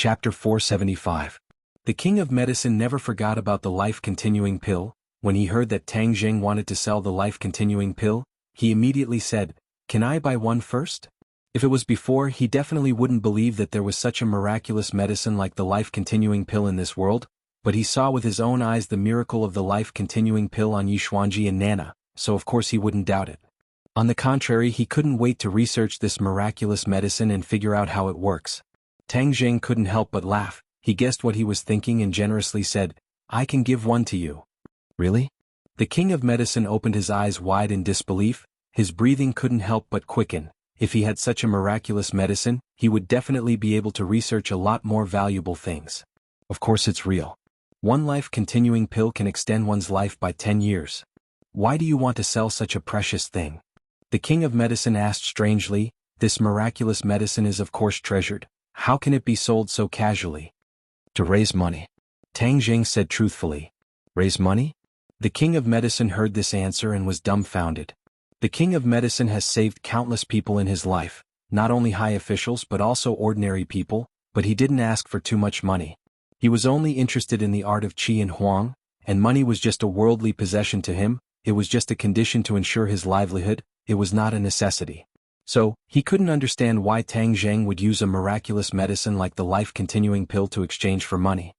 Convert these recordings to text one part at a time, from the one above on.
Chapter 475. The king of medicine never forgot about the life-continuing pill. When he heard that Tang Jing wanted to sell the life-continuing pill, he immediately said, "Can I buy one first?" If it was before, he definitely wouldn't believe that there was such a miraculous medicine like the life-continuing pill in this world, but he saw with his own eyes the miracle of the life-continuing pill on Yishuanji and Nana, so of course he wouldn't doubt it. On the contrary, he couldn't wait to research this miraculous medicine and figure out how it works. Tang Jing couldn't help but laugh. He guessed what he was thinking and generously said, "I can give one to you." "Really?" The king of medicine opened his eyes wide in disbelief. His breathing couldn't help but quicken. If he had such a miraculous medicine, he would definitely be able to research a lot more valuable things. Of course it's real. One life-continuing pill can extend one's life by 10 years. Why do you want to sell such a precious thing? The king of medicine asked strangely. This miraculous medicine is of course treasured. How can it be sold so casually? To raise money. Tang Jing said truthfully. Raise money? The king of medicine heard this answer and was dumbfounded. The king of medicine has saved countless people in his life, not only high officials but also ordinary people, but he didn't ask for too much money. He was only interested in the art of qi and huang, and money was just a worldly possession to him. It was just a condition to ensure his livelihood. It was not a necessity. So, he couldn't understand why Tang Jing would use a miraculous medicine like the life-continuing pill to exchange for money.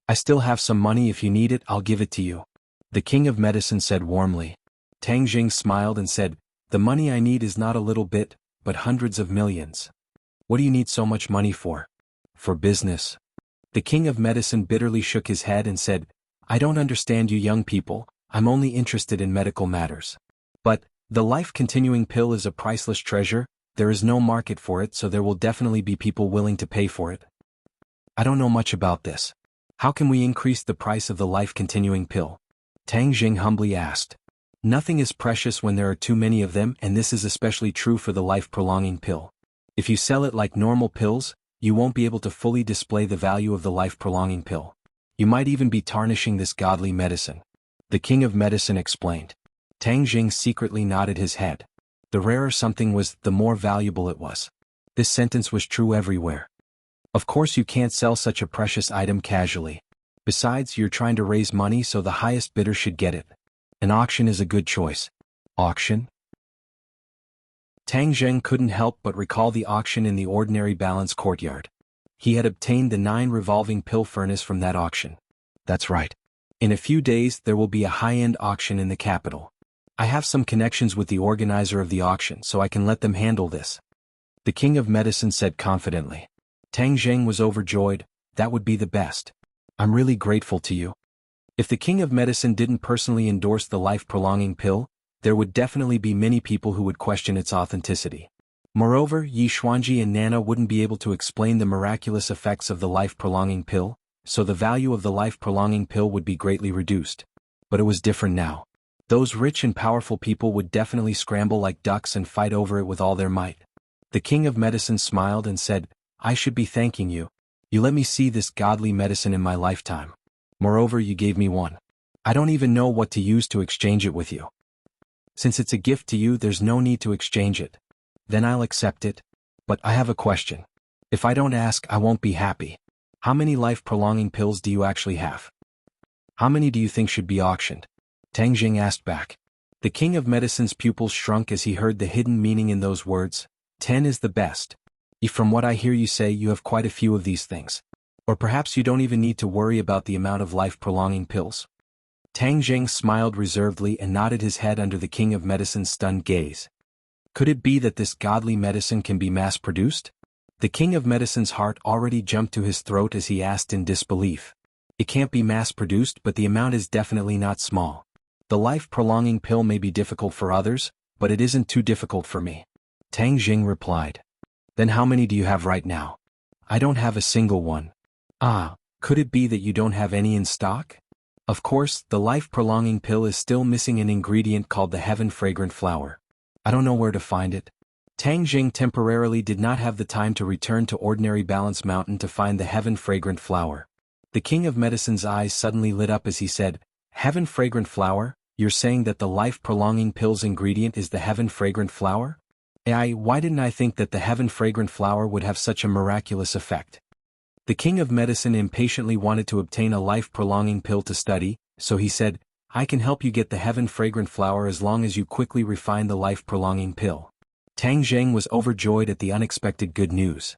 "I still have some money. If you need it, I'll give it to you," the king of medicine said warmly. Tang Jing smiled and said, "The money I need is not a little bit, but hundreds of millions." "What do you need so much money for?" "For business." The king of medicine bitterly shook his head and said, "I don't understand you young people. I'm only interested in medical matters." "But, the life-continuing pill is a priceless treasure. There is no market for it, so there will definitely be people willing to pay for it." "I don't know much about this. How can we increase the price of the life-continuing pill?" Tang Jing humbly asked. "Nothing is precious when there are too many of them, and this is especially true for the life-prolonging pill. If you sell it like normal pills, you won't be able to fully display the value of the life-prolonging pill. You might even be tarnishing this godly medicine," the king of medicine explained. Tang Jing secretly nodded his head. The rarer something was, the more valuable it was. This sentence was true everywhere. Of course you can't sell such a precious item casually. Besides, you're trying to raise money, so the highest bidder should get it. An auction is a good choice. Auction? Tang Jing couldn't help but recall the auction in the ordinary balance courtyard. He had obtained the 9 revolving pill furnace from that auction. That's right. In a few days there will be a high-end auction in the capital. I have some connections with the organizer of the auction, so I can let them handle this," the king of medicine said confidently. Tang Jing was overjoyed. "That would be the best. I'm really grateful to you." If the king of medicine didn't personally endorse the life-prolonging pill, there would definitely be many people who would question its authenticity. Moreover, Yishuanji and Nana wouldn't be able to explain the miraculous effects of the life-prolonging pill, so the value of the life-prolonging pill would be greatly reduced. But it was different now. Those rich and powerful people would definitely scramble like ducks and fight over it with all their might. The king of medicine smiled and said, "I should be thanking you. You let me see this godly medicine in my lifetime. Moreover, you gave me one. I don't even know what to use to exchange it with you. Since it's a gift to you, there's no need to exchange it. Then I'll accept it. But I have a question. If I don't ask, I won't be happy. How many life-prolonging pills do you actually have? How many do you think should be auctioned?" Tang Jing asked back. The king of medicine's pupils shrunk as he heard the hidden meaning in those words. 10 is the best. From what I hear you say, you have quite a few of these things. Or perhaps you don't even need to worry about the amount of life-prolonging pills. Tang Jing smiled reservedly and nodded his head under the king of medicine's stunned gaze. Could it be that this godly medicine can be mass-produced? The king of medicine's heart already jumped to his throat as he asked in disbelief. It can't be mass-produced, but the amount is definitely not small. The life-prolonging pill may be difficult for others, but it isn't too difficult for me," Tang Jing replied. "Then how many do you have right now?" "I don't have a single one." "Ah, could it be that you don't have any in stock?" "Of course, the life-prolonging pill is still missing an ingredient called the heaven-fragrant flower. I don't know where to find it." Tang Jing temporarily did not have the time to return to ordinary Balance Mountain to find the heaven-fragrant flower. The king of medicine's eyes suddenly lit up as he said, "Heaven-fragrant flower? You're saying that the life-prolonging pill's ingredient is the heaven-fragrant flower? Why didn't I think that the heaven-fragrant flower would have such a miraculous effect?" The king of medicine impatiently wanted to obtain a life-prolonging pill to study, so he said, I can help you get the heaven-fragrant flower as long as you quickly refine the life-prolonging pill. Tang Zheng was overjoyed at the unexpected good news.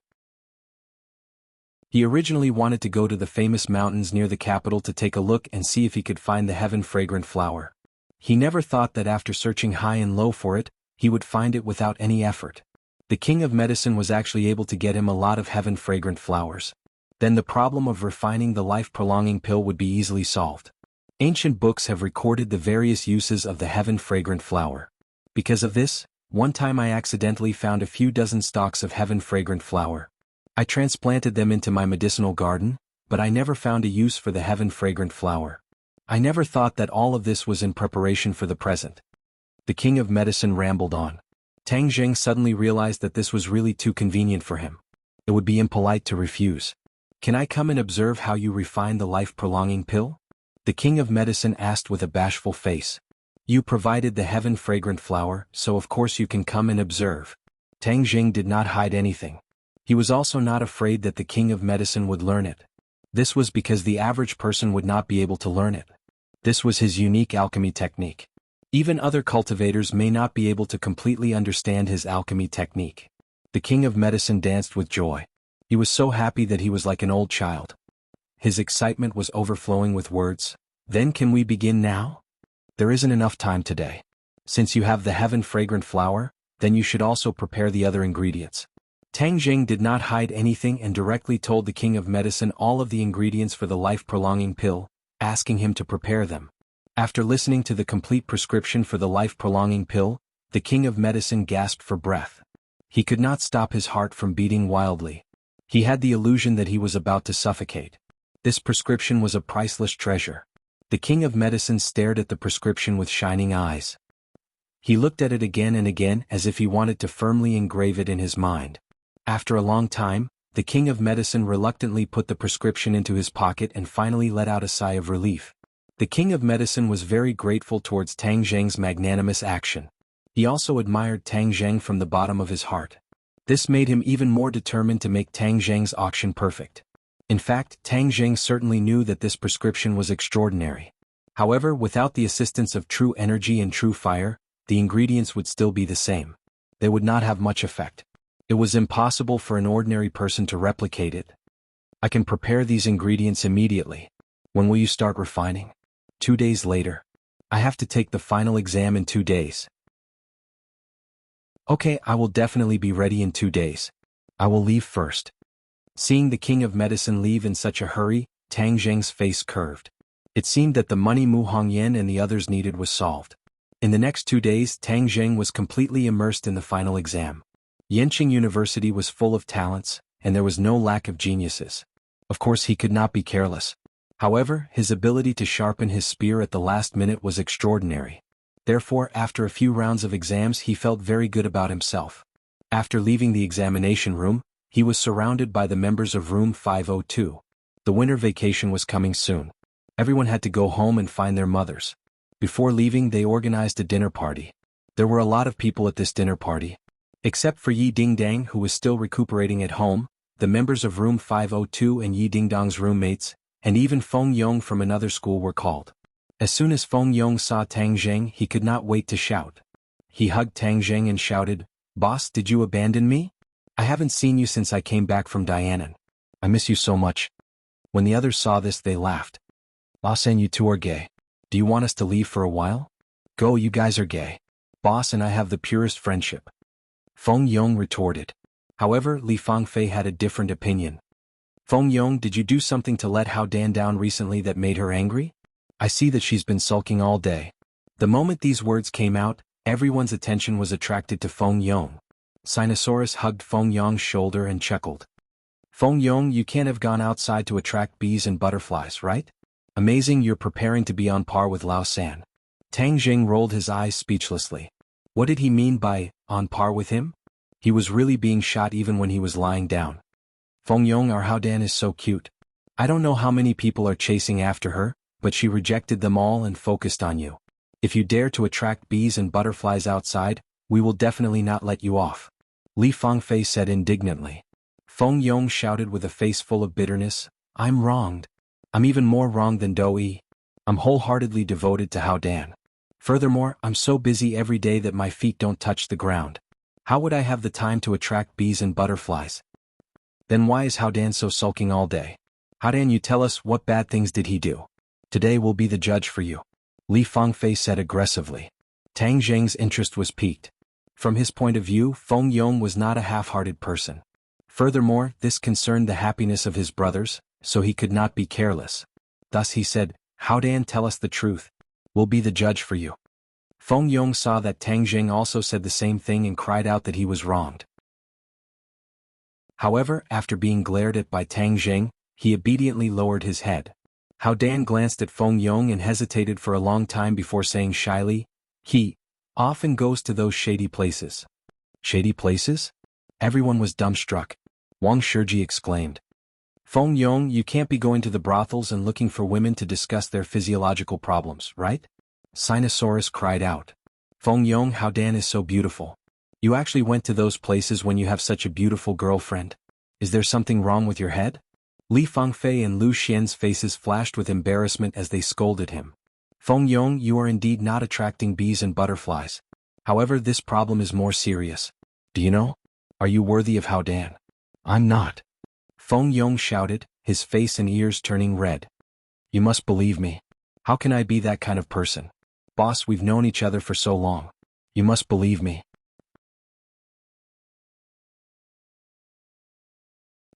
He originally wanted to go to the famous mountains near the capital to take a look and see if he could find the heaven-fragrant flower. He never thought that after searching high and low for it, he would find it without any effort. The king of medicine was actually able to get him a lot of heaven-fragrant flowers. Then the problem of refining the life-prolonging pill would be easily solved. Ancient books have recorded the various uses of the heaven-fragrant flower. Because of this, one time I accidentally found a few dozen stalks of heaven-fragrant flower. I transplanted them into my medicinal garden, but I never found a use for the heaven-fragrant flower. I never thought that all of this was in preparation for the present. The king of medicine rambled on. Tang Zheng suddenly realized that this was really too convenient for him. It would be impolite to refuse. Can I come and observe how you refine the life-prolonging pill? The king of medicine asked with a bashful face. You provided the heaven-fragrant flower, so of course you can come and observe. Tang Zheng did not hide anything. He was also not afraid that the king of medicine would learn it. This was because the average person would not be able to learn it. This was his unique alchemy technique. Even other cultivators may not be able to completely understand his alchemy technique. The king of medicine danced with joy. He was so happy that he was like an old child. His excitement was overflowing with words. Then can we begin now? There isn't enough time today. Since you have the heaven-fragrant flower, then you should also prepare the other ingredients. Tang Zheng did not hide anything and directly told the king of medicine all of the ingredients for the life-prolonging pill, asking him to prepare them. After listening to the complete prescription for the life-prolonging pill, the king of medicine gasped for breath. He could not stop his heart from beating wildly. He had the illusion that he was about to suffocate. This prescription was a priceless treasure. The king of medicine stared at the prescription with shining eyes. He looked at it again and again as if he wanted to firmly engrave it in his mind. After a long time, the king of medicine reluctantly put the prescription into his pocket and finally let out a sigh of relief. The king of medicine was very grateful towards Tang Zheng's magnanimous action. He also admired Tang Zheng from the bottom of his heart. This made him even more determined to make Tang Zheng's auction perfect. In fact, Tang Zheng certainly knew that this prescription was extraordinary. However, without the assistance of true energy and true fire, the ingredients would still be the same. They would not have much effect. It was impossible for an ordinary person to replicate it. I can prepare these ingredients immediately. When will you start refining? 2 days later. I have to take the final exam in 2 days. Okay, I will definitely be ready in 2 days. I will leave first. Seeing the king of medicine leave in such a hurry, Tang Zheng's face curved. It seemed that the money Mu Hongyan and the others needed was solved. In the next 2 days, Tang Zheng was completely immersed in the final exam. Yenqing University was full of talents, and there was no lack of geniuses. Of course he could not be careless. However, his ability to sharpen his spear at the last minute was extraordinary. Therefore, after a few rounds of exams he felt very good about himself. After leaving the examination room, he was surrounded by the members of room 502. The winter vacation was coming soon. Everyone had to go home and find their mothers. Before leaving they organized a dinner party. There were a lot of people at this dinner party. Except for Yi Dingdang who was still recuperating at home, the members of room 502 and Yi Dingdang's roommates, and even Feng Yong from another school were called. As soon as Feng Yong saw Tang Zheng he could not wait to shout. He hugged Tang Zheng and shouted, "Boss, did you abandon me? I haven't seen you since I came back from Dianan. I miss you so much." When the others saw this they laughed. "Boss and you two are gay. Do you want us to leave for a while?" "Go, you guys are gay. Boss and I have the purest friendship," Feng Yong retorted. However, Li Fangfei had a different opinion. "Feng Yong, did you do something to let Hao Dan down recently that made her angry? I see that she's been sulking all day." The moment these words came out, everyone's attention was attracted to Feng Yong. Sinosaurus hugged Feng Yong's shoulder and chuckled. "Feng Yong, you can't have gone outside to attract bees and butterflies, right? Amazing, you're preparing to be on par with Lao San." Tang Zheng rolled his eyes speechlessly. What did he mean by, on par with him? He was really being shot even when he was lying down. "Feng Yong, our Hao Dan is so cute. I don't know how many people are chasing after her, but she rejected them all and focused on you. If you dare to attract bees and butterflies outside, we will definitely not let you off," Li Fangfei said indignantly. Feng Yong shouted with a face full of bitterness. I'm wronged. I'm even more wronged than Dou-yi. I'm wholeheartedly devoted to Hao Dan. Furthermore, I'm so busy every day that my feet don't touch the ground. How would I have the time to attract bees and butterflies? Then why is Hao Dan so sulking all day? Hao Dan, you tell us, what bad things did he do? Today we'll be the judge for you. Li Fangfei said aggressively. Tang Zheng's interest was piqued. From his point of view, Feng Yong was not a half-hearted person. Furthermore, this concerned the happiness of his brothers, so he could not be careless. Thus he said, Hao Dan, tell us the truth. We'll be the judge for you. Feng Yong saw that Tang Zheng also said the same thing and cried out that he was wronged. However, after being glared at by Tang Zheng, he obediently lowered his head. Hao Dan glanced at Feng Yong and hesitated for a long time before saying shyly, he often goes to those shady places. Shady places? Everyone was dumbstruck. Wang Shiji exclaimed. Feng Yong, you can't be going to the brothels and looking for women to discuss their physiological problems, right? Sinosaurus cried out. Feng Yong, Hao Dan is so beautiful. You actually went to those places when you have such a beautiful girlfriend. Is there something wrong with your head? Li Fangfei and Lu Xian's faces flashed with embarrassment as they scolded him. Feng Yong, you are indeed not attracting bees and butterflies. However, this problem is more serious. Do you know? Are you worthy of Hao Dan? I'm not. Feng Yong shouted, his face and ears turning red. You must believe me. How can I be that kind of person? Boss, we've known each other for so long. You must believe me.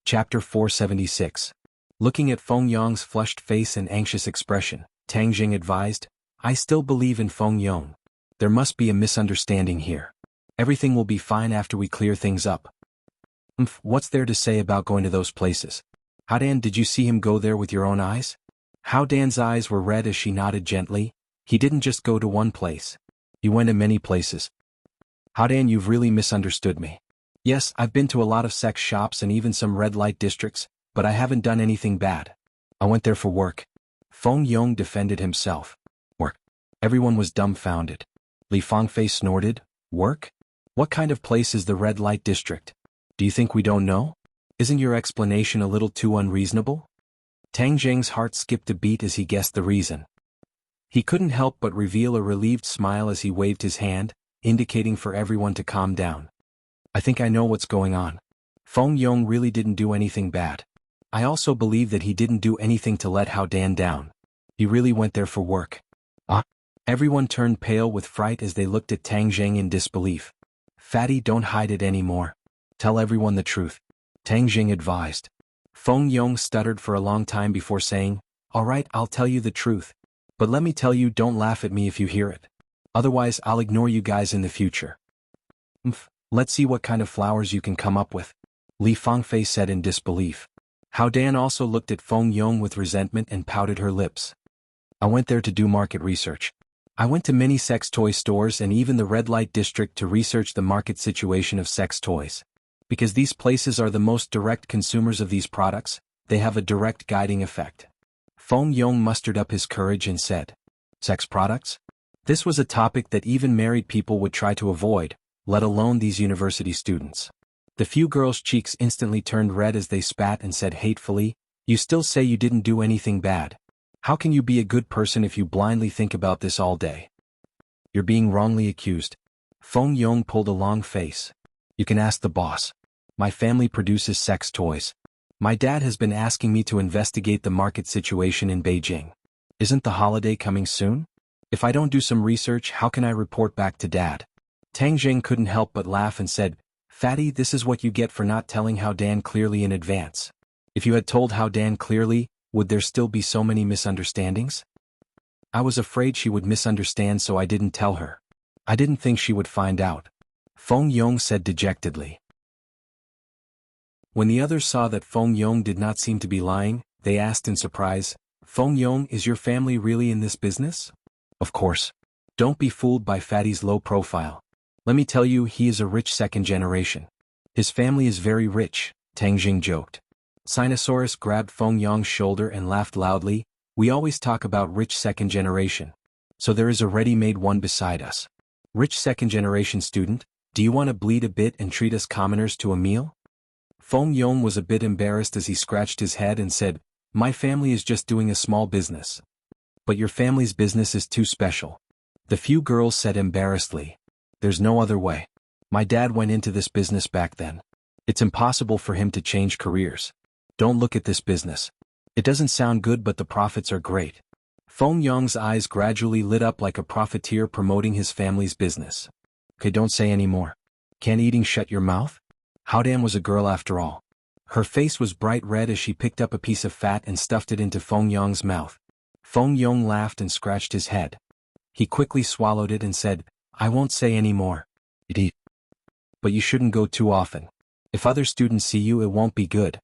Chapter 476. Looking at Feng Yong's flushed face and anxious expression, Tang Zheng advised, I still believe in Feng Yong. There must be a misunderstanding here. Everything will be fine after we clear things up. What's there to say about going to those places? Hao Dan, did you see him go there with your own eyes? Hao Dan's eyes were red as she nodded gently. He didn't just go to one place. He went to many places. Hao Dan, you've really misunderstood me. Yes, I've been to a lot of sex shops and even some red light districts, but I haven't done anything bad. I went there for work. Feng Yong defended himself. Work? Everyone was dumbfounded. Li Fangfei snorted. Work? What kind of place is the red light district? Do you think we don't know? Isn't your explanation a little too unreasonable? Tang Zheng's heart skipped a beat as he guessed the reason. He couldn't help but reveal a relieved smile as he waved his hand, indicating for everyone to calm down. I think I know what's going on. Feng Yong really didn't do anything bad. I also believe that he didn't do anything to let Hao Dan down. He really went there for work. Everyone turned pale with fright as they looked at Tang Zheng in disbelief. Fatty, don't hide it anymore. Tell everyone the truth. Tang Zheng advised. Feng Yong stuttered for a long time before saying, all right, I'll tell you the truth. But let me tell you, don't laugh at me if you hear it. Otherwise, I'll ignore you guys in the future. Let's see what kind of flowers you can come up with. Li Fangfei said in disbelief. Hao Dan also looked at Feng Yong with resentment and pouted her lips. I went there to do market research. I went to many sex toy stores and even the red light district to research the market situation of sex toys. Because these places are the most direct consumers of these products, they have a direct guiding effect. Feng Yong mustered up his courage and said, sex products? This was a topic that even married people would try to avoid, let alone these university students. The few girls' cheeks instantly turned red as they spat and said hatefully, you still say you didn't do anything bad. How can you be a good person if you blindly think about this all day? You're being wrongly accused. Feng Yong pulled a long face. You can ask the boss. My family produces sex toys. My dad has been asking me to investigate the market situation in Beijing. Isn't the holiday coming soon? If I don't do some research, how can I report back to Dad? Tang Zheng couldn't help but laugh and said, Fatty, this is what you get for not telling Hao Dan clearly in advance. If you had told Hao Dan clearly, would there still be so many misunderstandings? I was afraid she would misunderstand, so I didn't tell her. I didn't think she would find out. Feng Yong said dejectedly. When the others saw that Feng Yong did not seem to be lying, they asked in surprise, Feng Yong, is your family really in this business? Of course. Don't be fooled by Fatty's low profile. Let me tell you, he is a rich second generation. His family is very rich, Tang Jing joked. Sinosaurus grabbed Feng Yong's shoulder and laughed loudly. We always talk about rich second generation. So there is a ready-made one beside us. Rich second generation student, do you want to bleed a bit and treat us commoners to a meal? Feng Yong was a bit embarrassed as he scratched his head and said, "My family is just doing a small business." "But your family's business is too special," the few girls said embarrassedly. "There's no other way. My dad went into this business back then. It's impossible for him to change careers. Don't look at this business. It doesn't sound good, but the profits are great." Feng Yong's eyes gradually lit up like a profiteer promoting his family's business. "Okay, don't say any more. Can't eating shut your mouth?" How Dan was a girl after all. Her face was bright red as she picked up a piece of fat and stuffed it into Feng Yong's mouth. Feng Yong laughed and scratched his head. He quickly swallowed it and said, "I won't say any more. But you shouldn't go too often. If other students see you, it won't be good."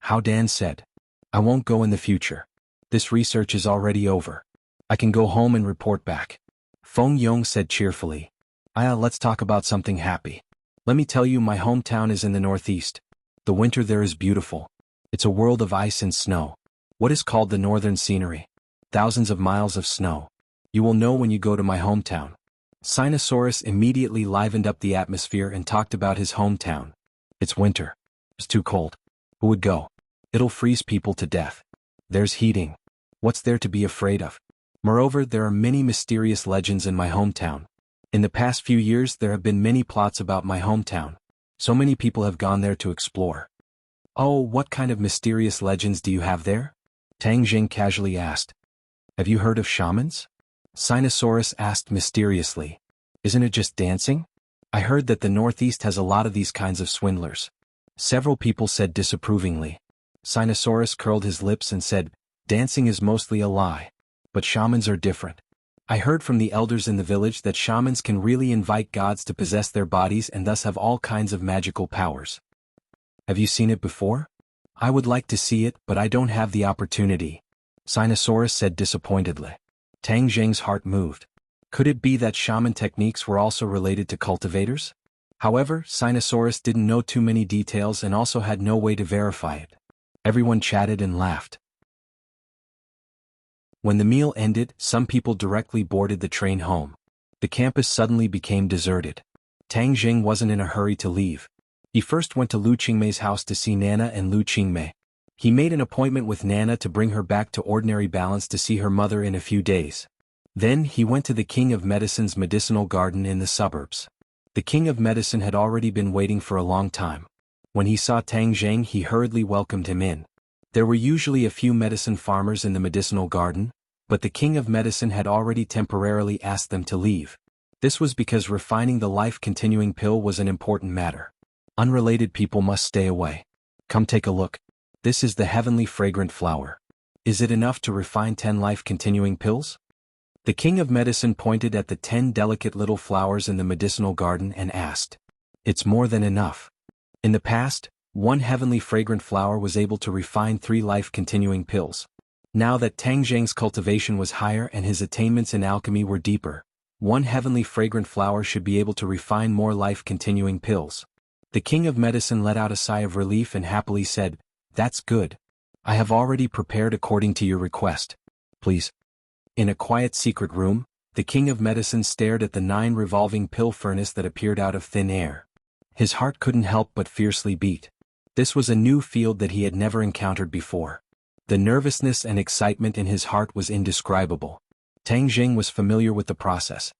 How Dan said, "I won't go in the future. This research is already over. I can go home and report back." Feng Yong said cheerfully, Let's talk about something happy. Let me tell you, my hometown is in the northeast. The winter there is beautiful. It's a world of ice and snow. What is called the northern scenery. Thousands of miles of snow. You will know when you go to my hometown." Sinosaurus immediately livened up the atmosphere and talked about his hometown. "It's winter. It's too cold. Who would go? It'll freeze people to death. There's heating. What's there to be afraid of? Moreover, there are many mysterious legends in my hometown. In the past few years there have been many plots about my hometown. So many people have gone there to explore." "Oh, what kind of mysterious legends do you have there?" Tang Jing casually asked. "Have you heard of shamans?" Sinosaurus asked mysteriously. "Isn't it just dancing? I heard that the Northeast has a lot of these kinds of swindlers." Several people said disapprovingly. Sinosaurus curled his lips and said, "Dancing is mostly a lie. But shamans are different. I heard from the elders in the village that shamans can really invite gods to possess their bodies and thus have all kinds of magical powers." "Have you seen it before?" "I would like to see it, but I don't have the opportunity," Sinosaurus said disappointedly. Tang Jing's heart moved. Could it be that shaman techniques were also related to cultivators? However, Sinosaurus didn't know too many details and also had no way to verify it. Everyone chatted and laughed. When the meal ended, some people directly boarded the train home. The campus suddenly became deserted. Tang Jing wasn't in a hurry to leave. He first went to Lu Qingmei's house to see Nana and Lu Qingmei. He made an appointment with Nana to bring her back to ordinary balance to see her mother in a few days. Then he went to the King of Medicine's medicinal garden in the suburbs. The King of Medicine had already been waiting for a long time. When he saw Tang Jing, he hurriedly welcomed him in. There were usually a few medicine farmers in the medicinal garden, but the King of Medicine had already temporarily asked them to leave. This was because refining the life-continuing pill was an important matter. Unrelated people must stay away. Come take a look. This is the heavenly fragrant flower. Is it enough to refine 10 life-continuing pills? The King of Medicine pointed at the 10 delicate little flowers in the medicinal garden and asked. It's more than enough. In the past, one heavenly fragrant flower was able to refine 3 life-continuing pills. Now that Tang Jing's cultivation was higher and his attainments in alchemy were deeper, one heavenly fragrant flower should be able to refine more life-continuing pills. The King of Medicine let out a sigh of relief and happily said, "That's good. I have already prepared according to your request. Please." In a quiet secret room, the King of Medicine stared at the 9 revolving pill furnace that appeared out of thin air. His heart couldn't help but fiercely beat. This was a new field that he had never encountered before. The nervousness and excitement in his heart was indescribable. Tang Jing was familiar with the process.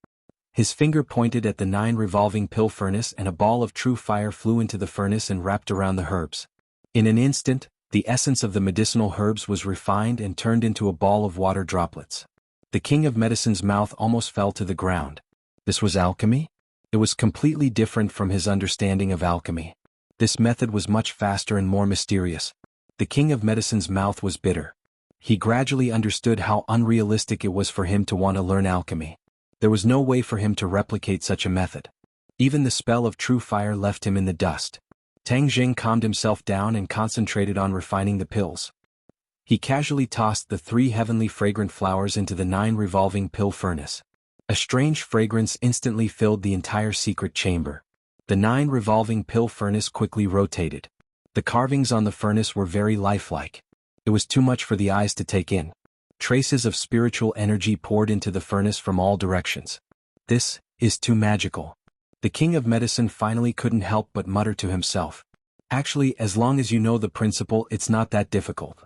His finger pointed at the 9 revolving pill furnace and a ball of true fire flew into the furnace and wrapped around the herbs. In an instant, the essence of the medicinal herbs was refined and turned into a ball of water droplets. The King of Medicine's mouth almost fell to the ground. This was alchemy? It was completely different from his understanding of alchemy. This method was much faster and more mysterious. The King of Medicine's mouth was bitter. He gradually understood how unrealistic it was for him to want to learn alchemy. There was no way for him to replicate such a method. Even the spell of true fire left him in the dust. Tang Jing calmed himself down and concentrated on refining the pills. He casually tossed the 3 heavenly fragrant flowers into the 9 revolving pill furnace. A strange fragrance instantly filled the entire secret chamber. The 9 revolving pill furnace quickly rotated. The carvings on the furnace were very lifelike. It was too much for the eyes to take in. Traces of spiritual energy poured into the furnace from all directions. This is too magical. The King of Medicine finally couldn't help but mutter to himself. Actually, as long as you know the principle, it's not that difficult.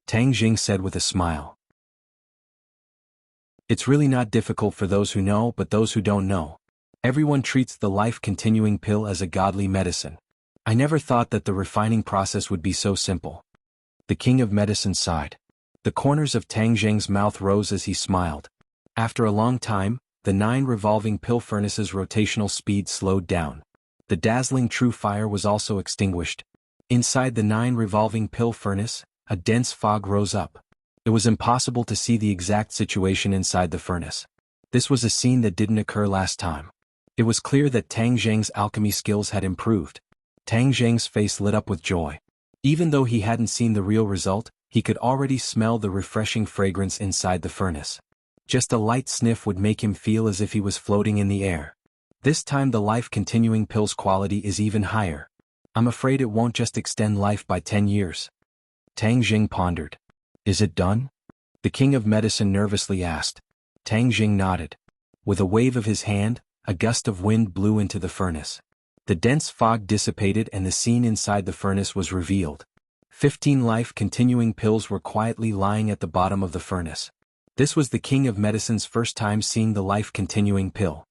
Tang Jing said with a smile. It's really not difficult for those who know, but those who don't know. Everyone treats the life-continuing pill as a godly medicine. I never thought that the refining process would be so simple. The king of medicine sighed. The corners of Tang Jing's mouth rose as he smiled. After a long time, the 9 revolving pill furnaces' rotational speed slowed down. The dazzling true fire was also extinguished. Inside the 9 revolving pill furnace, a dense fog rose up. It was impossible to see the exact situation inside the furnace. This was a scene that didn't occur last time. It was clear that Tang Zheng's alchemy skills had improved. Tang Zheng's face lit up with joy. Even though he hadn't seen the real result, he could already smell the refreshing fragrance inside the furnace. Just a light sniff would make him feel as if he was floating in the air. This time the life-continuing pill's quality is even higher. I'm afraid it won't just extend life by 10 years. Tang Jing pondered. Is it done? The king of medicine nervously asked. Tang Jing nodded. With a wave of his hand, a gust of wind blew into the furnace. The dense fog dissipated and the scene inside the furnace was revealed. 15 life-continuing pills were quietly lying at the bottom of the furnace. This was the king of medicine's first time seeing the life-continuing pill.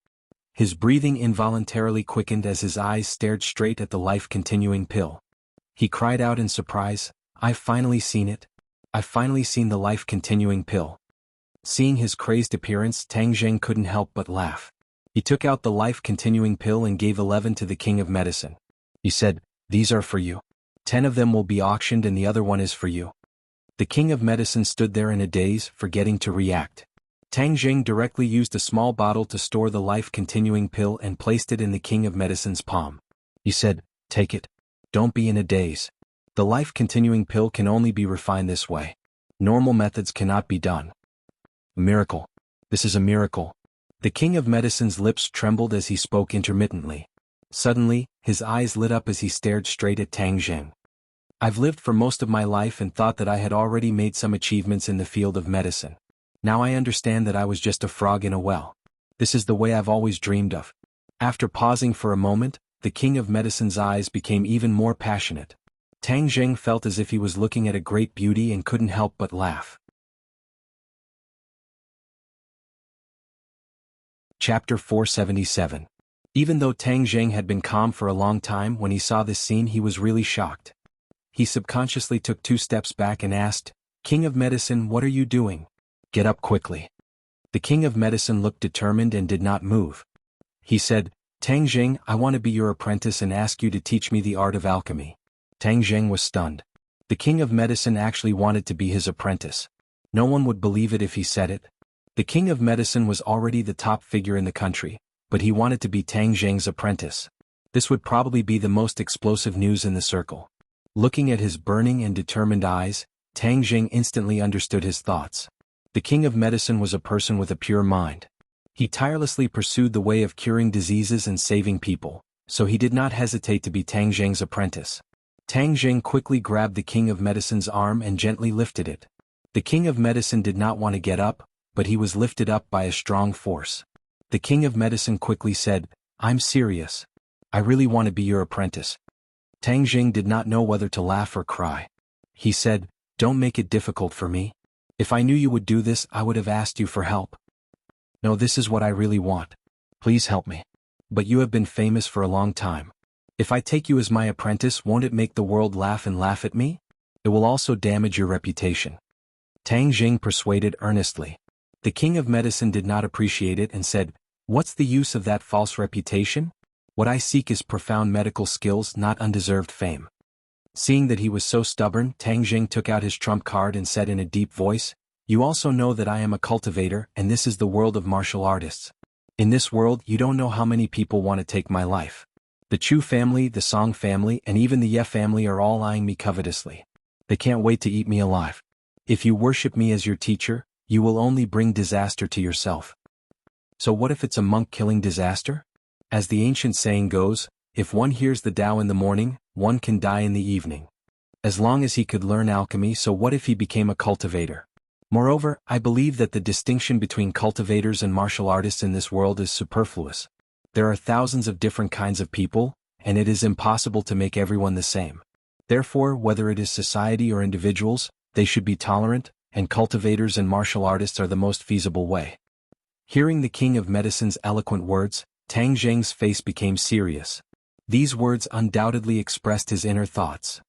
His breathing involuntarily quickened as his eyes stared straight at the life-continuing pill. He cried out in surprise, "I've finally seen it. I've finally seen the life-continuing pill." Seeing his crazed appearance, Tang Zheng couldn't help but laugh. He took out the life-continuing pill and gave 11 to the king of medicine. He said, "These are for you. 10 of them will be auctioned and the other one is for you." The king of medicine stood there in a daze, forgetting to react. Tang Jing directly used a small bottle to store the life-continuing pill and placed it in the king of medicine's palm. He said, "Take it. Don't be in a daze. The life-continuing pill can only be refined this way. Normal methods cannot be done." A miracle. This is a miracle. The king of medicine's lips trembled as he spoke intermittently. Suddenly, his eyes lit up as he stared straight at Tang Jing. "I've lived for most of my life and thought that I had already made some achievements in the field of medicine. Now I understand that I was just a frog in a well. This is the way I've always dreamed of." After pausing for a moment, the king of medicine's eyes became even more passionate. Tang Jing felt as if he was looking at a great beauty and couldn't help but laugh. Chapter 477. Even though Tang Jing had been calm for a long time, when he saw this scene he was really shocked. He subconsciously took 2 steps back and asked, "King of medicine, what are you doing? Get up quickly." The king of medicine looked determined and did not move. He said, "Tang Jing, I want to be your apprentice and ask you to teach me the art of alchemy." Tang Jing was stunned. The king of medicine actually wanted to be his apprentice. No one would believe it if he said it. The king of medicine was already the top figure in the country, but he wanted to be Tang Jing's apprentice. This would probably be the most explosive news in the circle. Looking at his burning and determined eyes, Tang Jing instantly understood his thoughts. The king of medicine was a person with a pure mind. He tirelessly pursued the way of curing diseases and saving people, so he did not hesitate to be Tang Jing's apprentice. Tang Jing quickly grabbed the king of medicine's arm and gently lifted it. The king of medicine did not want to get up, but he was lifted up by a strong force. The king of medicine quickly said, "I'm serious. I really want to be your apprentice." Tang Jing did not know whether to laugh or cry. He said, "Don't make it difficult for me. If I knew you would do this, I would have asked you for help. No, this is what I really want. Please help me. But you have been famous for a long time. If I take you as my apprentice, won't it make the world laugh and laugh at me? It will also damage your reputation." Tang Jing persuaded earnestly. The king of medicine did not appreciate it and said, "What's the use of that false reputation? What I seek is profound medical skills, not undeserved fame." Seeing that he was so stubborn, Tang Jing took out his trump card and said in a deep voice, "You also know that I am a cultivator, and this is the world of martial artists. In this world, you don't know how many people want to take my life. The Chu family, the Song family, and even the Ye family are all eyeing me covetously. They can't wait to eat me alive. If you worship me as your teacher, you will only bring disaster to yourself." So what if it's a monk-killing disaster? As the ancient saying goes, if one hears the Tao in the morning, one can die in the evening. As long as he could learn alchemy, so what if he became a cultivator? Moreover, I believe that the distinction between cultivators and martial artists in this world is superfluous. There are thousands of different kinds of people, and it is impossible to make everyone the same. Therefore, whether it is society or individuals, they should be tolerant, and cultivators and martial artists are the most feasible way. Hearing the king of medicine's eloquent words, Tang Zheng's face became serious. These words undoubtedly expressed his inner thoughts.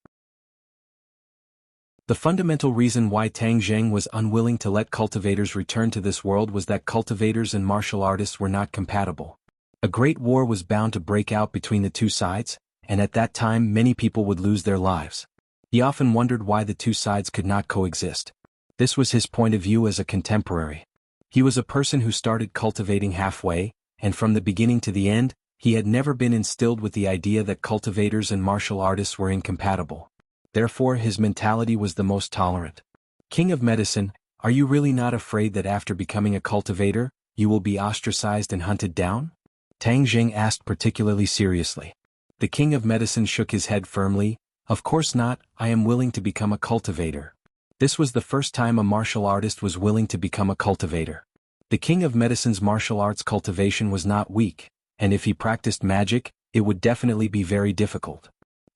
The fundamental reason why Tang Zheng was unwilling to let cultivators return to this world was that cultivators and martial artists were not compatible. A great war was bound to break out between the two sides, and at that time many people would lose their lives. He often wondered why the two sides could not coexist. This was his point of view as a contemporary. He was a person who started cultivating halfway, and from the beginning to the end, he had never been instilled with the idea that cultivators and martial artists were incompatible. Therefore, his mentality was the most tolerant. King of Medicine, are you really not afraid that after becoming a cultivator, you will be ostracized and hunted down? Tang Zheng asked particularly seriously. The King of Medicine shook his head firmly. Of course not, I am willing to become a cultivator. This was the first time a martial artist was willing to become a cultivator. The King of Medicine's martial arts cultivation was not weak, and if he practiced magic, it would definitely be very difficult.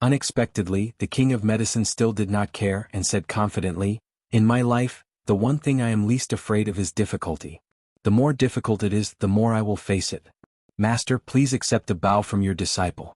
Unexpectedly, the King of Medicine still did not care and said confidently, "In my life, the one thing I am least afraid of is difficulty. The more difficult it is, the more I will face it. Master, please accept a bow from your disciple."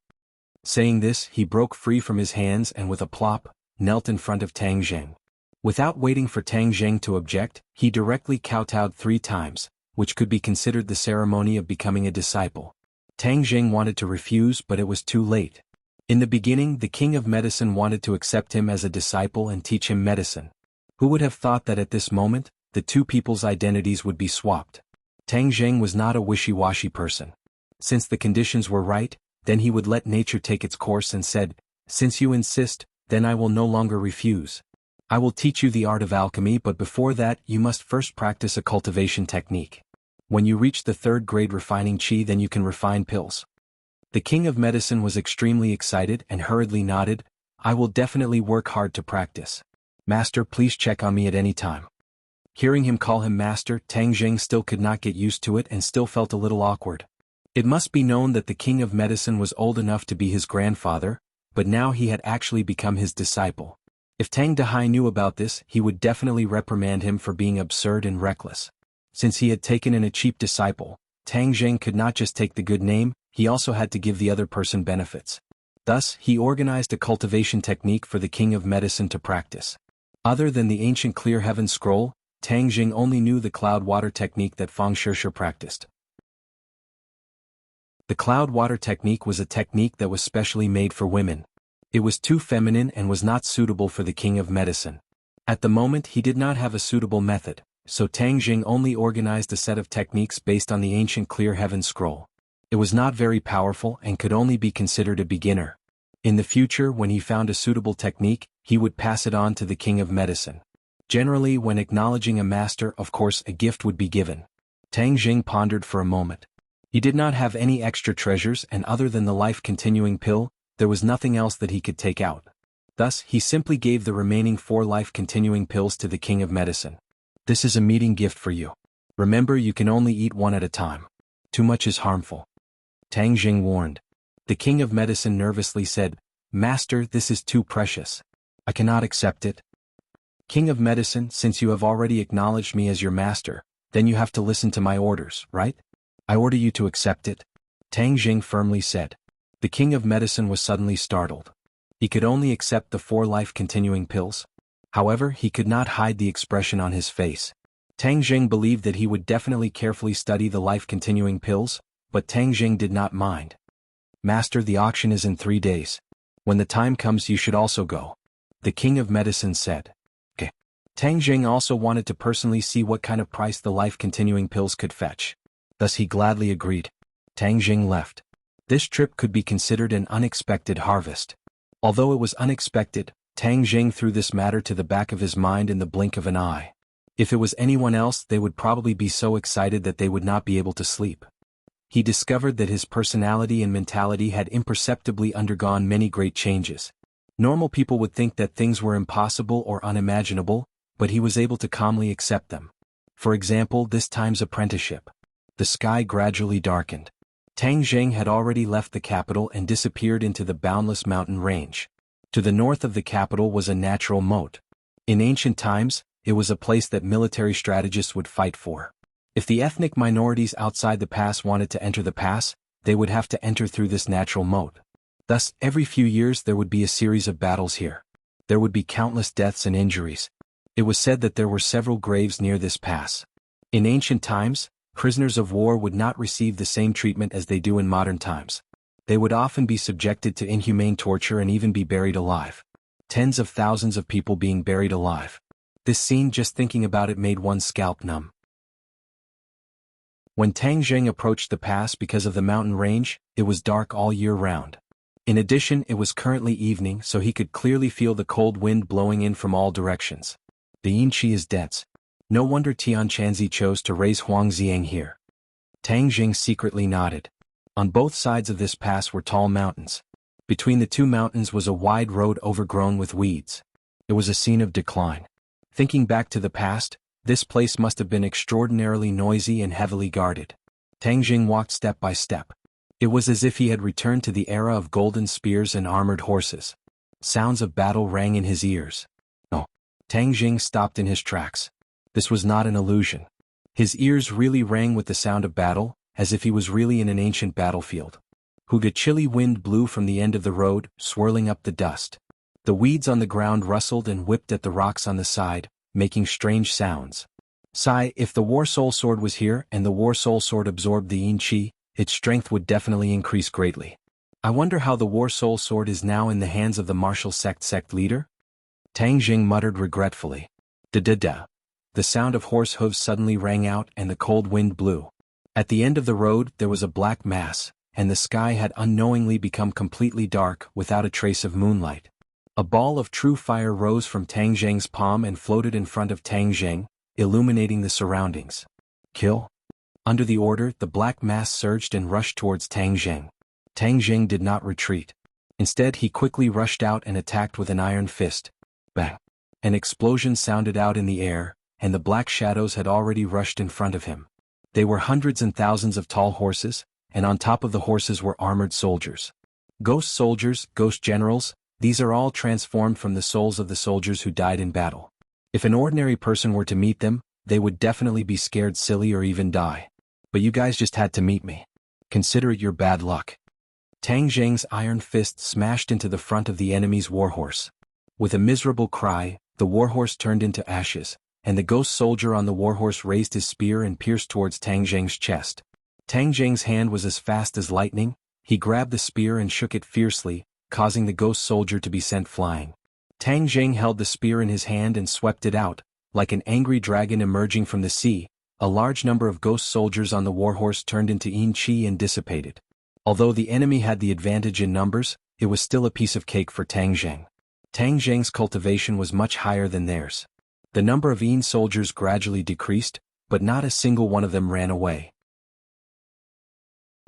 Saying this, he broke free from his hands and with a plop, knelt in front of Tang Zheng. Without waiting for Tang Zheng to object, he directly kowtowed 3 times, which could be considered the ceremony of becoming a disciple. Tang Zheng wanted to refuse, but it was too late. In the beginning, the King of Medicine wanted to accept him as a disciple and teach him medicine. Who would have thought that at this moment, the two people's identities would be swapped? Tang Zheng was not a wishy-washy person. Since the conditions were right, then he would let nature take its course and said, "Since you insist, then I will no longer refuse. I will teach you the art of alchemy, but before that you must first practice a cultivation technique. When you reach the 3rd grade refining qi, then you can refine pills." The King of Medicine was extremely excited and hurriedly nodded, "I will definitely work hard to practice. Master, please check on me at any time." Hearing him call him master, Tang Zheng still could not get used to it and still felt a little awkward. It must be known that the King of Medicine was old enough to be his grandfather, but now he had actually become his disciple. If Tang Dehai knew about this, he would definitely reprimand him for being absurd and reckless. Since he had taken in a cheap disciple, Tang Zheng could not just take the good name, he also had to give the other person benefits. Thus, he organized a cultivation technique for the King of Medicine to practice. Other than the ancient Clear Heaven Scroll, Tang Zheng only knew the cloud water technique that Fang Shishir practiced. The cloud water technique was a technique that was specially made for women. It was too feminine and was not suitable for the King of Medicine. At the moment he did not have a suitable method, so Tang Zheng only organized a set of techniques based on the ancient Clear Heaven Scroll. It was not very powerful and could only be considered a beginner. In the future, when he found a suitable technique, he would pass it on to the King of Medicine. Generally, when acknowledging a master, of course, a gift would be given. Tang Zheng pondered for a moment. He did not have any extra treasures, and other than the life-continuing pill, there was nothing else that he could take out. Thus, he simply gave the remaining 4 life-continuing pills to the King of Medicine. "This is a meeting gift for you. Remember, you can only eat 1 at a time. Too much is harmful," Tang Zheng warned. The King of Medicine nervously said, "Master, this is too precious. I cannot accept it." "King of Medicine, since you have already acknowledged me as your master, then you have to listen to my orders, right? I order you to accept it," Tang Zheng firmly said. The King of Medicine was suddenly startled. He could only accept the 4 life-continuing pills. However, he could not hide the expression on his face. Tang Zheng believed that he would definitely carefully study the life-continuing pills, but Tang Zheng did not mind. "Master, the auction is in 3 days. When the time comes you should also go," the King of Medicine said. "Okay." Tang Zheng also wanted to personally see what kind of price the life-continuing pills could fetch. Thus he gladly agreed. Tang Zheng left. This trip could be considered an unexpected harvest. Although it was unexpected, Tang Zheng threw this matter to the back of his mind in the blink of an eye. If it was anyone else, they would probably be so excited that they would not be able to sleep. He discovered that his personality and mentality had imperceptibly undergone many great changes. Normal people would think that things were impossible or unimaginable, but he was able to calmly accept them. For example, this time's apprenticeship. The sky gradually darkened. Tang Zheng had already left the capital and disappeared into the boundless mountain range. To the north of the capital was a natural moat. In ancient times, it was a place that military strategists would fight for. If the ethnic minorities outside the pass wanted to enter the pass, they would have to enter through this natural moat. Thus, every few years there would be a series of battles here. There would be countless deaths and injuries. It was said that there were several graves near this pass. In ancient times, prisoners of war would not receive the same treatment as they do in modern times. They would often be subjected to inhumane torture and even be buried alive. Tens of thousands of people being buried alive. This scene, just thinking about it, made one's scalp numb. When Tang Zheng approached the pass because of the mountain range, it was dark all year round. In addition, it was currently evening, so he could clearly feel the cold wind blowing in from all directions. The yin qi is dense. No wonder Tian Chanzi chose to raise Huang Xiang here. Tang Zheng secretly nodded. On both sides of this pass were tall mountains. Between the two mountains was a wide road overgrown with weeds. It was a scene of decline. Thinking back to the past, this place must have been extraordinarily noisy and heavily guarded. Tang Zheng walked step by step. It was as if he had returned to the era of golden spears and armored horses. Sounds of battle rang in his ears. Oh! Tang Zheng stopped in his tracks. This was not an illusion. His ears really rang with the sound of battle, as if he was really in an ancient battlefield. A chilly wind blew from the end of the road, swirling up the dust. The weeds on the ground rustled and whipped at the rocks on the side, making strange sounds. Sigh, if the War Soul Sword was here and the War Soul Sword absorbed the yin qi, its strength would definitely increase greatly. I wonder how the War Soul Sword is now in the hands of the martial sect leader? Tang Zheng muttered regretfully. Da-da-da. The sound of horse hooves suddenly rang out and the cold wind blew. At the end of the road there was a black mass, and the sky had unknowingly become completely dark without a trace of moonlight. A ball of true fire rose from Tang Zheng's palm and floated in front of Tang Zheng, illuminating the surroundings. Kill? Under the order, the black mass surged and rushed towards Tang Zheng. Tang Zheng did not retreat. Instead, he quickly rushed out and attacked with an iron fist. Bang! An explosion sounded out in the air, and the black shadows had already rushed in front of him. They were hundreds and thousands of tall horses, and on top of the horses were armored soldiers. Ghost soldiers, ghost generals, these are all transformed from the souls of the soldiers who died in battle. If an ordinary person were to meet them, they would definitely be scared silly or even die. But you guys just had to meet me. Consider it your bad luck. Tang Zheng's iron fist smashed into the front of the enemy's warhorse. With a miserable cry, the warhorse turned into ashes, and the ghost soldier on the warhorse raised his spear and pierced towards Tang Zheng's chest. Tang Zheng's hand was as fast as lightning. He grabbed the spear and shook it fiercely, causing the ghost soldier to be sent flying. Tang Zheng held the spear in his hand and swept it out, like an angry dragon emerging from the sea. A large number of ghost soldiers on the warhorse turned into yin qi and dissipated. Although the enemy had the advantage in numbers, it was still a piece of cake for Tang Zheng. Tang Zheng's cultivation was much higher than theirs. The number of yin soldiers gradually decreased, but not a single one of them ran away.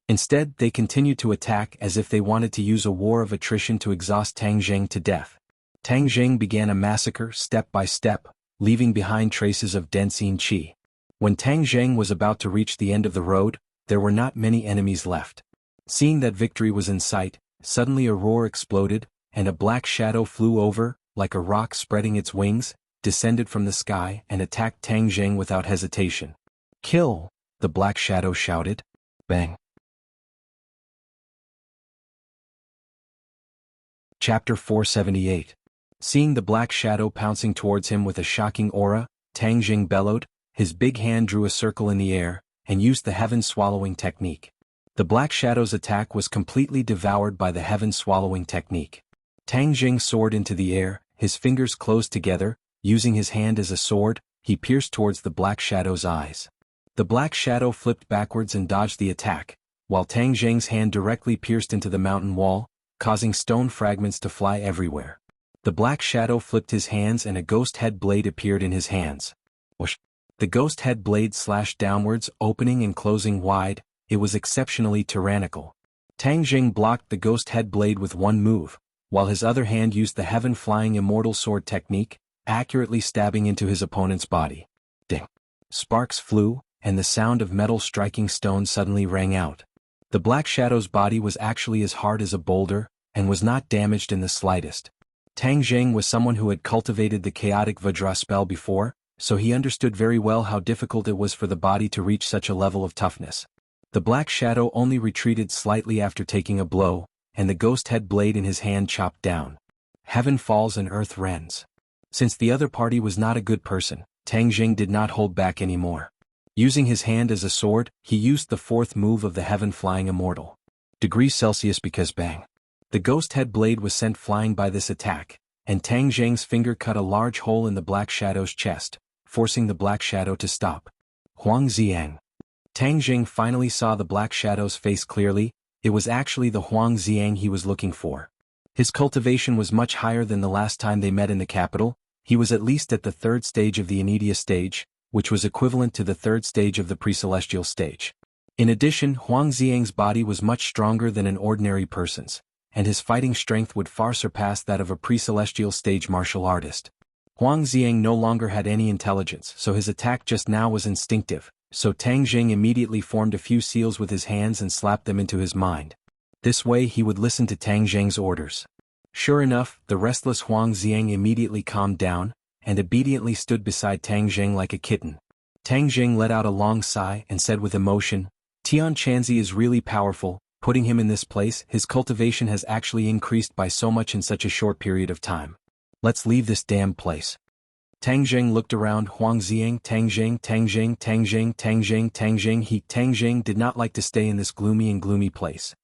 Instead, they continued to attack as if they wanted to use a war of attrition to exhaust Tang Zheng to death. Tang Zheng began a massacre step by step, leaving behind traces of dense yin qi. When Tang Zheng was about to reach the end of the road, there were not many enemies left. Seeing that victory was in sight, suddenly a roar exploded, and a black shadow flew over, like a rock spreading its wings, descended from the sky and attacked Tang Zheng without hesitation. Kill! The black shadow shouted. Bang! Chapter 478. Seeing the black shadow pouncing towards him with a shocking aura, Tang Zheng bellowed. His big hand drew a circle in the air, and used the heaven-swallowing technique. The black shadow's attack was completely devoured by the heaven-swallowing technique. Tang Zheng soared into the air, his fingers closed together, using his hand as a sword, he pierced towards the black shadow's eyes. The black shadow flipped backwards and dodged the attack, while Tang Zheng's hand directly pierced into the mountain wall, causing stone fragments to fly everywhere. The black shadow flipped his hands and a ghost head blade appeared in his hands. Whoosh! The ghost head blade slashed downwards, opening and closing wide. It was exceptionally tyrannical. Tang Zheng blocked the ghost head blade with one move, while his other hand used the heaven-flying immortal sword technique, accurately stabbing into his opponent's body. Ding! Sparks flew, and the sound of metal striking stone suddenly rang out. The Black Shadow's body was actually as hard as a boulder, and was not damaged in the slightest. Tang Zheng was someone who had cultivated the chaotic Vajra spell before, so he understood very well how difficult it was for the body to reach such a level of toughness. The Black Shadow only retreated slightly after taking a blow, and the ghost head blade in his hand chopped down. Heaven falls and earth rends. Since the other party was not a good person, Tang Zheng did not hold back anymore. Using his hand as a sword, he used the fourth move of the Heaven Flying Immortal. Degrees Celsius because bang. The ghost head blade was sent flying by this attack, and Tang Zheng's finger cut a large hole in the Black Shadow's chest, forcing the Black Shadow to stop. Huang Xiang. Tang Zheng finally saw the Black Shadow's face clearly. It was actually the Huang Xiang he was looking for. His cultivation was much higher than the last time they met in the capital. He was at least at the third stage of the Anidia stage, which was equivalent to the third stage of the pre-celestial stage. In addition, Huang Xiang's body was much stronger than an ordinary person's, and his fighting strength would far surpass that of a pre-celestial stage martial artist. Huang Xiang no longer had any intelligence, so his attack just now was instinctive, so Tang Zheng immediately formed a few seals with his hands and slapped them into his mind. This way he would listen to Tang Zheng's orders. Sure enough, the restless Huang Xiang immediately calmed down, and obediently stood beside Tang Zheng like a kitten. Tang Zheng let out a long sigh and said with emotion, Tian Chanzi is really powerful. Putting him in this place, his cultivation has actually increased by so much in such a short period of time. Let's leave this damn place. Tang Zheng looked around. Huang Xiang, Tang Zheng, Tang Zheng, Tang Zheng, Tang Zheng, Tang Zheng. Tang Zheng did not like to stay in this gloomy place.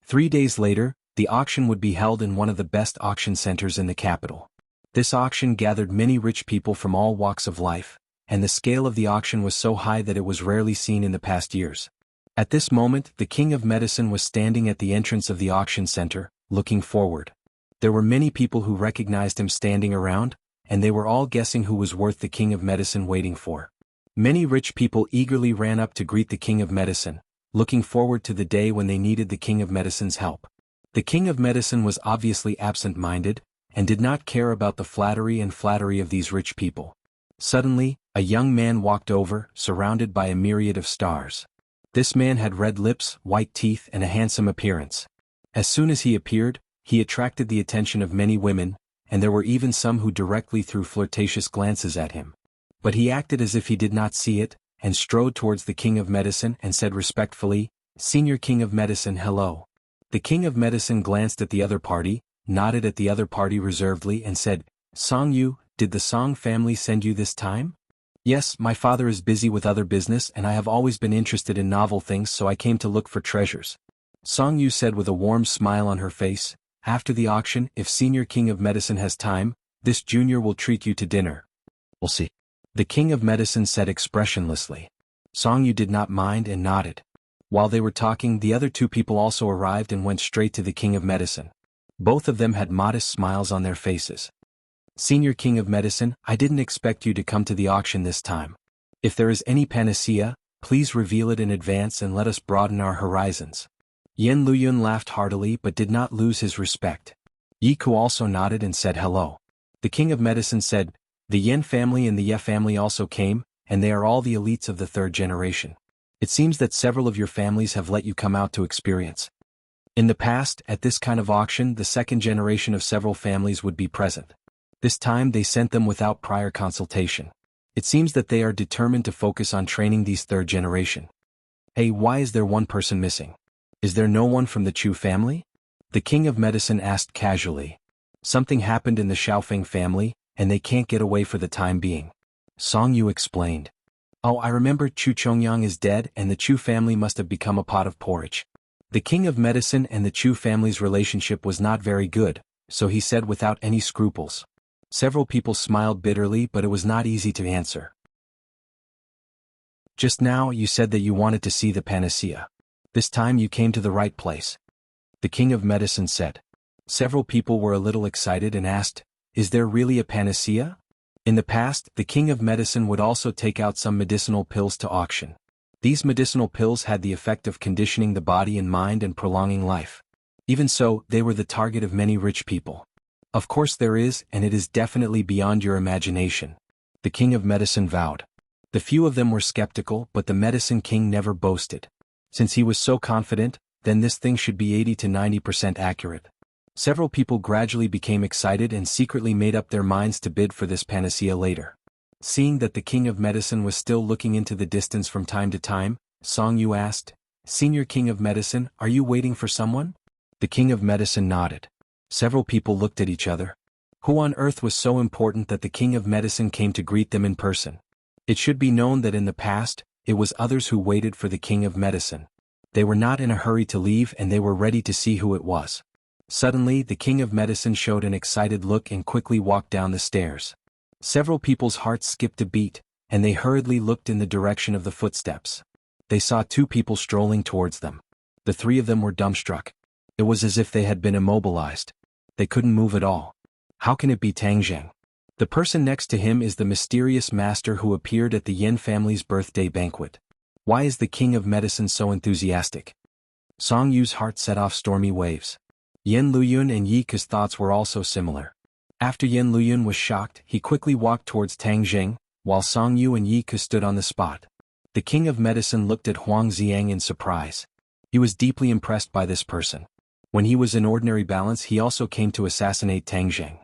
3 days later, the auction would be held in one of the best auction centers in the capital. This auction gathered many rich people from all walks of life, and the scale of the auction was so high that it was rarely seen in the past years. At this moment, the King of Medicine was standing at the entrance of the auction center, looking forward. There were many people who recognized him standing around, and they were all guessing who was worth the King of Medicine waiting for. Many rich people eagerly ran up to greet the King of Medicine, looking forward to the day when they needed the King of Medicine's help. The King of Medicine was obviously absent-minded, and did not care about the flattery of these rich people. Suddenly, a young man walked over, surrounded by a myriad of stars. This man had red lips, white teeth, and a handsome appearance. As soon as he appeared, he attracted the attention of many women, and there were even some who directly threw flirtatious glances at him. But he acted as if he did not see it, and strode towards the King of Medicine and said respectfully, Senior King of Medicine, hello. The King of Medicine glanced at the other party, nodded at the other party reservedly and said, Song Yu, did the Song family send you this time? Yes, my father is busy with other business and I have always been interested in novel things, so I came to look for treasures. Song Yu said with a warm smile on her face, after the auction, if Senior King of Medicine has time, this junior will treat you to dinner. We'll see. The King of Medicine said expressionlessly. Song Yu did not mind and nodded. While they were talking, the other two people also arrived and went straight to the King of Medicine. Both of them had modest smiles on their faces. Senior King of Medicine, I didn't expect you to come to the auction this time. If there is any panacea, please reveal it in advance and let us broaden our horizons. Yen Luyun laughed heartily but did not lose his respect. Yi Ku also nodded and said hello. The King of Medicine said, the Yen family and the Ye family also came, and they are all the elites of the third generation. It seems that several of your families have let you come out to experience. In the past, at this kind of auction, the second generation of several families would be present. This time they sent them without prior consultation. It seems that they are determined to focus on training these third generation. Hey, why is there one person missing? Is there no one from the Chu family? The King of Medicine asked casually. Something happened in the Xiaofeng family, and they can't get away for the time being. Song Yu explained. Oh, I remember Chu Chongyang is dead and the Chu family must have become a pot of porridge. The King of Medicine and the Chu family's relationship was not very good, so he said without any scruples. Several people smiled bitterly, but it was not easy to answer. Just now you said that you wanted to see the panacea. This time you came to the right place. The King of Medicine said. Several people were a little excited and asked, is there really a panacea? In the past, the King of Medicine would also take out some medicinal pills to auction. These medicinal pills had the effect of conditioning the body and mind and prolonging life. Even so, they were the target of many rich people. Of course there is, and it is definitely beyond your imagination. The King of Medicine vowed. The few of them were skeptical, but the Medicine King never boasted. Since he was so confident, then this thing should be 80 to 90% accurate. Several people gradually became excited and secretly made up their minds to bid for this panacea later. Seeing that the king of medicine was still looking into the distance from time to time, Song Yu asked, "Senior King of Medicine, are you waiting for someone?" The king of medicine nodded. Several people looked at each other. Who on earth was so important that the king of medicine came to greet them in person? It should be known that in the past, it was others who waited for the king of medicine. They were not in a hurry to leave and they were ready to see who it was. Suddenly, the king of medicine showed an excited look and quickly walked down the stairs. Several people's hearts skipped a beat, and they hurriedly looked in the direction of the footsteps. They saw two people strolling towards them. The three of them were dumbstruck. It was as if they had been immobilized. They couldn't move at all. How can it be Tang Zheng? The person next to him is the mysterious master who appeared at the Yen family's birthday banquet. Why is the king of medicine so enthusiastic? Song Yu's heart set off stormy waves. Yen Luyun and Yi Ke's thoughts were also similar. After Yen Luyun was shocked, he quickly walked towards Tang Zheng, while Song Yu and Yi Ke stood on the spot. The king of medicine looked at Huang Xiang in surprise. He was deeply impressed by this person. When he was in ordinary balance, he also came to assassinate Tang Zheng.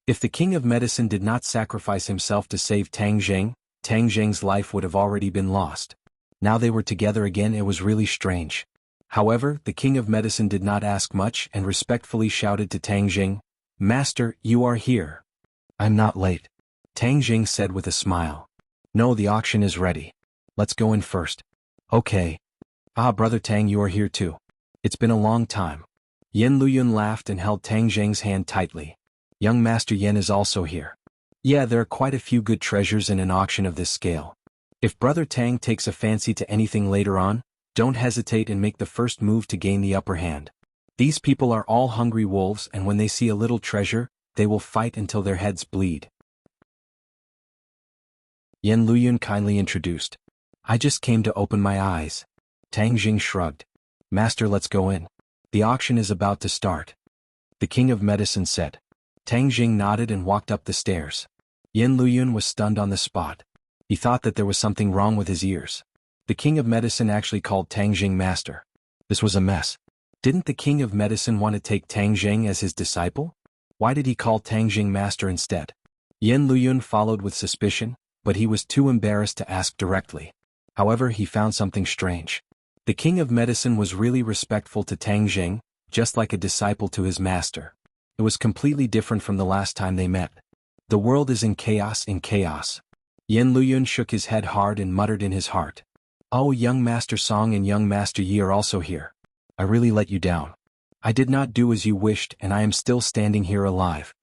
If the king of medicine did not sacrifice himself to save Tang Zheng's life would have already been lost. Now they were together again. It was really strange. However, the king of medicine did not ask much and respectfully shouted to Tang Zheng, "Master, you are here." "I'm not late," Tang Zheng said with a smile. "No, the auction is ready. Let's go in first." "Okay." "Ah, brother Tang, you are here too. It's been a long time." Yen Luyun laughed and held Tang Zheng's hand tightly. "Young Master Yen is also here. Yeah, there are quite a few good treasures in an auction of this scale. If brother Tang takes a fancy to anything later on, don't hesitate and make the first move to gain the upper hand. These people are all hungry wolves, and when they see a little treasure, they will fight until their heads bleed." Yen Luyun kindly introduced. "I just came to open my eyes." Tang Zheng shrugged. "Master, let's go in. The auction is about to start." The king of medicine said. Tang Zheng nodded and walked up the stairs. Yen Luyun was stunned on the spot. He thought that there was something wrong with his ears. The king of medicine actually called Tang Zheng master. This was a mess. Didn't the king of medicine want to take Tang Zheng as his disciple? Why did he call Tang Zheng master instead? Yen Luyun followed with suspicion, but he was too embarrassed to ask directly. However, he found something strange. The king of medicine was really respectful to Tang Zheng, just like a disciple to his master. It was completely different from the last time they met. The world is in chaos. Yen Luyun shook his head hard and muttered in his heart. "Oh, young Master Song and young Master Yi are also here. I really let you down. I did not do as you wished and I am still standing here alive."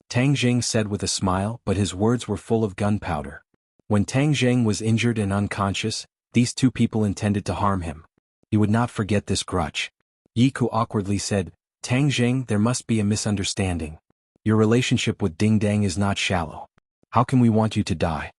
Tang Zheng said with a smile, but his words were full of gunpowder. When Tang Zheng was injured and unconscious, these two people intended to harm him. He would not forget this grudge. Yi Ke awkwardly said, "Tang Zheng, there must be a misunderstanding. Your relationship with Ding Dang is not shallow. How can we want you to die?"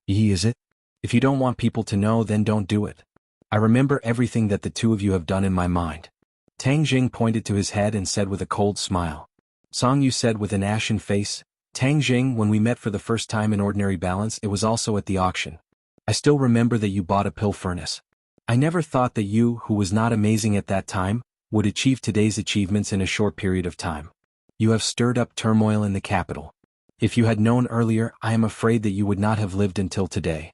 "Yi, is it? If you don't want people to know, then don't do it. I remember everything that the two of you have done in my mind." Tang Zheng pointed to his head and said with a cold smile. Song Yu said with an ashen face, "Tang Zheng, when we met for the first time in ordinary balance, it was also at the auction. I still remember that you bought a pill furnace. I never thought that you, who was not amazing at that time, would achieve today's achievements in a short period of time. You have stirred up turmoil in the capital. If you had known earlier, I am afraid that you would not have lived until today."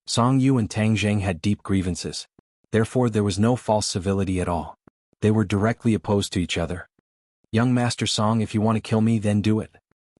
Song Yu and Tang Zheng had deep grievances. Therefore there was no false civility at all. They were directly opposed to each other. "Young Master Song, if you want to kill me, then do it.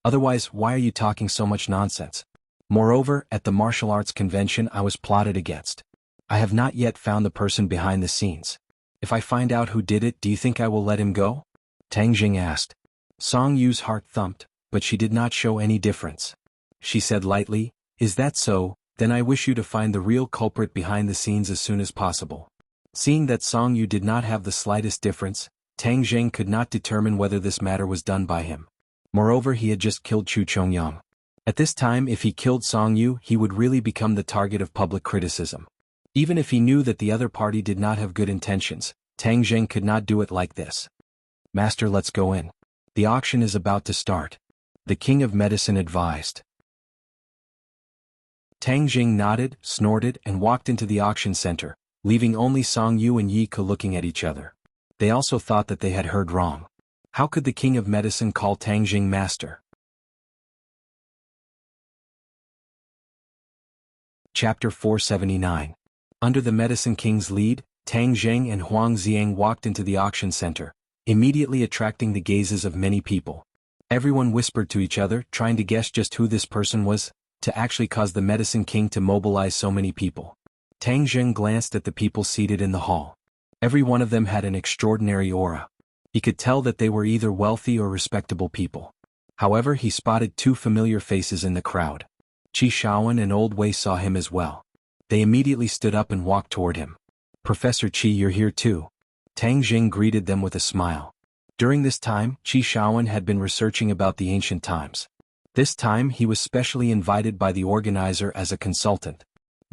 Otherwise, why are you talking so much nonsense? Moreover, at the martial arts convention I was plotted against. I have not yet found the person behind the scenes. If I find out who did it, do you think I will let him go?" Tang Zheng asked. Song Yu's heart thumped, but she did not show any difference. She said lightly, "Is that so? Then I wish you to find the real culprit behind the scenes as soon as possible." Seeing that Song Yu did not have the slightest difference, Tang Zheng could not determine whether this matter was done by him. Moreover, he had just killed Chu Chongyang. At this time, if he killed Song Yu, he would really become the target of public criticism. Even if he knew that the other party did not have good intentions, Tang Zheng could not do it like this. "Master, let's go in. The auction is about to start," the king of medicine advised. Tang Zheng nodded, snorted, and walked into the auction center, leaving only Song Yu and Yi Ke looking at each other. They also thought that they had heard wrong. How could the king of medicine call Tang Jing master? Chapter 479. Under the Medicine King's lead, Tang Zheng and Huang Xiang walked into the auction center, immediately attracting the gazes of many people. Everyone whispered to each other, trying to guess just who this person was, to actually cause the Medicine King to mobilize so many people. Tang Zheng glanced at the people seated in the hall. Every one of them had an extraordinary aura. He could tell that they were either wealthy or respectable people. However, he spotted two familiar faces in the crowd. Qi Shaoan and Old Wei saw him as well. They immediately stood up and walked toward him. Professor Qi, you're here too. Tang Jing greeted them with a smile. During this time, Qi Shaoan had been researching about the ancient times. This time he was specially invited by the organizer as a consultant.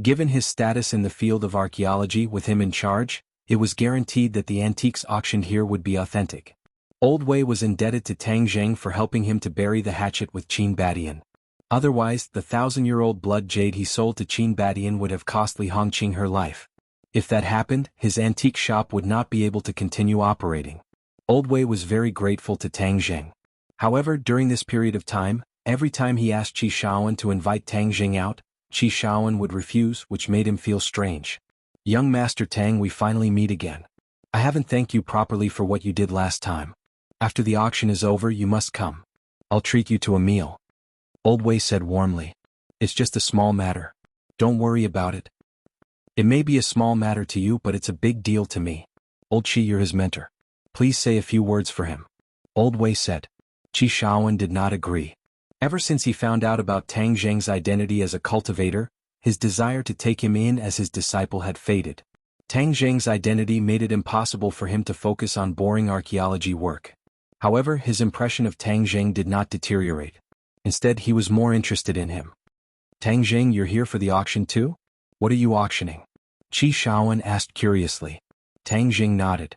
Given his status in the field of archaeology with him in charge, it was guaranteed that the antiques auctioned here would be authentic. Old Wei was indebted to Tang Zheng for helping him to bury the hatchet with Qin Badian. Otherwise, the 1,000-year-old blood jade he sold to Qin Badian would have costly Hongqing her life. If that happened, his antique shop would not be able to continue operating. Old Wei was very grateful to Tang Zheng. However, during this period of time, every time he asked Qi Shaoan to invite Tang Zheng out, Qi Shaoan would refuse, which made him feel strange. Young Master Tang, we finally meet again. I haven't thanked you properly for what you did last time. After the auction is over, you must come. I'll treat you to a meal. Old Wei said warmly. It's just a small matter. Don't worry about it. It may be a small matter to you, but it's a big deal to me. Old Qi, you're his mentor. Please say a few words for him. Old Wei said. Qi Shaoan did not agree. Ever since he found out about Tang Zheng's identity as a cultivator, his desire to take him in as his disciple had faded. Tang Zheng's identity made it impossible for him to focus on boring archaeology work. However, his impression of Tang Zheng did not deteriorate. Instead, he was more interested in him. Tang Zheng, you're here for the auction too? What are you auctioning? Qi Shaoan asked curiously. Tang Zheng nodded.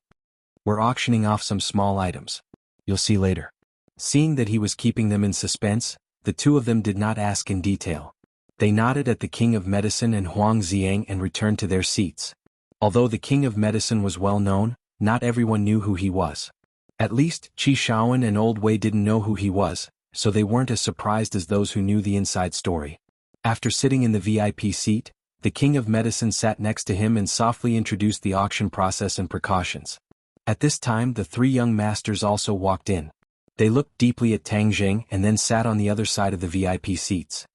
We're auctioning off some small items. You'll see later. Seeing that he was keeping them in suspense, the two of them did not ask in detail. They nodded at the King of Medicine and Huang Xiang and returned to their seats. Although the King of Medicine was well known, not everyone knew who he was. At least, Qi Shaoan and Old Wei didn't know who he was, so they weren't as surprised as those who knew the inside story. After sitting in the VIP seat, the King of Medicine sat next to him and softly introduced the auction process and precautions. At this time, the three young masters also walked in. They looked deeply at Tang Zheng and then sat on the other side of the VIP seats.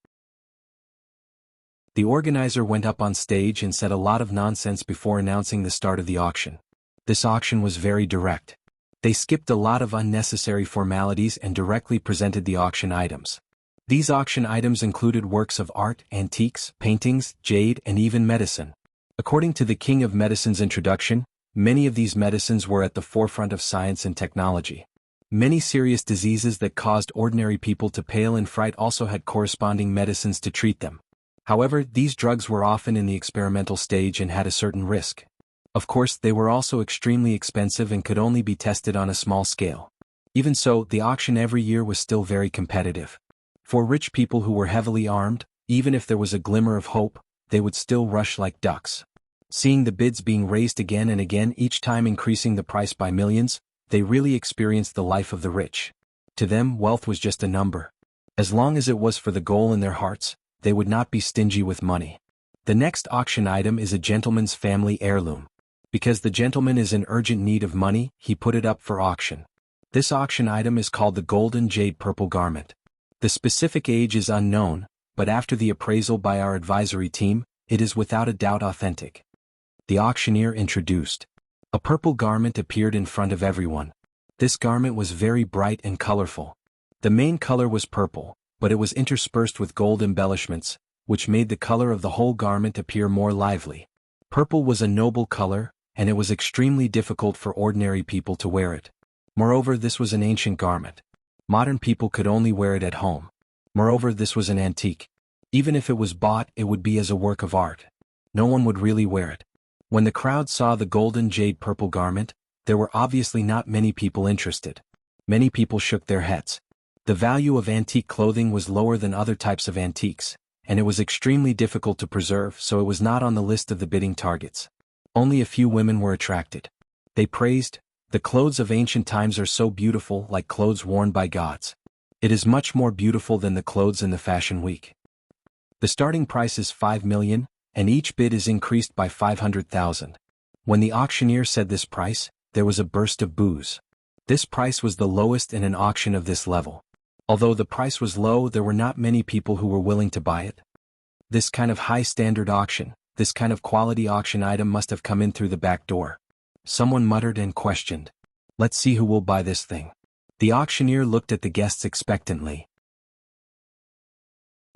The organizer went up on stage and said a lot of nonsense before announcing the start of the auction. This auction was very direct. They skipped a lot of unnecessary formalities and directly presented the auction items. These auction items included works of art, antiques, paintings, jade, and even medicine. According to the King of Medicine's introduction, many of these medicines were at the forefront of science and technology. Many serious diseases that caused ordinary people to pale in fright also had corresponding medicines to treat them. However, these drugs were often in the experimental stage and had a certain risk. Of course, they were also extremely expensive and could only be tested on a small scale. Even so, the auction every year was still very competitive. For rich people who were heavily armed, even if there was a glimmer of hope, they would still rush like ducks. Seeing the bids being raised again and again, each time increasing the price by millions, they really experienced the life of the rich. To them, wealth was just a number. As long as it was for the goal in their hearts, they would not be stingy with money. The next auction item is a gentleman's family heirloom. Because the gentleman is in urgent need of money, he put it up for auction. This auction item is called the Golden Jade Purple Garment. The specific age is unknown, but after the appraisal by our advisory team, it is without a doubt authentic. The auctioneer introduced. A purple garment appeared in front of everyone. This garment was very bright and colorful. The main color was purple, but it was interspersed with gold embellishments, which made the color of the whole garment appear more lively. Purple was a noble color, and it was extremely difficult for ordinary people to wear it. Moreover, this was an ancient garment. Modern people could only wear it at home. Moreover, this was an antique. Even if it was bought, it would be as a work of art. No one would really wear it. When the crowd saw the golden jade purple garment, there were obviously not many people interested. Many people shook their heads. The value of antique clothing was lower than other types of antiques, and it was extremely difficult to preserve, so it was not on the list of the bidding targets. Only a few women were attracted. They praised, "The clothes of ancient times are so beautiful, like clothes worn by gods. It is much more beautiful than the clothes in the fashion week." The starting price is 5 million, and each bid is increased by 500,000. When the auctioneer said this price, there was a burst of boos. This price was the lowest in an auction of this level. Although the price was low, there were not many people who were willing to buy it. This kind of high-standard auction, this kind of quality auction item must have come in through the back door. Someone muttered and questioned, "Let's see who will buy this thing." The auctioneer looked at the guests expectantly.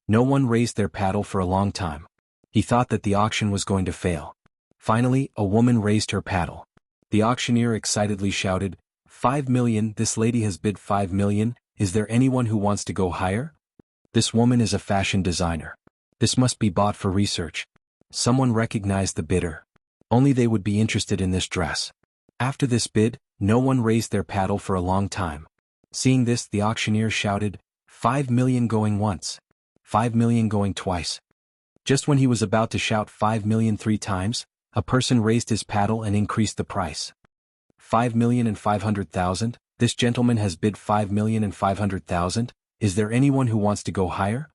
No one raised their paddle for a long time. He thought that the auction was going to fail. Finally, a woman raised her paddle. The auctioneer excitedly shouted, 5 million, this lady has bid 5 million, is there anyone who wants to go higher? This woman is a fashion designer. This must be bought for research. Someone recognized the bidder. Only they would be interested in this dress. After this bid, no one raised their paddle for a long time. Seeing this, the auctioneer shouted, 5 million going once. 5 million going twice. Just when he was about to shout 5 million 3 times, a person raised his paddle and increased the price. 5,500,000, this gentleman has bid 5,500,000, is there anyone who wants to go higher?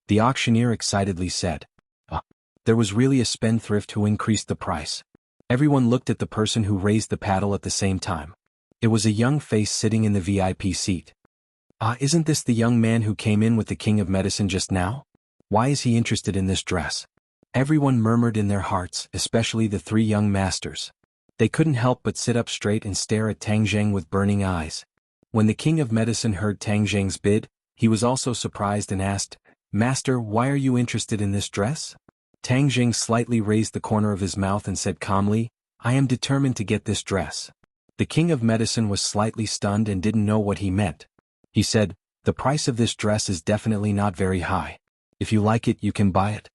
The auctioneer excitedly said. There was really a spendthrift who increased the price. Everyone looked at the person who raised the paddle at the same time. It was a young face sitting in the VIP seat. Isn't this the young man who came in with the king of medicine just now? Why is he interested in this dress? Everyone murmured in their hearts, especially the 3 young masters. They couldn't help but sit up straight and stare at Tang Zheng with burning eyes. When the king of medicine heard Tang Zheng's bid, he was also surprised and asked, "Master, why are you interested in this dress?" Tang Zheng slightly raised the corner of his mouth and said calmly, "I am determined to get this dress." The king of medicine was slightly stunned and didn't know what he meant. He said, "The price of this dress is definitely not very high. If you like it, you can buy it."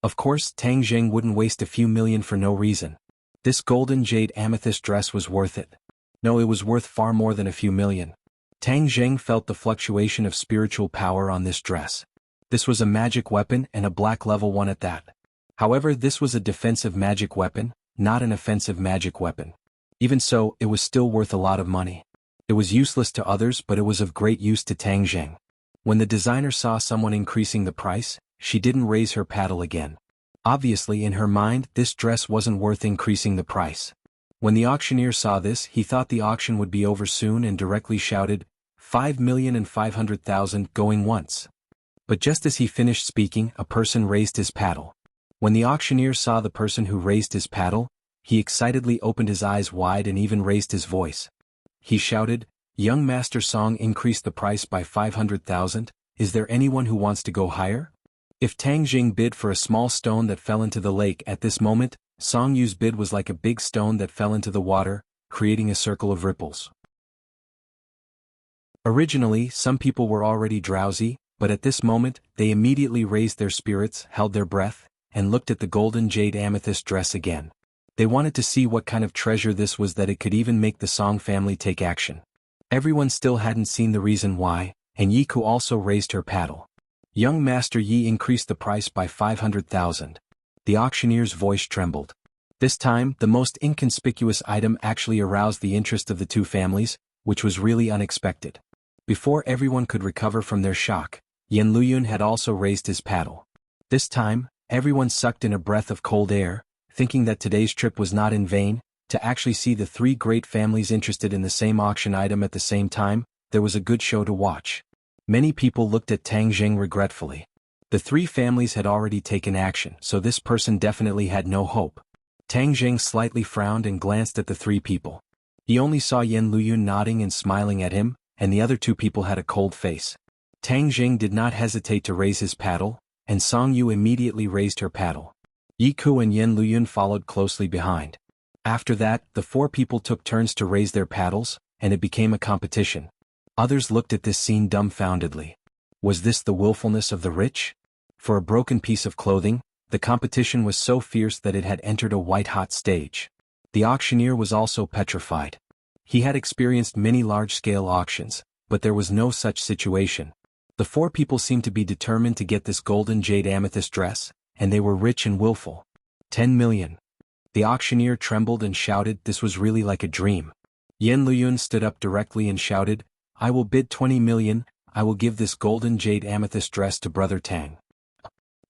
Of course, Tang Zheng wouldn't waste a few million for no reason. This golden jade amethyst dress was worth it. No, it was worth far more than a few million. Tang Zheng felt the fluctuation of spiritual power on this dress. This was a magic weapon and a black level one at that. However, this was a defensive magic weapon, not an offensive magic weapon. Even so, it was still worth a lot of money. It was useless to others, but it was of great use to Tang Zheng. When the designer saw someone increasing the price, she didn't raise her paddle again. Obviously, in her mind, this dress wasn't worth increasing the price. When the auctioneer saw this, he thought the auction would be over soon and directly shouted, 5,500,000 going once. But just as he finished speaking, a person raised his paddle. When the auctioneer saw the person who raised his paddle, he excitedly opened his eyes wide and even raised his voice. He shouted, "Young Master Song increased the price by 500,000, is there anyone who wants to go higher?" If Tang Jing bid for a small stone that fell into the lake at this moment, Song Yu's bid was like a big stone that fell into the water, creating a circle of ripples. Originally, some people were already drowsy, but at this moment, they immediately raised their spirits, held their breath, and looked at the golden jade amethyst dress again. They wanted to see what kind of treasure this was that it could even make the Song family take action. Everyone still hadn't seen the reason why, and Yi Ku also raised her paddle. Young Master Yi increased the price by 500,000. The auctioneer's voice trembled. This time, the most inconspicuous item actually aroused the interest of the two families, which was really unexpected. Before everyone could recover from their shock, Yan Luyun had also raised his paddle. This time, everyone sucked in a breath of cold air, thinking that today's trip was not in vain. To actually see the three great families interested in the same auction item at the same time, there was a good show to watch. Many people looked at Tang Jing regretfully. The three families had already taken action, so this person definitely had no hope. Tang Jing slightly frowned and glanced at the three people. He only saw Yan Luyun nodding and smiling at him, and the other two people had a cold face. Tang Jing did not hesitate to raise his paddle, and Song Yu immediately raised her paddle. Yi Ku and Yan Luyun followed closely behind. After that, the four people took turns to raise their paddles, and it became a competition. Others looked at this scene dumbfoundedly. Was this the willfulness of the rich? For a broken piece of clothing, the competition was so fierce that it had entered a white-hot stage. The auctioneer was also petrified. He had experienced many large-scale auctions, but there was no such situation. The four people seemed to be determined to get this golden jade amethyst dress, and they were rich and willful. 10 million. The auctioneer trembled and shouted this was really like a dream. Yan Luyun stood up directly and shouted, I will bid 20 million, I will give this golden jade amethyst dress to Brother Tang.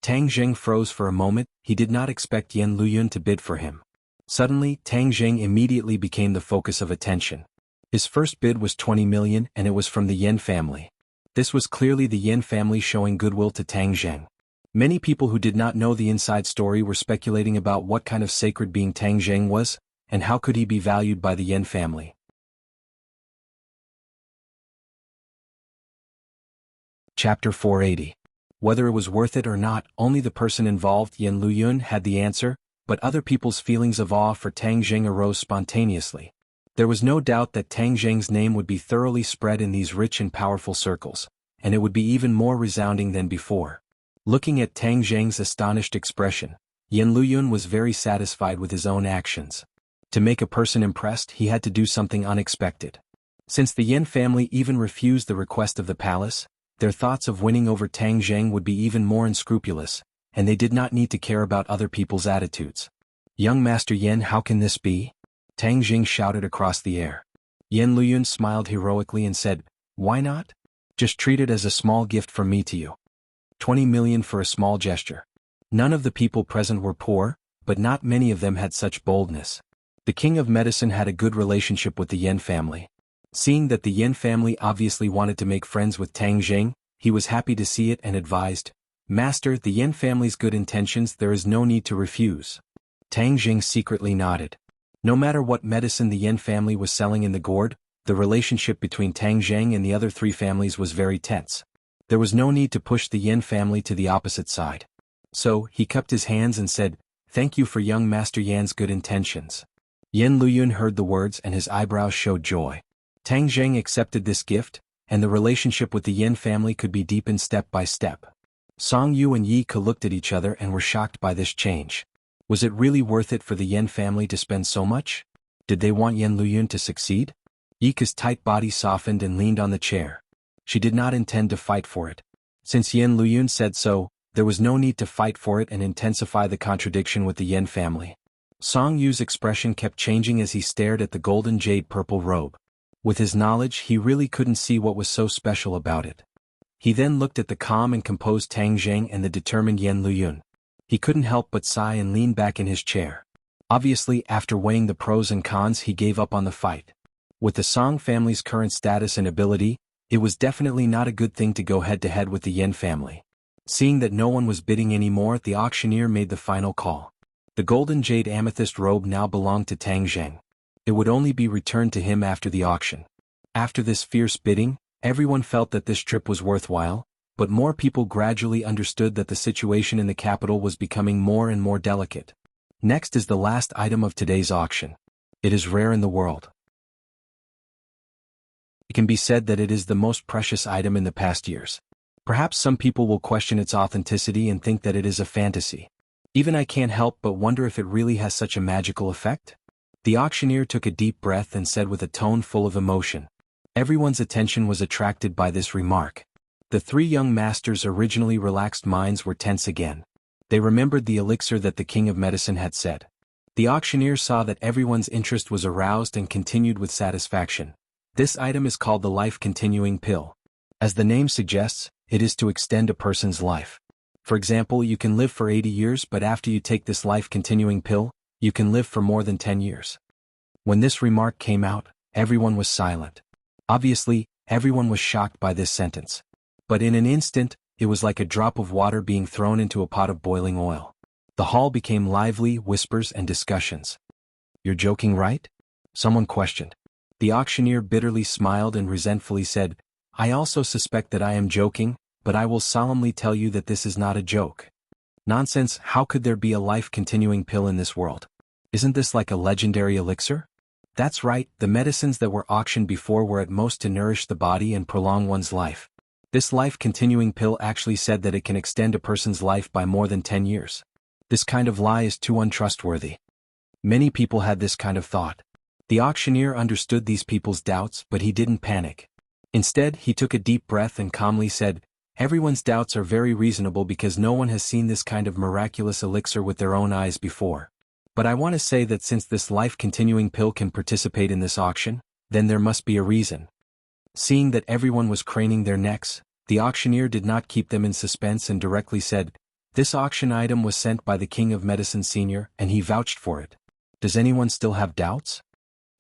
Tang Zheng froze for a moment, he did not expect Yan Luyun to bid for him. Suddenly, Tang Zheng immediately became the focus of attention. His first bid was 20 million and it was from the Yan family. This was clearly the Yan family showing goodwill to Tang Zheng. Many people who did not know the inside story were speculating about what kind of sacred being Tang Zheng was, and how could he be valued by the Yan family. Chapter 480. Whether it was worth it or not, only the person involved, Yan Luyun, had the answer, but other people's feelings of awe for Tang Zheng arose spontaneously. There was no doubt that Tang Zheng's name would be thoroughly spread in these rich and powerful circles, and it would be even more resounding than before. Looking at Tang Zheng's astonished expression, Yan Luyun was very satisfied with his own actions. To make a person impressed, he had to do something unexpected. Since the Yan family even refused the request of the palace, their thoughts of winning over Tang Zheng would be even more unscrupulous, and they did not need to care about other people's attitudes. Young Master Yan, how can this be? Tang Zheng shouted across the air. Yan Luyun smiled heroically and said, why not? Just treat it as a small gift from me to you. 20 million for a small gesture. None of the people present were poor, but not many of them had such boldness. The King of Medicine had a good relationship with the Yan family. Seeing that the Yan family obviously wanted to make friends with Tang Zheng, he was happy to see it and advised, Master, the Yan family's good intentions, there is no need to refuse. Tang Zheng secretly nodded. No matter what medicine the Yan family was selling in the gourd, the relationship between Tang Zheng and the other three families was very tense. There was no need to push the Yan family to the opposite side. So, he cupped his hands and said, thank you for young Master Yan's good intentions. Yan Luyun heard the words and his eyebrows showed joy. Tang Zheng accepted this gift, and the relationship with the Yan family could be deepened step by step. Song Yu and Yi Ke looked at each other and were shocked by this change. Was it really worth it for the Yan family to spend so much? Did they want Yan Luyun to succeed? Yi Ke's tight body softened and leaned on the chair. She did not intend to fight for it. Since Yan Luyun said so, there was no need to fight for it and intensify the contradiction with the Yan family. Song Yu's expression kept changing as he stared at the golden jade purple robe. With his knowledge, he really couldn't see what was so special about it. He then looked at the calm and composed Tang Zheng and the determined Yan Luyun. He couldn't help but sigh and lean back in his chair. Obviously, after weighing the pros and cons, he gave up on the fight. With the Song family's current status and ability, it was definitely not a good thing to go head-to-head with the Yan family. Seeing that no one was bidding anymore, the auctioneer made the final call. The golden jade amethyst robe now belonged to Tang Zheng. It would only be returned to him after the auction. After this fierce bidding, everyone felt that this trip was worthwhile, but more people gradually understood that the situation in the capital was becoming more and more delicate. Next is the last item of today's auction. It is rare in the world. It can be said that it is the most precious item in the past years. Perhaps some people will question its authenticity and think that it is a fantasy. Even I can't help but wonder if it really has such a magical effect. The auctioneer took a deep breath and said with a tone full of emotion. Everyone's attention was attracted by this remark. The three young masters' originally relaxed minds were tense again. They remembered the elixir that the King of Medicine had said. The auctioneer saw that everyone's interest was aroused and continued with satisfaction. This item is called the life-continuing pill. As the name suggests, it is to extend a person's life. For example, you can live for 80 years, but after you take this life-continuing pill, you can live for more than 10 years. When this remark came out, everyone was silent. Obviously, everyone was shocked by this sentence. But in an instant, it was like a drop of water being thrown into a pot of boiling oil. The hall became lively, whispers and discussions. You're joking, right? Someone questioned. The auctioneer bitterly smiled and resentfully said, I also suspect that I am joking, but I will solemnly tell you that this is not a joke. Nonsense, how could there be a life-continuing pill in this world? Isn't this like a legendary elixir? That's right, the medicines that were auctioned before were at most to nourish the body and prolong one's life. This life-continuing pill actually said that it can extend a person's life by more than 10 years. This kind of lie is too untrustworthy. Many people had this kind of thought. The auctioneer understood these people's doubts, but he didn't panic. Instead, he took a deep breath and calmly said, Everyone's doubts are very reasonable because no one has seen this kind of miraculous elixir with their own eyes before. But I want to say that since this life-continuing pill can participate in this auction, then there must be a reason. Seeing that everyone was craning their necks, the auctioneer did not keep them in suspense and directly said, "This auction item was sent by the King of Medicine Sr., and he vouched for it. Does anyone still have doubts?"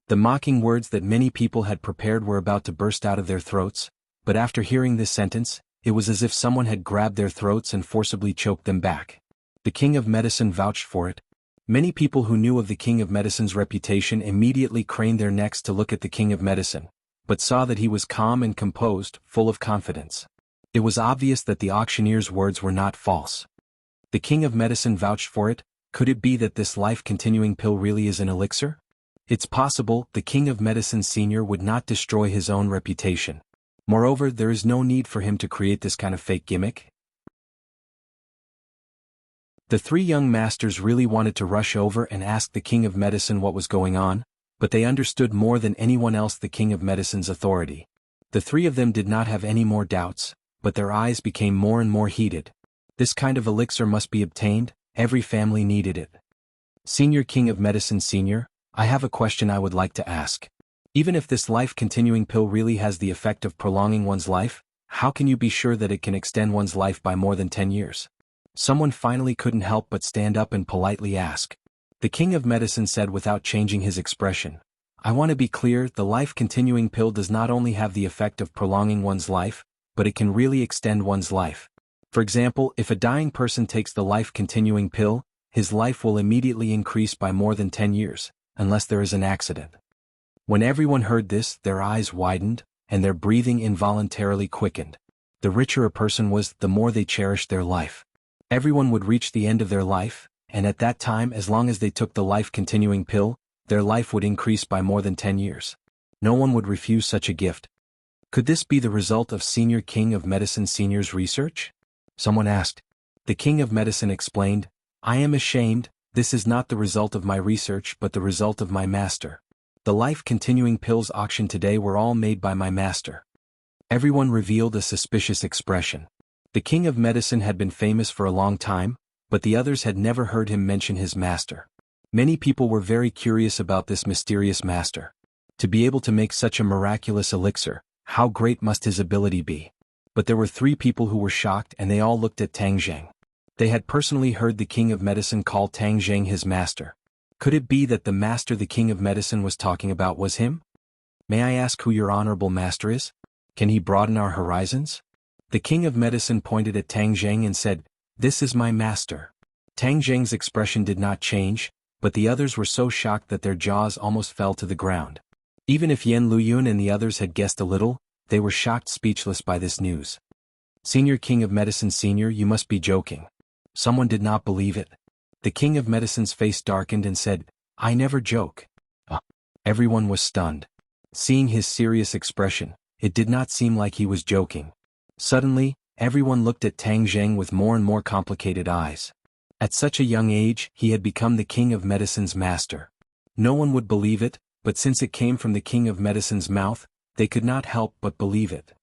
The mocking words that many people had prepared were about to burst out of their throats, but after hearing this sentence, it was as if someone had grabbed their throats and forcibly choked them back. The King of Medicine vouched for it. Many people who knew of the King of Medicine's reputation immediately craned their necks to look at the King of Medicine, but saw that he was calm and composed, full of confidence. It was obvious that the auctioneer's words were not false. The King of Medicine vouched for it. Could it be that this life-continuing pill really is an elixir? It's possible the King of Medicine Sr. would not destroy his own reputation. Moreover, there is no need for him to create this kind of fake gimmick. The three young masters really wanted to rush over and ask the King of Medicine what was going on, but they understood more than anyone else the King of Medicine's authority. The three of them did not have any more doubts, but their eyes became more and more heated. This kind of elixir must be obtained, every family needed it. Senior King of Medicine Sr., I have a question I would like to ask. Even if this life-continuing pill really has the effect of prolonging one's life, how can you be sure that it can extend one's life by more than 10 years? Someone finally couldn't help but stand up and politely ask. The King of Medicine said without changing his expression, I want to be clear, the life-continuing pill does not only have the effect of prolonging one's life, but it can really extend one's life. For example, if a dying person takes the life-continuing pill, his life will immediately increase by more than 10 years, unless there is an accident. When everyone heard this, their eyes widened, and their breathing involuntarily quickened. The richer a person was, the more they cherished their life. Everyone would reach the end of their life, and at that time, as long as they took the life-continuing pill, their life would increase by more than 10 years. No one would refuse such a gift. Could this be the result of Senior King of Medicine Sr.'s research? Someone asked. The King of Medicine explained, I am ashamed, this is not the result of my research but the result of my master. The life-continuing pills auctioned today were all made by my master. Everyone revealed a suspicious expression. The King of Medicine had been famous for a long time, but the others had never heard him mention his master. Many people were very curious about this mysterious master. To be able to make such a miraculous elixir, how great must his ability be? But there were three people who were shocked, and they all looked at Tang Zheng. They had personally heard the King of Medicine call Tang Zheng his master. Could it be that the master the King of Medicine was talking about was him? May I ask who your honorable master is? Can he broaden our horizons? The King of Medicine pointed at Tang Zheng and said, This is my master. Tang Zheng's expression did not change, but the others were so shocked that their jaws almost fell to the ground. Even if Yan Luyun and the others had guessed a little, they were shocked speechless by this news. Senior King of Medicine Sr., you must be joking. Someone did not believe it. The King of Medicine's face darkened and said, I never joke. Everyone was stunned. Seeing his serious expression, it did not seem like he was joking. Suddenly, everyone looked at Tang Zheng with more and more complicated eyes. At such a young age, he had become the King of Medicine's master. No one would believe it, but since it came from the King of Medicine's mouth, they could not help but believe it.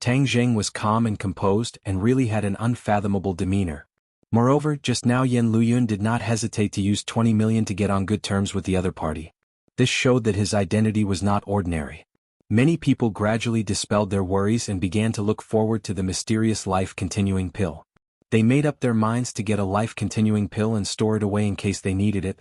Tang Zheng was calm and composed and really had an unfathomable demeanor. Moreover, just now Yan Luyun did not hesitate to use 20 million to get on good terms with the other party. This showed that his identity was not ordinary. Many people gradually dispelled their worries and began to look forward to the mysterious life-continuing pill. They made up their minds to get a life-continuing pill and store it away in case they needed it.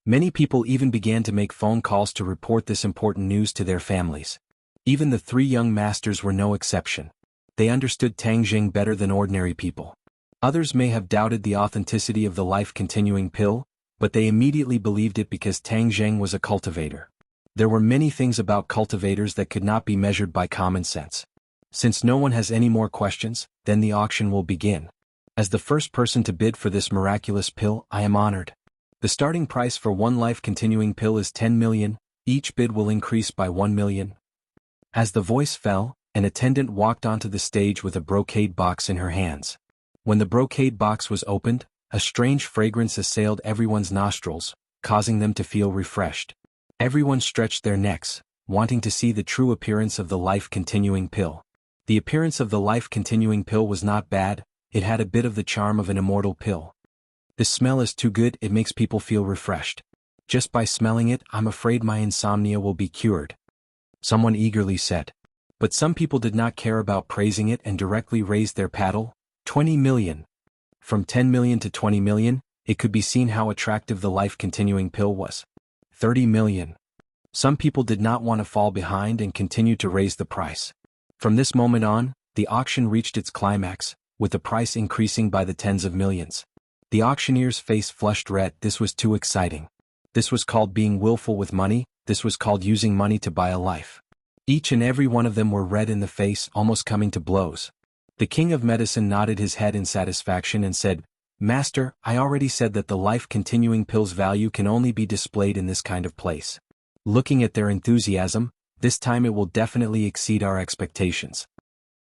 Many people even began to make phone calls to report this important news to their families. Even the three young masters were no exception. They understood Tang Zheng better than ordinary people. Others may have doubted the authenticity of the life-continuing pill, but they immediately believed it because Tang Zheng was a cultivator. There were many things about cultivators that could not be measured by common sense. Since no one has any more questions, then the auction will begin. As the first person to bid for this miraculous pill, I am honored. The starting price for one life-continuing pill is 10 million, each bid will increase by 1 million. As the voice fell, an attendant walked onto the stage with a brocade box in her hands. When the brocade box was opened, a strange fragrance assailed everyone's nostrils, causing them to feel refreshed. Everyone stretched their necks, wanting to see the true appearance of the life-continuing pill. The appearance of the life-continuing pill was not bad, it had a bit of the charm of an immortal pill. This smell is too good, it makes people feel refreshed. Just by smelling it, I'm afraid my insomnia will be cured. Someone eagerly said. But some people did not care about praising it and directly raised their paddle. 20 million. From 10 million to 20 million, it could be seen how attractive the life-continuing pill was. 30 million. Some people did not want to fall behind and continued to raise the price. From this moment on, the auction reached its climax, with the price increasing by the tens of millions. The auctioneer's face flushed red. This was too exciting. This was called being willful with money, this was called using money to buy a life. Each and every one of them were red in the face, almost coming to blows. The king of medicine nodded his head in satisfaction and said, "Master, I already said that the life-continuing pill's value can only be displayed in this kind of place. Looking at their enthusiasm, this time it will definitely exceed our expectations."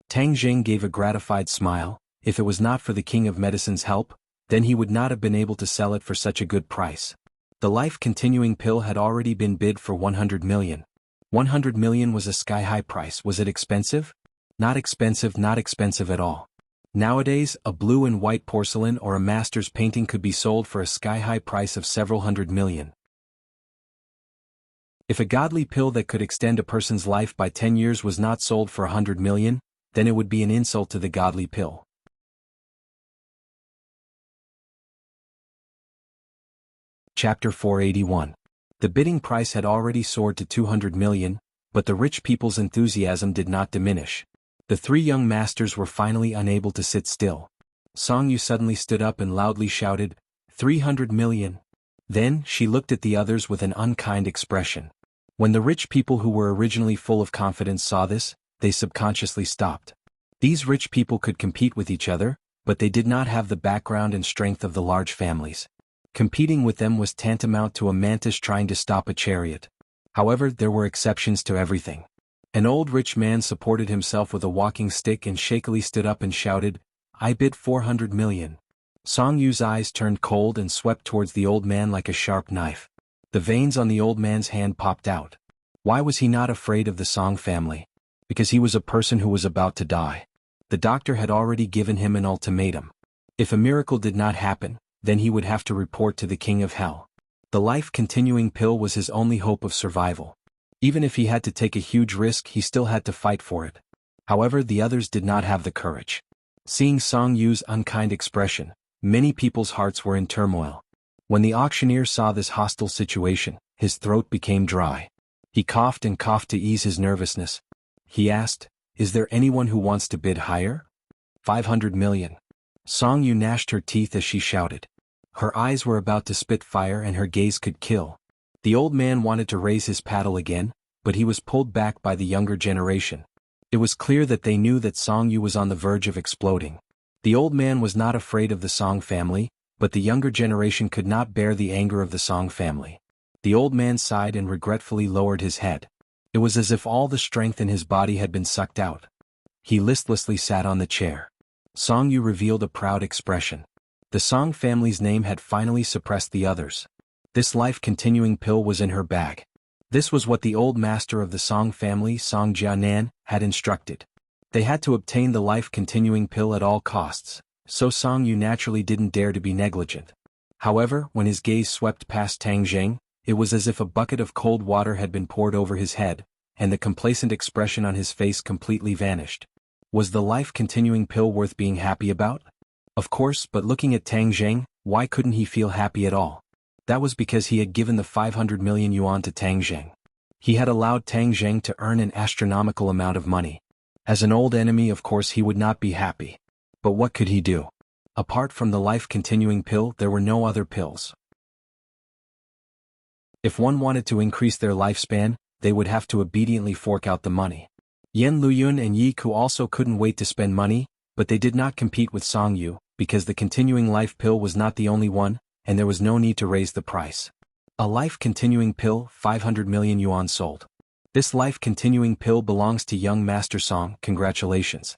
Tang Jing gave a gratified smile. If it was not for the king of medicine's help, then he would not have been able to sell it for such a good price. The life-continuing pill had already been bid for 100 million. 100 million was a sky-high price. Was it expensive? Not expensive at all. Nowadays, a blue and white porcelain or a master's painting could be sold for a sky-high price of several hundred million. If a godly pill that could extend a person's life by 10 years was not sold for 100 million, then it would be an insult to the godly pill. Chapter 481. The bidding price had already soared to 200 million, but the rich people's enthusiasm did not diminish. The three young masters were finally unable to sit still. Song Yu suddenly stood up and loudly shouted, 300 million. Then, she looked at the others with an unkind expression. When the rich people who were originally full of confidence saw this, they subconsciously stopped. These rich people could compete with each other, but they did not have the background and strength of the large families. Competing with them was tantamount to a mantis trying to stop a chariot. However, there were exceptions to everything. An old rich man supported himself with a walking stick and shakily stood up and shouted, "I bid 400 million. Song Yu's eyes turned cold and swept towards the old man like a sharp knife. The veins on the old man's hand popped out. Why was he not afraid of the Song family? Because he was a person who was about to die. The doctor had already given him an ultimatum. If a miracle did not happen, then he would have to report to the king of hell. The life-continuing pill was his only hope of survival. Even if he had to take a huge risk, he still had to fight for it. However, the others did not have the courage. Seeing Song Yu's unkind expression, many people's hearts were in turmoil. When the auctioneer saw this hostile situation, his throat became dry. He coughed and coughed to ease his nervousness. He asked, "Is there anyone who wants to bid higher?" 500 million. Song Yu gnashed her teeth as she shouted. Her eyes were about to spit fire and her gaze could kill. The old man wanted to raise his paddle again, but he was pulled back by the younger generation. It was clear that they knew that Song Yu was on the verge of exploding. The old man was not afraid of the Song family, but the younger generation could not bear the anger of the Song family. The old man sighed and regretfully lowered his head. It was as if all the strength in his body had been sucked out. He listlessly sat on the chair. Song Yu revealed a proud expression. The Song family's name had finally suppressed the others. This life-continuing pill was in her bag. This was what the old master of the Song family, Song Jianan, had instructed. They had to obtain the life-continuing pill at all costs, so Song Yu naturally didn't dare to be negligent. However, when his gaze swept past Tang Jing, it was as if a bucket of cold water had been poured over his head, and the complacent expression on his face completely vanished. Was the life-continuing pill worth being happy about? Of course, but looking at Tang Jing, why couldn't he feel happy at all? That was because he had given the 500 million yuan to Tang Jing. He had allowed Tang Jing to earn an astronomical amount of money. As an old enemy, of course he would not be happy. But what could he do? Apart from the life-continuing pill, there were no other pills. If one wanted to increase their lifespan, they would have to obediently fork out the money. Yan Luyun and Yi Ku also couldn't wait to spend money, but they did not compete with Song Yu, because the continuing life pill was not the only one, and there was no need to raise the price. A life-continuing pill, 500 million yuan sold. This life-continuing pill belongs to young Master Song, congratulations.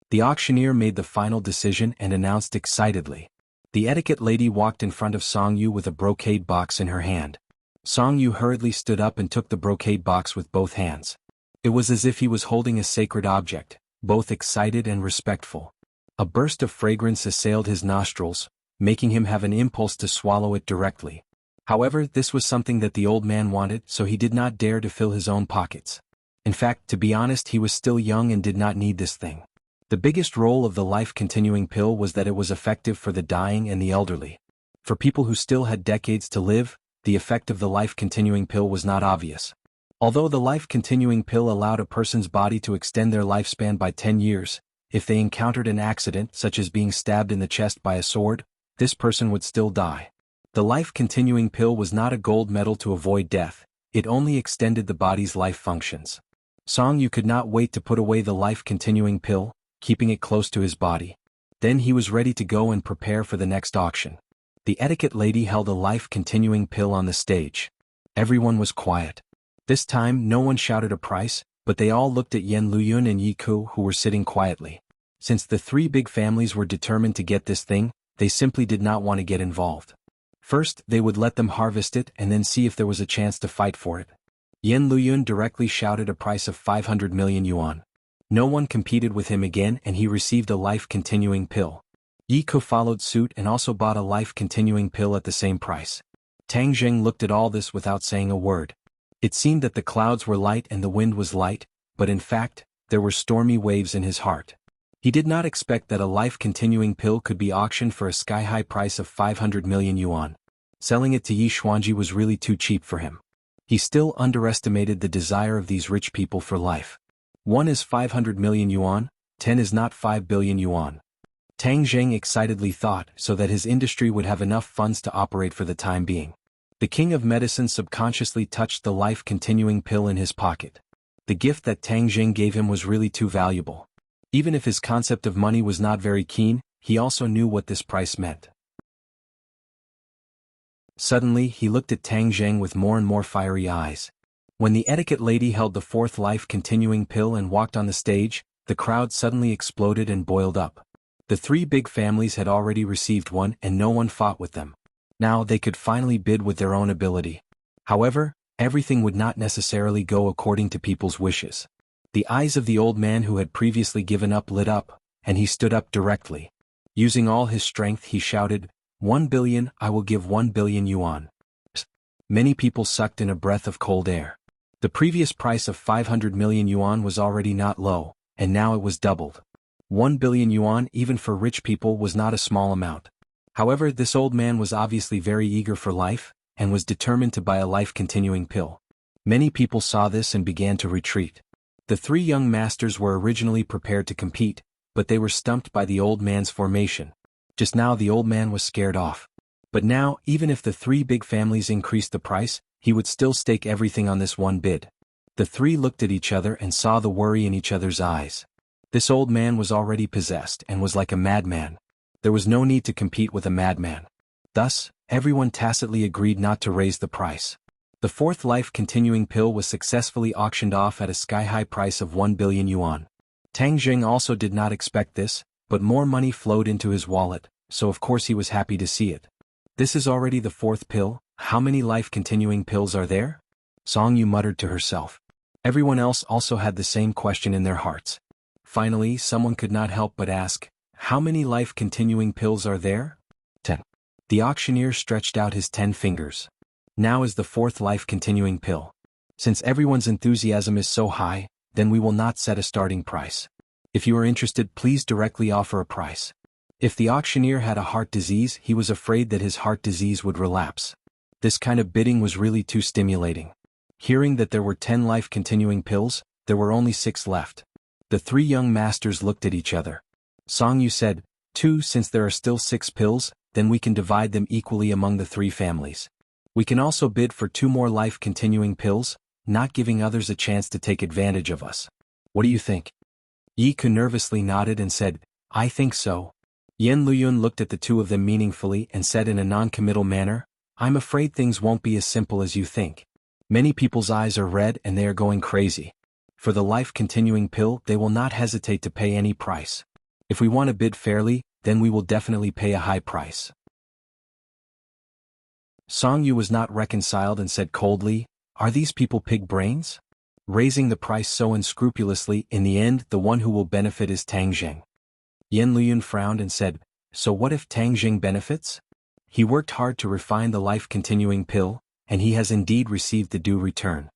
The auctioneer made the final decision and announced excitedly. The etiquette lady walked in front of Song Yu with a brocade box in her hand. Song Yu hurriedly stood up and took the brocade box with both hands. It was as if he was holding a sacred object, both excited and respectful. A burst of fragrance assailed his nostrils, making him have an impulse to swallow it directly. However, this was something that the old man wanted, so he did not dare to fill his own pockets. In fact, to be honest, he was still young and did not need this thing. The biggest role of the life-continuing pill was that it was effective for the dying and the elderly. For people who still had decades to live, the effect of the life-continuing pill was not obvious. Although the life-continuing pill allowed a person's body to extend their lifespan by 10 years, if they encountered an accident such as being stabbed in the chest by a sword, this person would still die. The life-continuing pill was not a gold medal to avoid death, it only extended the body's life functions. Song Yu could not wait to put away the life-continuing pill, keeping it close to his body. Then he was ready to go and prepare for the next auction. The etiquette lady held a life-continuing pill on the stage. Everyone was quiet. This time no one shouted a price, but they all looked at Yan Luyun and Yi Ku who were sitting quietly. Since the three big families were determined to get this thing, they simply did not want to get involved. First, they would let them harvest it and then see if there was a chance to fight for it. Yan Luyun directly shouted a price of 500 million yuan. No one competed with him again and he received a life-continuing pill. Yi Ku followed suit and also bought a life-continuing pill at the same price. Tang Zheng looked at all this without saying a word. It seemed that the clouds were light and the wind was light, but in fact, there were stormy waves in his heart. He did not expect that a life-continuing pill could be auctioned for a sky-high price of 500 million yuan. Selling it to Yi Xuanji was really too cheap for him. He still underestimated the desire of these rich people for life. 1 is 500 million yuan, 10 is not 5 billion yuan. Tang Zheng excitedly thought so that his industry would have enough funds to operate for the time being. The king of medicine subconsciously touched the life-continuing pill in his pocket. The gift that Tang Zheng gave him was really too valuable. Even if his concept of money was not very keen, he also knew what this price meant. Suddenly, he looked at Tang Zheng with more and more fiery eyes. When the etiquette lady held the fourth life-continuing pill and walked on the stage, the crowd suddenly exploded and boiled up. The three big families had already received one and no one fought with them. Now they could finally bid with their own ability. However, everything would not necessarily go according to people's wishes. The eyes of the old man who had previously given up lit up, and he stood up directly. Using all his strength he shouted, 1 billion, I will give 1 billion yuan. Many people sucked in a breath of cold air. The previous price of 500 million yuan was already not low, and now it was doubled. 1 billion yuan even for rich people was not a small amount. However, this old man was obviously very eager for life, and was determined to buy a life-continuing pill. Many people saw this and began to retreat. The three young masters were originally prepared to compete, but they were stumped by the old man's formation. Just now the old man was scared off. But now, even if the three big families increased the price, he would still stake everything on this one bid. The three looked at each other and saw the worry in each other's eyes. This old man was already possessed and was like a madman. There was no need to compete with a madman. Thus, everyone tacitly agreed not to raise the price. The fourth life-continuing pill was successfully auctioned off at a sky-high price of 1 billion yuan. Tang Zheng also did not expect this, but more money flowed into his wallet, so of course he was happy to see it. This is already the fourth pill, how many life-continuing pills are there? Song Yu muttered to herself. Everyone else also had the same question in their hearts. Finally, someone could not help but ask, how many life-continuing pills are there? 10. The auctioneer stretched out his 10 fingers. Now is the fourth life-continuing pill. Since everyone's enthusiasm is so high, then we will not set a starting price. If you are interested, please directly offer a price. If the auctioneer had a heart disease, he was afraid that his heart disease would relapse. This kind of bidding was really too stimulating. Hearing that there were 10 life-continuing pills, there were only 6 left. The three young masters looked at each other. Song Yu said, 2, since there are still 6 pills, then we can divide them equally among the 3 families. We can also bid for 2 more life-continuing pills, not giving others a chance to take advantage of us. What do you think? Yi Ku nervously nodded and said, I think so. Yan Luyun looked at the two of them meaningfully and said in a non-committal manner, I'm afraid things won't be as simple as you think. Many people's eyes are red and they are going crazy. For the life-continuing pill, they will not hesitate to pay any price. If we want to bid fairly, then we will definitely pay a high price. Song Yu was not reconciled and said coldly, are these people pig brains? Raising the price so unscrupulously, in the end, the one who will benefit is Tang Zheng. Yan Luyun frowned and said, So what if Tang Jing benefits? He worked hard to refine the life-continuing pill, and he has indeed received the due return.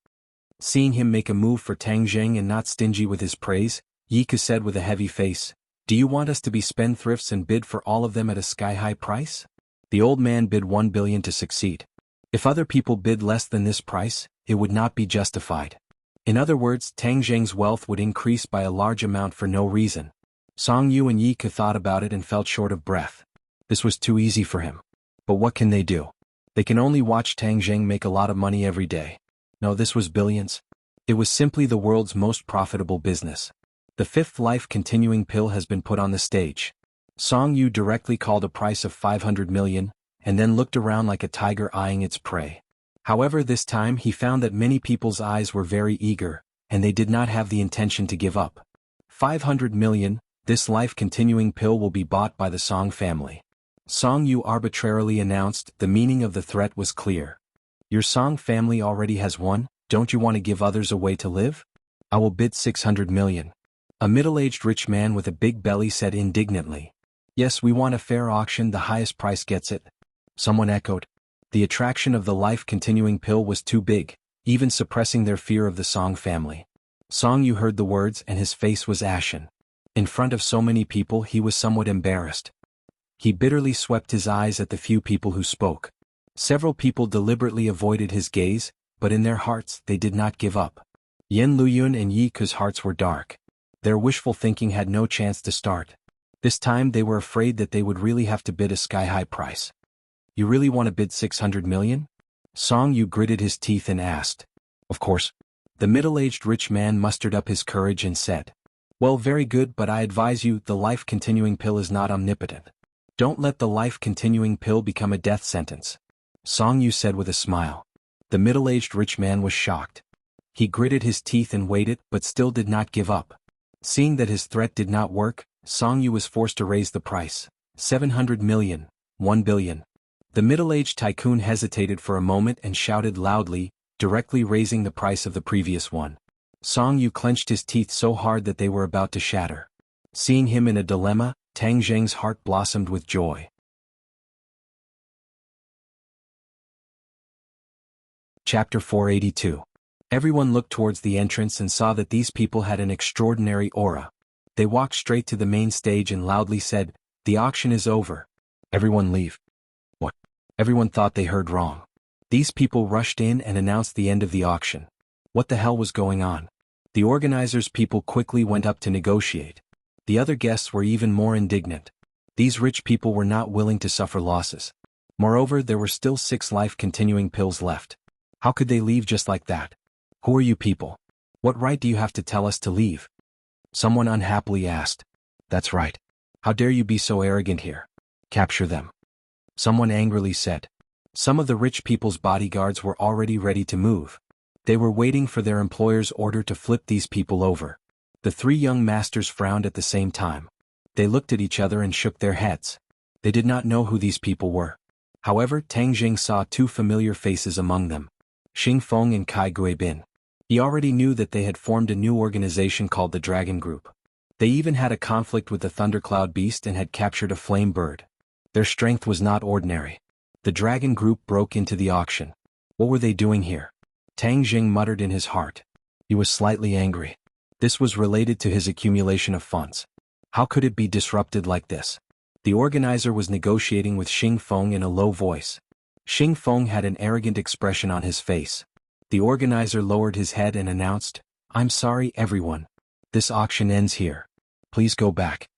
Seeing him make a move for Tang Jing and not stingy with his praise, Yi Ke said with a heavy face, "Do you want us to be spendthrifts and bid for all of them at a sky-high price?" The old man bid 1 billion to succeed. If other people bid less than this price, it would not be justified. In other words, Tang Jing's wealth would increase by a large amount for no reason. Song Yu and Yi Ke thought about it and felt short of breath. This was too easy for him. But what can they do? They can only watch Tang Jing make a lot of money every day. No, this was billions. It was simply the world's most profitable business. The fifth life-continuing pill has been put on the stage. Song Yu directly called a price of 500 million, and then looked around like a tiger eyeing its prey. However, this time he found that many people's eyes were very eager, and they did not have the intention to give up. 500 million, this life-continuing pill will be bought by the Song family. Song Yu arbitrarily announced. The meaning of the threat was clear. Your Song family already has one, don't you want to give others a way to live? I will bid 600 million. A middle-aged rich man with a big belly said indignantly. Yes, we want a fair auction, the highest price gets it. Someone echoed. The attraction of the life-continuing pill was too big, even suppressing their fear of the Song family. Song Yu heard the words and his face was ashen. In front of so many people he was somewhat embarrassed. He bitterly swept his eyes at the few people who spoke. Several people deliberately avoided his gaze, but in their hearts they did not give up. Yen Luyun and Yi Ke's hearts were dark. Their wishful thinking had no chance to start. This time they were afraid that they would really have to bid a sky-high price. You really want to bid 600 million? Song Yu gritted his teeth and asked. Of course. The middle-aged rich man mustered up his courage and said. Well, very good, but I advise you, the life-continuing pill is not omnipotent. Don't let the life-continuing pill become a death sentence. Song Yu said with a smile. The middle-aged rich man was shocked. He gritted his teeth and waited, but still did not give up. Seeing that his threat did not work, Song Yu was forced to raise the price. 700 million, 1 billion. The middle-aged tycoon hesitated for a moment and shouted loudly, directly raising the price of the previous one. Song Yu clenched his teeth so hard that they were about to shatter. Seeing him in a dilemma, Tang Jing's heart blossomed with joy. Chapter 482. Everyone looked towards the entrance and saw that these people had an extraordinary aura. They walked straight to the main stage and loudly said, "The auction is over. Everyone leave." What? Everyone thought they heard wrong. These people rushed in and announced the end of the auction. What the hell was going on? The organizers' people quickly went up to negotiate. The other guests were even more indignant. These rich people were not willing to suffer losses. Moreover, there were still 6 life-continuing pills left. How could they leave just like that? Who are you people? What right do you have to tell us to leave? Someone unhappily asked. That's right. How dare you be so arrogant here? Capture them. Someone angrily said. Some of the rich people's bodyguards were already ready to move. They were waiting for their employer's order to flip these people over. The 3 young masters frowned at the same time. They looked at each other and shook their heads. They did not know who these people were. However, Tang Jing saw 2 familiar faces among them. Xing Feng and Kai Guibin. He already knew that they had formed a new organization called the Dragon Group. They even had a conflict with the Thundercloud Beast and had captured a flame bird. Their strength was not ordinary. The Dragon Group broke into the auction. What were they doing here? Tang Jing muttered in his heart. He was slightly angry. This was related to his accumulation of funds. How could it be disrupted like this? The organizer was negotiating with Xing Feng in a low voice. Xing Feng had an arrogant expression on his face. The organizer lowered his head and announced, I'm sorry, everyone. This auction ends here. Please go back.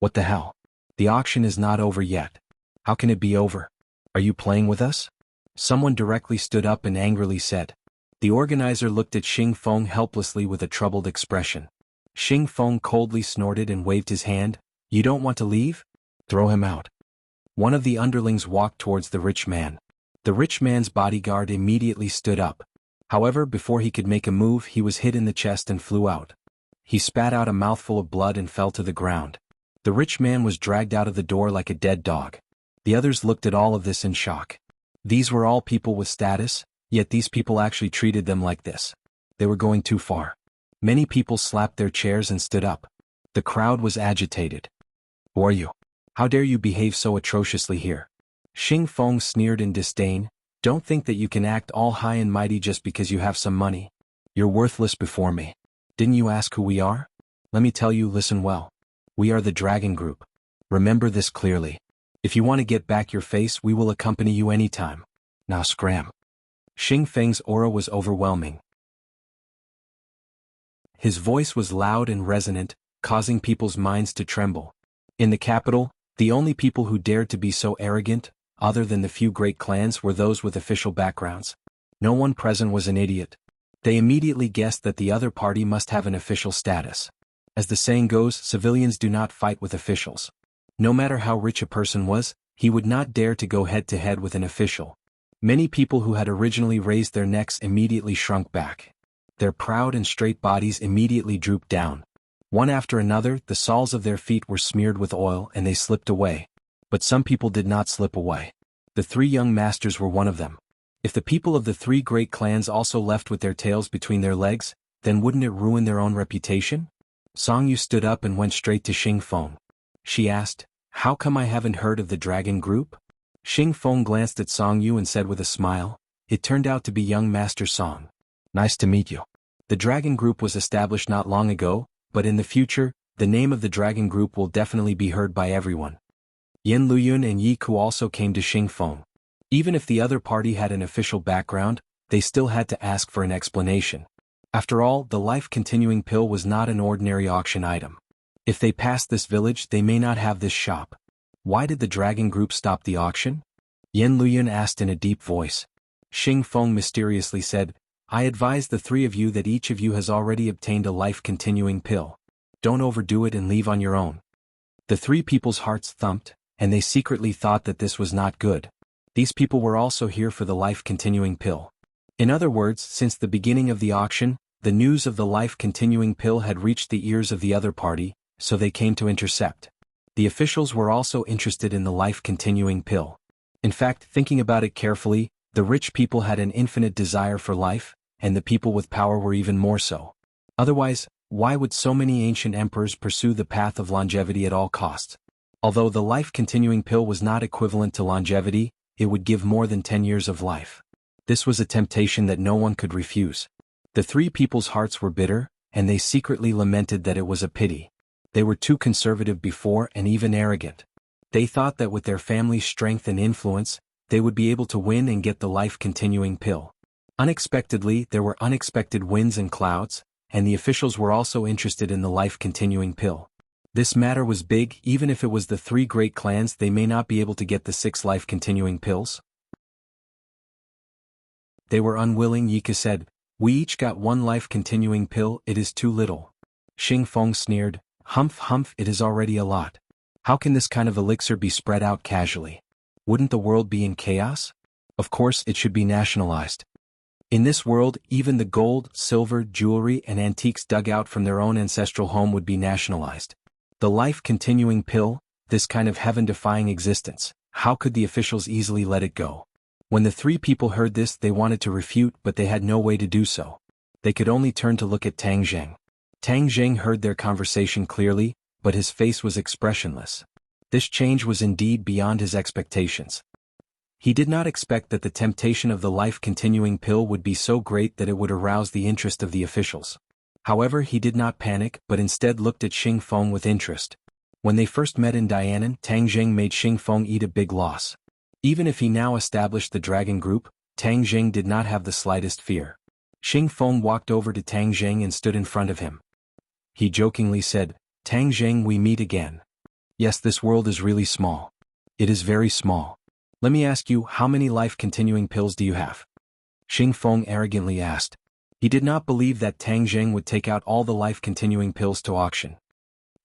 What the hell? The auction is not over yet. How can it be over? Are you playing with us? Someone directly stood up and angrily said. The organizer looked at Xing Feng helplessly with a troubled expression. Xing Feng coldly snorted and waved his hand. You don't want to leave? Throw him out. One of the underlings walked towards the rich man. The rich man's bodyguard immediately stood up. However, before he could make a move, he was hit in the chest and flew out. He spat out a mouthful of blood and fell to the ground. The rich man was dragged out of the door like a dead dog. The others looked at all of this in shock. These were all people with status, yet these people actually treated them like this. They were going too far. Many people slapped their chairs and stood up. The crowd was agitated. Who are you? How dare you behave so atrociously here? Xing Feng sneered in disdain. Don't think that you can act all high and mighty just because you have some money. You're worthless before me. Didn't you ask who we are? Let me tell you, listen well. We are the Dragon Group. Remember this clearly. If you want to get back your face, we will accompany you anytime. Now scram. Xing Feng's aura was overwhelming. His voice was loud and resonant, causing people's minds to tremble. In the capital, the only people who dared to be so arrogant, other than the few great clans, were those with official backgrounds. No one present was an idiot. They immediately guessed that the other party must have an official status. As the saying goes, civilians do not fight with officials. No matter how rich a person was, he would not dare to go head-to-head with an official. Many people who had originally raised their necks immediately shrunk back. Their proud and straight bodies immediately drooped down. One after another, the soles of their feet were smeared with oil and they slipped away. But some people did not slip away. The three young masters were one of them. If the people of the three great clans also left with their tails between their legs, then wouldn't it ruin their own reputation? Song Yu stood up and went straight to Xing Feng. She asked, "How come I haven't heard of the Dragon Group?" Xing Feng glanced at Song Yu and said with a smile, "It turned out to be young Master Song. Nice to meet you. The Dragon Group was established not long ago, but in the future, the name of the Dragon Group will definitely be heard by everyone." Yin Luyun and Yi Ku also came to Xing Feng. Even if the other party had an official background, they still had to ask for an explanation. After all, the life-continuing pill was not an ordinary auction item. If they passed this village, they may not have this shop. Why did the Dragon Group stop the auction? Yin Luyun asked in a deep voice. Xing Feng mysteriously said, "I advise the three of you that each of you has already obtained a life-continuing pill. Don't overdo it and leave on your own." The three people's hearts thumped, and they secretly thought that this was not good. These people were also here for the life-continuing pill. In other words, since the beginning of the auction, the news of the life-continuing pill had reached the ears of the other party, so they came to intercept. The officials were also interested in the life-continuing pill. In fact, thinking about it carefully, the rich people had an infinite desire for life, and the people with power were even more so. Otherwise, why would so many ancient emperors pursue the path of longevity at all costs? Although the life-continuing pill was not equivalent to longevity, it would give more than 10 years of life. This was a temptation that no one could refuse. The three people's hearts were bitter, and they secretly lamented that it was a pity. They were too conservative before and even arrogant. They thought that with their family's strength and influence, they would be able to win and get the life-continuing pill. Unexpectedly, there were unexpected winds and clouds, and the officials were also interested in the life-continuing pill. This matter was big. Even if it was the three great clans, they may not be able to get the 6 life-continuing pills. They were unwilling. Yika said, "We each got 1 life-continuing pill, it is too little." Xing Feng sneered, "Humph humph, it is already a lot. How can this kind of elixir be spread out casually? Wouldn't the world be in chaos? Of course it should be nationalized. In this world, even the gold, silver, jewelry and antiques dug out from their own ancestral home would be nationalized. The life-continuing pill, this kind of heaven-defying existence, how could the officials easily let it go?" When the three people heard this, they wanted to refute, but they had no way to do so. They could only turn to look at Tang Zheng. Tang Zheng heard their conversation clearly, but his face was expressionless. This change was indeed beyond his expectations. He did not expect that the temptation of the life-continuing pill would be so great that it would arouse the interest of the officials. However, he did not panic, but instead looked at Xing Feng with interest. When they first met in Dianan, Tang Zheng made Xing Feng eat a big loss. Even if he now established the Dragon Group, Tang Zheng did not have the slightest fear. Xing Feng walked over to Tang Zheng and stood in front of him. He jokingly said, "Tang Zheng, we meet again. Yes, this world is really small. It is very small. Let me ask you, how many life-continuing pills do you have?" Xing Feng arrogantly asked. He did not believe that Tang Zheng would take out all the life-continuing pills to auction.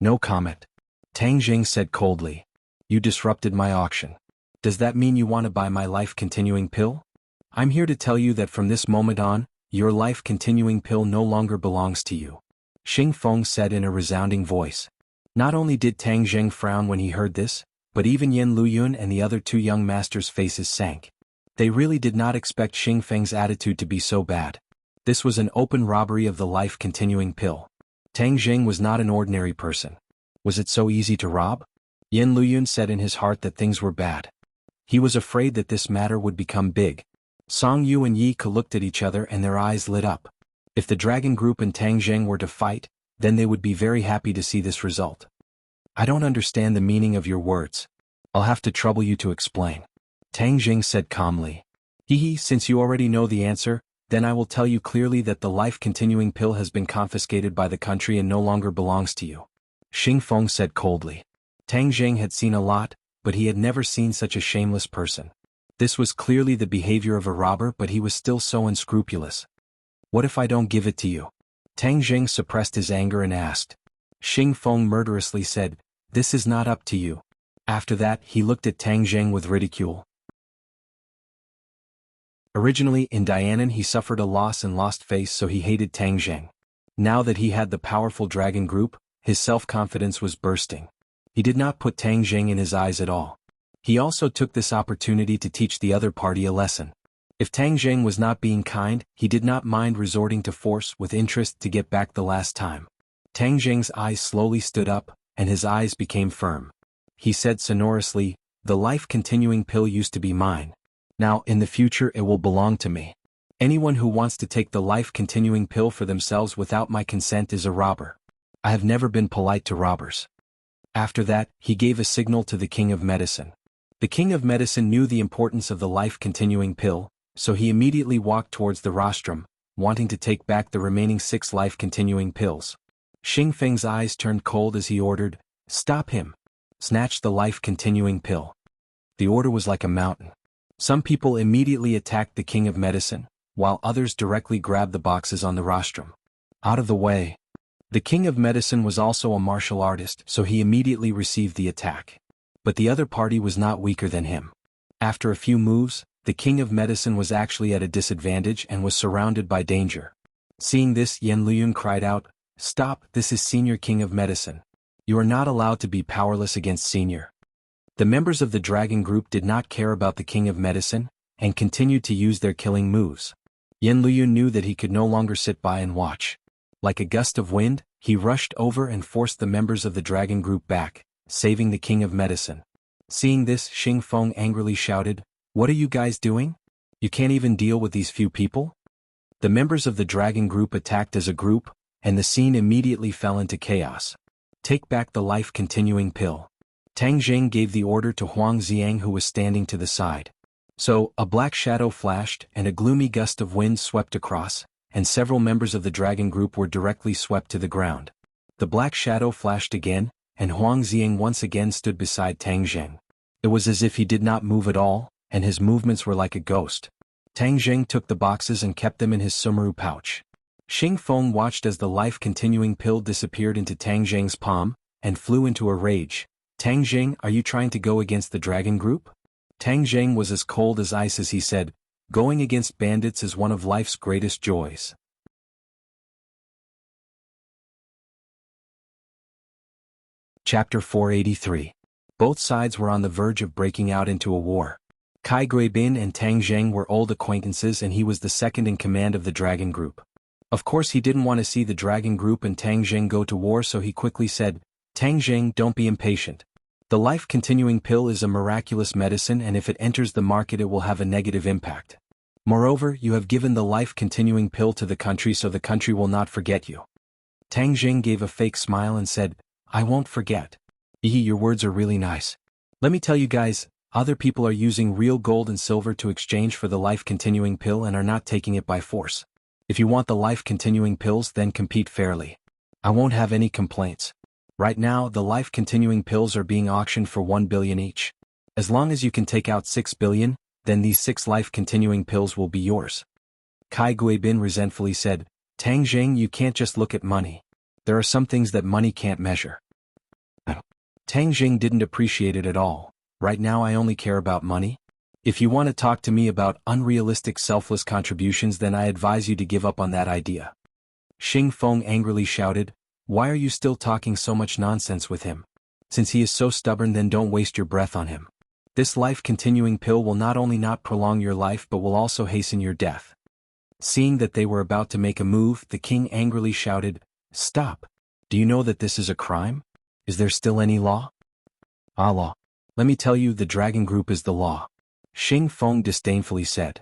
No comment. Tang Zheng said coldly, "You disrupted my auction. Does that mean you want to buy my life-continuing pill? I'm here to tell you that from this moment on, your life-continuing pill no longer belongs to you." Xing Feng said in a resounding voice. Not only did Tang Zheng frown when he heard this, but even Yin Luyun and the other 2 young masters' faces sank. They really did not expect Xing Feng's attitude to be so bad. This was an open robbery of the life-continuing pill. Tang Zheng was not an ordinary person. Was it so easy to rob? Yen Luyun said in his heart that things were bad. He was afraid that this matter would become big. Song Yu and Yi Ke looked at each other and their eyes lit up. If the dragon group and Tang Zheng were to fight, then they would be very happy to see this result. I don't understand the meaning of your words. I'll have to trouble you to explain. Tang Zheng said calmly. Hehe, since you already know the answer, then I will tell you clearly that the life-continuing pill has been confiscated by the country and no longer belongs to you. Xing Feng said coldly. Tang Zheng had seen a lot, but he had never seen such a shameless person. This was clearly the behavior of a robber, but he was still so unscrupulous. What if I don't give it to you? Tang Zheng suppressed his anger and asked. Xing Feng murderously said, This is not up to you. After that, he looked at Tang Zheng with ridicule. Originally, in Dianan he suffered a loss and lost face, so he hated Tang Zheng. Now that he had the powerful dragon group, his self-confidence was bursting. He did not put Tang Zheng in his eyes at all. He also took this opportunity to teach the other party a lesson. If Tang Zheng was not being kind, he did not mind resorting to force with interest to get back the last time. Tang Zheng's eyes slowly stood up, and his eyes became firm. He said sonorously, The life-continuing pill used to be mine. Now, in the future it will belong to me. Anyone who wants to take the life-continuing pill for themselves without my consent is a robber. I have never been polite to robbers. After that, he gave a signal to the King of Medicine. The King of Medicine knew the importance of the life-continuing pill, so he immediately walked towards the rostrum, wanting to take back the remaining 6 life-continuing pills. Xing Feng's eyes turned cold as he ordered, Stop him! Snatch the life-continuing pill. The order was like a mountain. Some people immediately attacked the King of Medicine, while others directly grabbed the boxes on the rostrum. Out of the way. The King of Medicine was also a martial artist, so he immediately received the attack. But the other party was not weaker than him. After a few moves, the King of Medicine was actually at a disadvantage and was surrounded by danger. Seeing this, Yen Luyun cried out, Stop, this is Senior King of Medicine. You are not allowed to be powerless against Senior. The members of the dragon group did not care about the King of Medicine, and continued to use their killing moves. Yen Luyun knew that he could no longer sit by and watch. Like a gust of wind, he rushed over and forced the members of the dragon group back, saving the King of Medicine. Seeing this, Xing Feng angrily shouted, What are you guys doing? You can't even deal with these few people? The members of the dragon group attacked as a group, and the scene immediately fell into chaos. Take back the life-continuing pill. Tang Zheng gave the order to Huang Xiang, who was standing to the side. So, a black shadow flashed and a gloomy gust of wind swept across, and several members of the dragon group were directly swept to the ground. The black shadow flashed again, and Huang Xiang once again stood beside Tang Zheng. It was as if he did not move at all, and his movements were like a ghost. Tang Zheng took the boxes and kept them in his sumaru pouch. Xing Feng watched as the life-continuing pill disappeared into Tang Zheng's palm, and flew into a rage. Tang Zheng, are you trying to go against the dragon group? Tang Zheng was as cold as ice as he said, Going against bandits is one of life's greatest joys. Chapter 483. Both sides were on the verge of breaking out into a war. Kai Guibin and Tang Zheng were old acquaintances, and he was the second in command of the dragon group. Of course he didn't want to see the dragon group and Tang Zheng go to war, so he quickly said, Tang Zheng, don't be impatient. The life-continuing pill is a miraculous medicine, and if it enters the market it will have a negative impact. Moreover, you have given the life-continuing pill to the country, so the country will not forget you. Tang Zheng gave a fake smile and said, I won't forget. Your words are really nice. Let me tell you guys, other people are using real gold and silver to exchange for the life-continuing pill and are not taking it by force. If you want the life-continuing pills, then compete fairly. I won't have any complaints. Right now, the life-continuing pills are being auctioned for 1 billion each. As long as you can take out 6 billion, then these 6 life-continuing pills will be yours. Kai Guibin resentfully said, Tang Zheng, you can't just look at money. There are some things that money can't measure. Tang Zheng didn't appreciate it at all. Right now I only care about money. If you want to talk to me about unrealistic selfless contributions, then I advise you to give up on that idea. Xing Feng angrily shouted, Why are you still talking so much nonsense with him? Since he is so stubborn, then don't waste your breath on him. This life-continuing pill will not only not prolong your life but will also hasten your death. Seeing that they were about to make a move, the king angrily shouted, Stop! Do you know that this is a crime? Is there still any law? Allah. Let me tell you, the dragon group is the law. Xing Feng disdainfully said.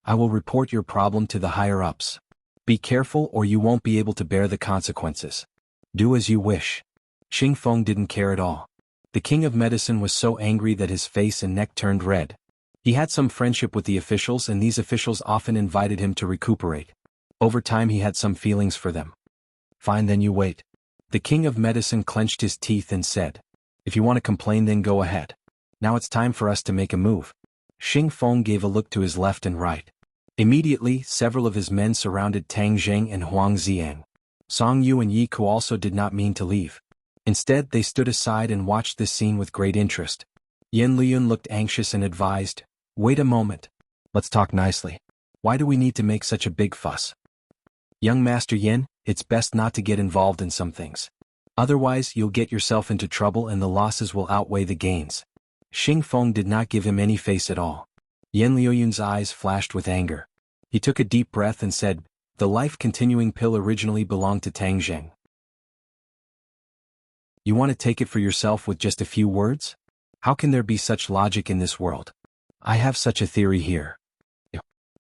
I will report your problem to the higher-ups. Be careful or you won't be able to bear the consequences. Do as you wish. Xing Feng didn't care at all. The king of medicine was so angry that his face and neck turned red. He had some friendship with the officials and these officials often invited him to recuperate. Over time he had some feelings for them. Fine, then you wait. The king of medicine clenched his teeth and said. If you want to complain, then go ahead. Now it's time for us to make a move. Xing Feng gave a look to his left and right. Immediately, several of his men surrounded Tang Zheng and Huang Ziang. Song Yu and Yi Ku also did not mean to leave. Instead, they stood aside and watched this scene with great interest. Yan Liyun looked anxious and advised, Wait a moment. Let's talk nicely. Why do we need to make such a big fuss? Young Master Yan, it's best not to get involved in some things. Otherwise, you'll get yourself into trouble and the losses will outweigh the gains. Xing Feng did not give him any face at all. Yan Liyun's eyes flashed with anger. He took a deep breath and said, The life-continuing pill originally belonged to Tang Zheng. You want to take it for yourself with just a few words? How can there be such logic in this world? I have such a theory here.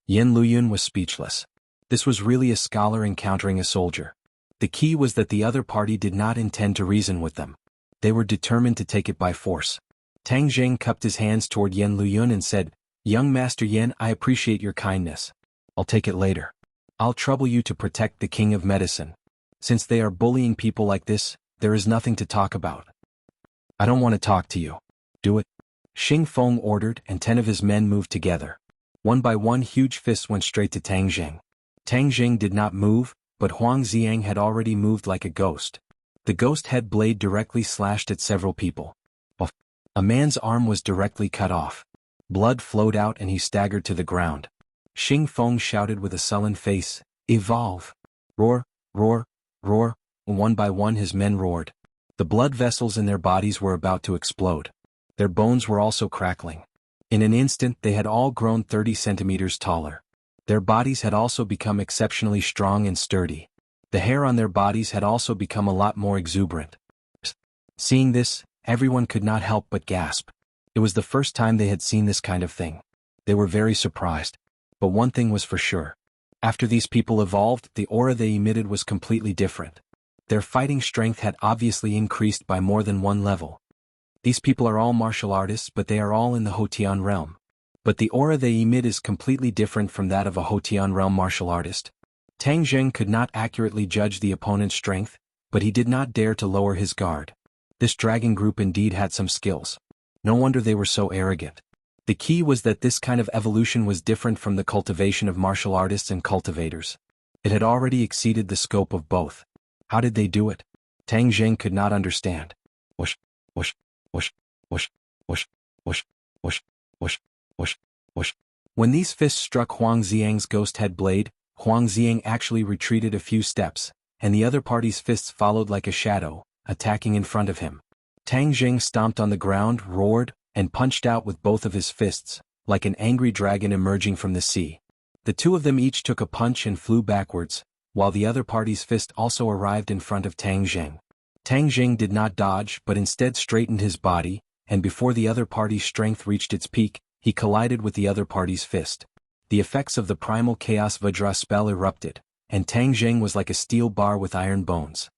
Yan Liyun was speechless. This was really a scholar encountering a soldier. The key was that the other party did not intend to reason with them. They were determined to take it by force. Tang Zheng cupped his hands toward Yan Liyun and said, Young Master Yan, I appreciate your kindness. I'll take it later. I'll trouble you to protect the king of medicine. Since they are bullying people like this, there is nothing to talk about. I don't want to talk to you. Do it. Xing Feng ordered and 10 of his men moved together. One by one huge fists went straight to Tang Zheng. Tang Zheng did not move, but Huang Ziang had already moved like a ghost. The ghost head blade directly slashed at several people. A man's arm was directly cut off. Blood flowed out and he staggered to the ground. Xing Feng shouted with a sullen face, Evolve! Roar, roar, roar. One by one his men roared. The blood vessels in their bodies were about to explode. Their bones were also crackling. In an instant they had all grown 30 centimeters taller. Their bodies had also become exceptionally strong and sturdy. The hair on their bodies had also become a lot more exuberant. Seeing this, everyone could not help but gasp. It was the first time they had seen this kind of thing. They were very surprised. But one thing was for sure. After these people evolved, the aura they emitted was completely different. Their fighting strength had obviously increased by more than one level. These people are all martial artists, but they are all in the Hotian realm. But the aura they emit is completely different from that of a Hotian realm martial artist. Tang Zheng could not accurately judge the opponent's strength, but he did not dare to lower his guard. This dragon group indeed had some skills. No wonder they were so arrogant. The key was that this kind of evolution was different from the cultivation of martial artists and cultivators. It had already exceeded the scope of both. How did they do it? Tang Zheng could not understand. Whoosh, whoosh, whoosh, whoosh, whoosh, whoosh, whoosh, whoosh, whoosh, whoosh. When these fists struck Huang Ziang's ghost head blade, Huang Ziang actually retreated a few steps, and the other party's fists followed like a shadow, attacking in front of him. Tang Zheng stomped on the ground, roared, and punched out with both of his fists, like an angry dragon emerging from the sea. The two of them each took a punch and flew backwards, while the other party's fist also arrived in front of Tang Zheng. Tang Zheng did not dodge but instead straightened his body, and before the other party's strength reached its peak, he collided with the other party's fist. The effects of the primal chaos Vajra spell erupted, and Tang Zheng was like a steel bar with iron bones.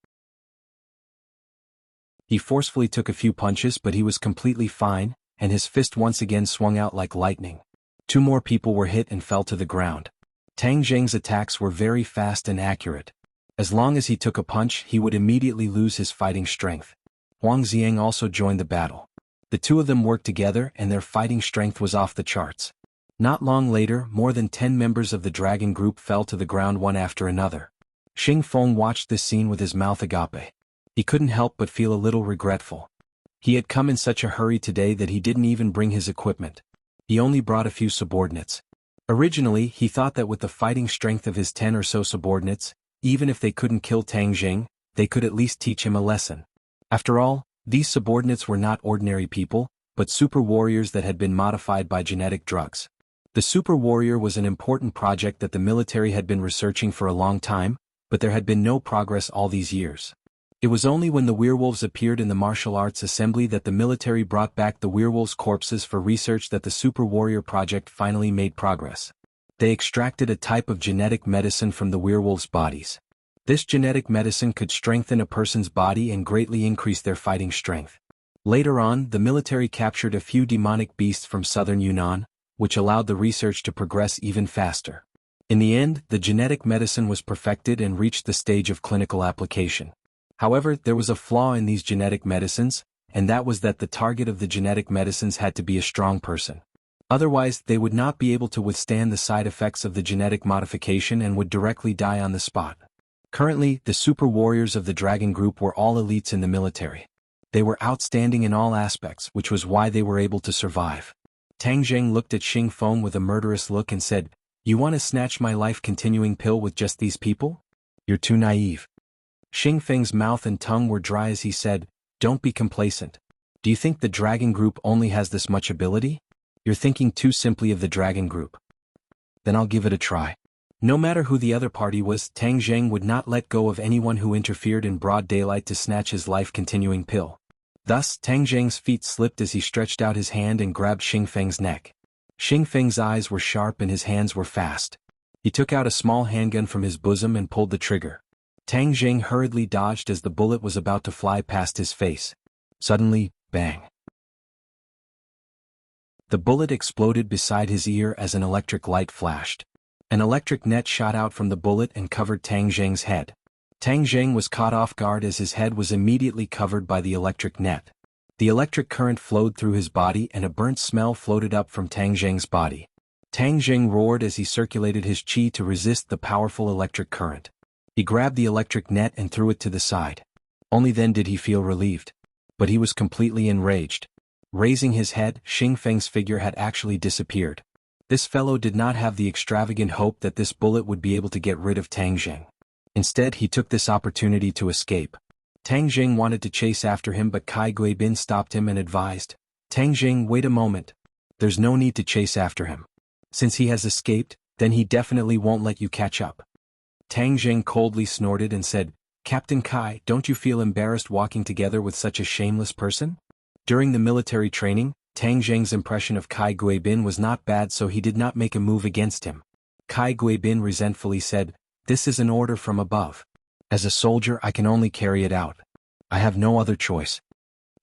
He forcefully took a few punches but he was completely fine, and his fist once again swung out like lightning. 2 more people were hit and fell to the ground. Tang Zheng's attacks were very fast and accurate. As long as he took a punch, he would immediately lose his fighting strength. Huang Ziang also joined the battle. The two of them worked together and their fighting strength was off the charts. Not long later, more than 10 members of the dragon group fell to the ground one after another. Xing Feng watched this scene with his mouth agape. He couldn't help but feel a little regretful. He had come in such a hurry today that he didn't even bring his equipment. He only brought a few subordinates. Originally, he thought that with the fighting strength of his 10 or so subordinates, even if they couldn't kill Tang Zheng, they could at least teach him a lesson. After all, these subordinates were not ordinary people, but super warriors that had been modified by genetic drugs. The super warrior was an important project that the military had been researching for a long time, but there had been no progress all these years. It was only when the werewolves appeared in the martial arts assembly that the military brought back the werewolves' corpses for research that the Super Warrior Project finally made progress. They extracted a type of genetic medicine from the werewolves' bodies. This genetic medicine could strengthen a person's body and greatly increase their fighting strength. Later on, the military captured a few demonic beasts from southern Yunnan, which allowed the research to progress even faster. In the end, the genetic medicine was perfected and reached the stage of clinical application. However, there was a flaw in these genetic medicines, and that was that the target of the genetic medicines had to be a strong person. Otherwise, they would not be able to withstand the side effects of the genetic modification and would directly die on the spot. Currently, the super warriors of the Dragon Group were all elites in the military. They were outstanding in all aspects, which was why they were able to survive. Tang Zheng looked at Xing Feng with a murderous look and said, "You want to snatch my life-continuing pill with just these people? You're too naive." Xing Feng's mouth and tongue were dry as he said, "Don't be complacent. Do you think the Dragon Group only has this much ability? You're thinking too simply of the Dragon Group." "Then I'll give it a try." No matter who the other party was, Tang Zheng would not let go of anyone who interfered in broad daylight to snatch his life-continuing pill. Thus, Tang Zheng's feet slipped as he stretched out his hand and grabbed Xing Feng's neck. Xing Feng's eyes were sharp and his hands were fast. He took out a small handgun from his bosom and pulled the trigger. Tang Zheng hurriedly dodged as the bullet was about to fly past his face. Suddenly, bang! The bullet exploded beside his ear as an electric light flashed. An electric net shot out from the bullet and covered Tang Zheng's head. Tang Zheng was caught off guard as his head was immediately covered by the electric net. The electric current flowed through his body and a burnt smell floated up from Tang Zheng's body. Tang Zheng roared as he circulated his qi to resist the powerful electric current. He grabbed the electric net and threw it to the side. Only then did he feel relieved. But he was completely enraged. Raising his head, Xing Feng's figure had actually disappeared. This fellow did not have the extravagant hope that this bullet would be able to get rid of Tang Zheng. Instead, he took this opportunity to escape. Tang Zheng wanted to chase after him, but Kai Guibin stopped him and advised, "Tang Zheng, wait a moment. There's no need to chase after him. Since he has escaped, then he definitely won't let you catch up." Tang Zheng coldly snorted and said, "Captain Kai, don't you feel embarrassed walking together with such a shameless person?" During the military training, Tang Zheng's impression of Kai Guibin was not bad, so he did not make a move against him. Kai Guibin resentfully said, "This is an order from above. As a soldier I can only carry it out. I have no other choice."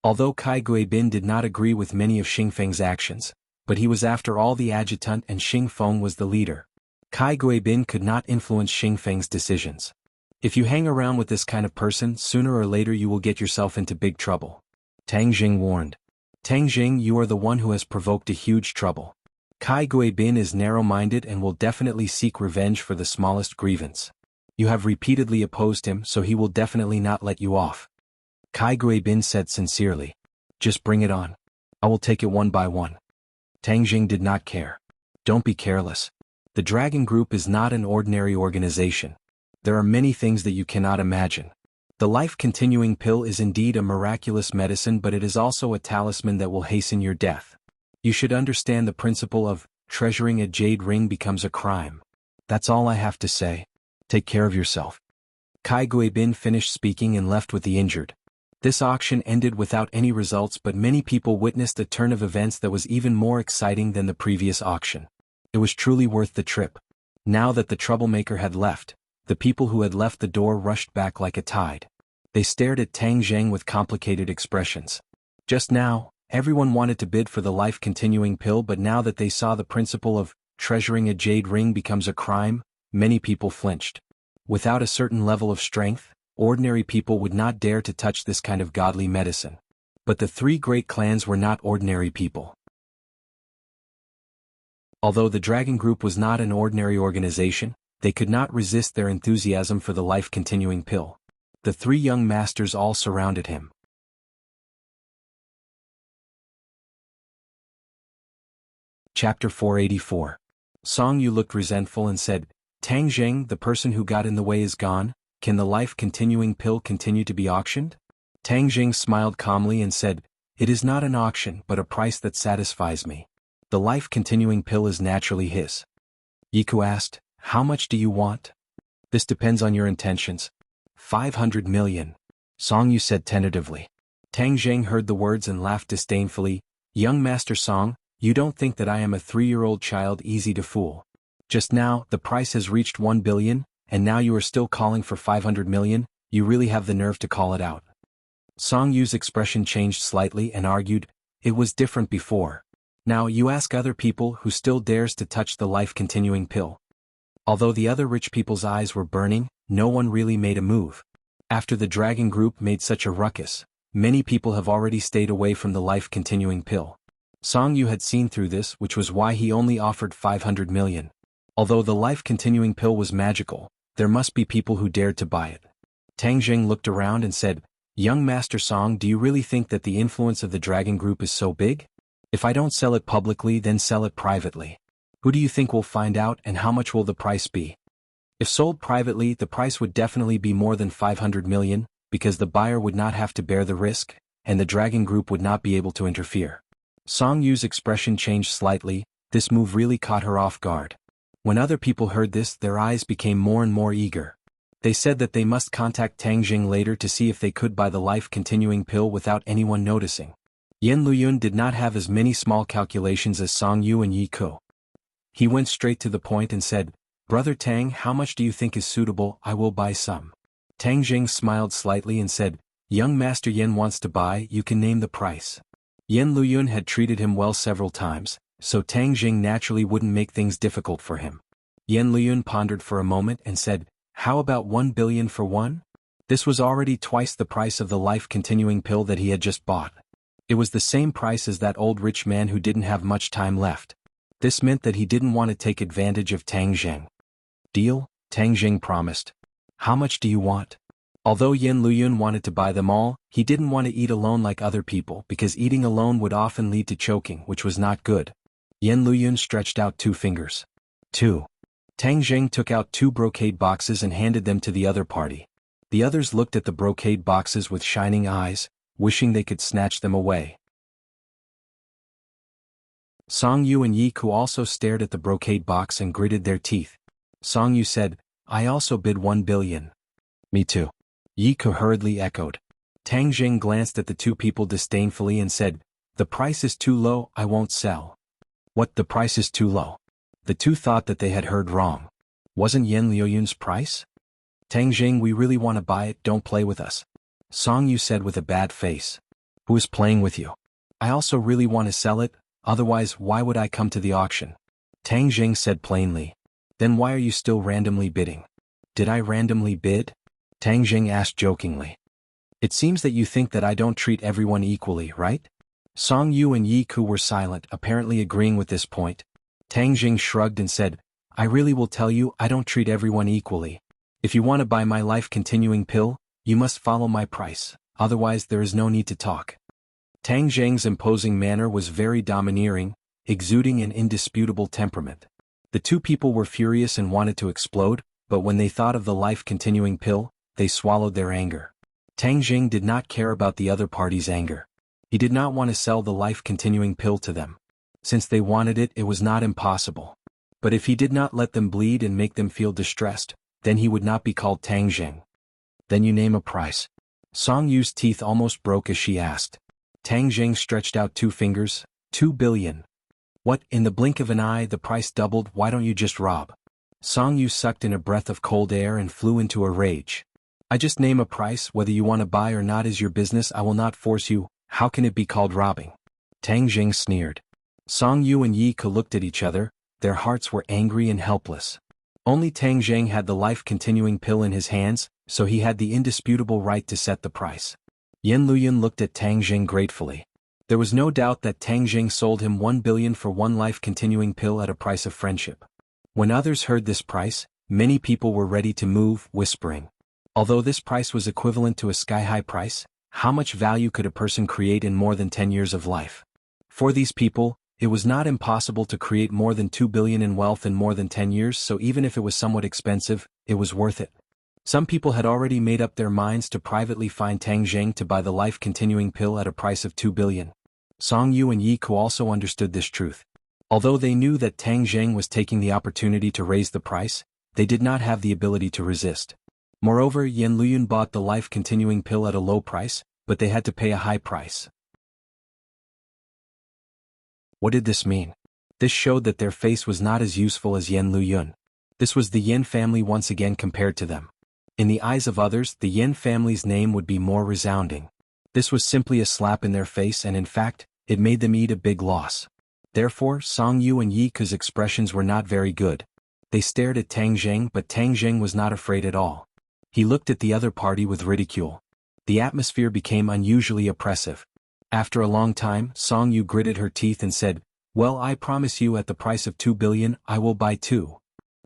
Although Kai Guibin did not agree with many of Xing Feng's actions, but he was after all the adjutant and Xing Feng was the leader. Kai Guibin could not influence Xing Feng's decisions. If you hang around with this kind of person, sooner or later you will get yourself into big trouble. Tang Zheng warned. "Tang Zheng, you are the one who has provoked a huge trouble. Kai Guibin is narrow-minded and will definitely seek revenge for the smallest grievance. You have repeatedly opposed him, so he will definitely not let you off." Kai Guibin said sincerely, "Just bring it on. I will take it one by one." Tang Zheng did not care. "Don't be careless. The Dragon Group is not an ordinary organization. There are many things that you cannot imagine. The life-continuing pill is indeed a miraculous medicine, but it is also a talisman that will hasten your death. You should understand the principle of treasuring a jade ring becomes a crime. That's all I have to say. Take care of yourself." Kai Guibin finished speaking and left with the injured. This auction ended without any results, but many people witnessed a turn of events that was even more exciting than the previous auction. It was truly worth the trip. Now that the troublemaker had left, the people who had left the door rushed back like a tide. They stared at Tang Zheng with complicated expressions. Just now, everyone wanted to bid for the life-continuing pill, but now that they saw the principle of treasuring a jade ring becomes a crime, many people flinched. Without a certain level of strength, ordinary people would not dare to touch this kind of godly medicine. But the three great clans were not ordinary people. Although the Dragon Group was not an ordinary organization, they could not resist their enthusiasm for the life-continuing pill. The three young masters all surrounded him. Chapter 484. Song Yu looked resentful and said, "Tang Zheng, the person who got in the way is gone. Can the life-continuing pill continue to be auctioned?" Tang Zheng smiled calmly and said, "It is not an auction but a price that satisfies me. The life-continuing pill is naturally his." Yiku asked, "How much do you want?" "This depends on your intentions." 500 million. Song Yu said tentatively. Tang Zheng heard the words and laughed disdainfully. Young Master Song, you don't think that I am a 3-year-old child easy to fool. Just now, the price has reached 1 billion, and now you are still calling for 500 million, you really have the nerve to call it out. Song Yu's expression changed slightly and argued, it was different before. Now you ask other people who still dares to touch the life-continuing pill. Although the other rich people's eyes were burning, no one really made a move. After the dragon group made such a ruckus, many people have already stayed away from the life-continuing pill. Song Yu had seen through this, which was why he only offered 500 million. Although the life-continuing pill was magical, there must be people who dared to buy it. Tang Zheng looked around and said, Young Master Song, do you really think that the influence of the dragon group is so big? If I don't sell it publicly, then sell it privately. Who do you think will find out, and how much will the price be? If sold privately, the price would definitely be more than 500 million, because the buyer would not have to bear the risk, and the dragon group would not be able to interfere. Song Yu's expression changed slightly. This move really caught her off guard. When other people heard this, their eyes became more and more eager. They said that they must contact Tang Jing later to see if they could buy the life-continuing pill without anyone noticing. Yen Luyun did not have as many small calculations as Song Yu and Yi Ko. He went straight to the point and said, Brother Tang, how much do you think is suitable? I will buy some. Tang Jing smiled slightly and said, Young Master Yen wants to buy, you can name the price. Yen Luyun had treated him well several times, so Tang Jing naturally wouldn't make things difficult for him. Yen Luyun pondered for a moment and said, How about 1 billion for one? This was already twice the price of the life-continuing pill that he had just bought. It was the same price as that old rich man who didn't have much time left. This meant that he didn't want to take advantage of Tang Jing. Deal? Tang Jing promised. How much do you want? Although Yen Luyun wanted to buy them all, he didn't want to eat alone like other people because eating alone would often lead to choking, which was not good. Yen Luyun stretched out 2 fingers. 2. Tang Jing took out 2 brocade boxes and handed them to the other party. The others looked at the brocade boxes with shining eyes, wishing they could snatch them away. Song Yu and Yi Ku also stared at the brocade box and gritted their teeth. Song Yu said, I also bid 1 billion. Me too. Yi Ku hurriedly echoed. Tang Jing glanced at the 2 people disdainfully and said, The price is too low, I won't sell. What, the price is too low? The 2 thought that they had heard wrong. Wasn't Yen Luyun's price? Tang Jing, we really want to buy it, don't play with us. Song Yu said with a bad face. Who is playing with you? I also really want to sell it, otherwise why would I come to the auction? Tang Jing said plainly. Then why are you still randomly bidding? Did I randomly bid? Tang Jing asked jokingly. It seems that you think that I don't treat everyone equally, right? Song Yu and Yi Ku were silent, apparently agreeing with this point. Tang Jing shrugged and said, I really will tell you, I don't treat everyone equally. If you want to buy my life-continuing pill, you must follow my price, otherwise there is no need to talk. Tang Zheng's imposing manner was very domineering, exuding an indisputable temperament. The 2 people were furious and wanted to explode, but when they thought of the life-continuing pill, they swallowed their anger. Tang Jing did not care about the other party's anger. He did not want to sell the life-continuing pill to them. Since they wanted it, it was not impossible. But if he did not let them bleed and make them feel distressed, then he would not be called Tang Jing. Then you name a price. Song Yu's teeth almost broke as she asked. Tang Jing stretched out 2 fingers. 2 billion. What, in the blink of an eye the price doubled, why don't you just rob? Song Yu sucked in a breath of cold air and flew into a rage. I just name a price, whether you want to buy or not is your business, I will not force you, how can it be called robbing? Tang Jing sneered. Song Yu and Yi Ke looked at each other, their hearts were angry and helpless. Only Tang Jing had the life-continuing pill in his hands, so he had the indisputable right to set the price. Yen Luyun looked at Tang Jing gratefully. There was no doubt that Tang Jing sold him 1 billion for one life-continuing pill at a price of friendship. When others heard this price, many people were ready to move, whispering. Although this price was equivalent to a sky-high price, how much value could a person create in more than 10 years of life? For these people, it was not impossible to create more than 2 billion in wealth in more than 10 years, so even if it was somewhat expensive, it was worth it. Some people had already made up their minds to privately find Tang Jing to buy the life-continuing pill at a price of 2 billion. Song Yu and Yi Ku also understood this truth. Although they knew that Tang Jing was taking the opportunity to raise the price, they did not have the ability to resist. Moreover, Yen Luyun bought the life-continuing pill at a low price, but they had to pay a high price. What did this mean? This showed that their face was not as useful as Yen Luyun. This was the Yen family once again compared to them. In the eyes of others, the Yen family's name would be more resounding. This was simply a slap in their face, and in fact, it made them eat a big loss. Therefore, Song Yu and Yi Ke's expressions were not very good. They stared at Tang Zheng, but Tang Zheng was not afraid at all. He looked at the other party with ridicule. The atmosphere became unusually oppressive. After a long time, Song Yu gritted her teeth and said, "Well, I promise you at the price of 2 billion, I will buy 2.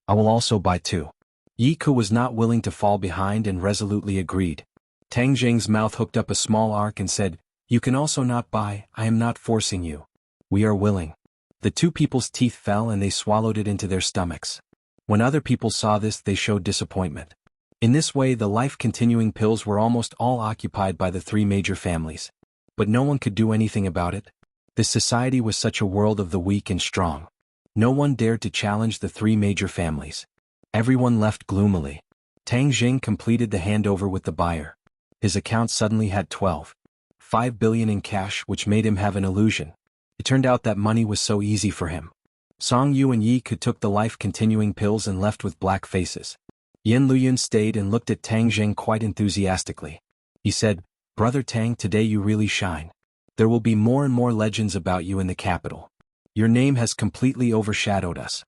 I will also buy 2. Yi Ke was not willing to fall behind and resolutely agreed. Tang Zheng's mouth hooked up a small arc and said, "You can also not buy, I am not forcing you. We are willing." The two people's teeth fell and they swallowed it into their stomachs. When other people saw this, they showed disappointment. In this way, the life-continuing pills were almost all occupied by the three major families. But no one could do anything about it. This society was such a world of the weak and strong. No one dared to challenge the three major families. Everyone left gloomily. Tang Zheng completed the handover with the buyer. His account suddenly had 12.5 billion in cash, which made him have an illusion. It turned out that money was so easy for him. Song Yu and Yi Ke took the life-continuing pills and left with black faces. Yen Luyun stayed and looked at Tang Zheng quite enthusiastically. He said, "Brother Tang, today you really shine. There will be more and more legends about you in the capital. Your name has completely overshadowed us."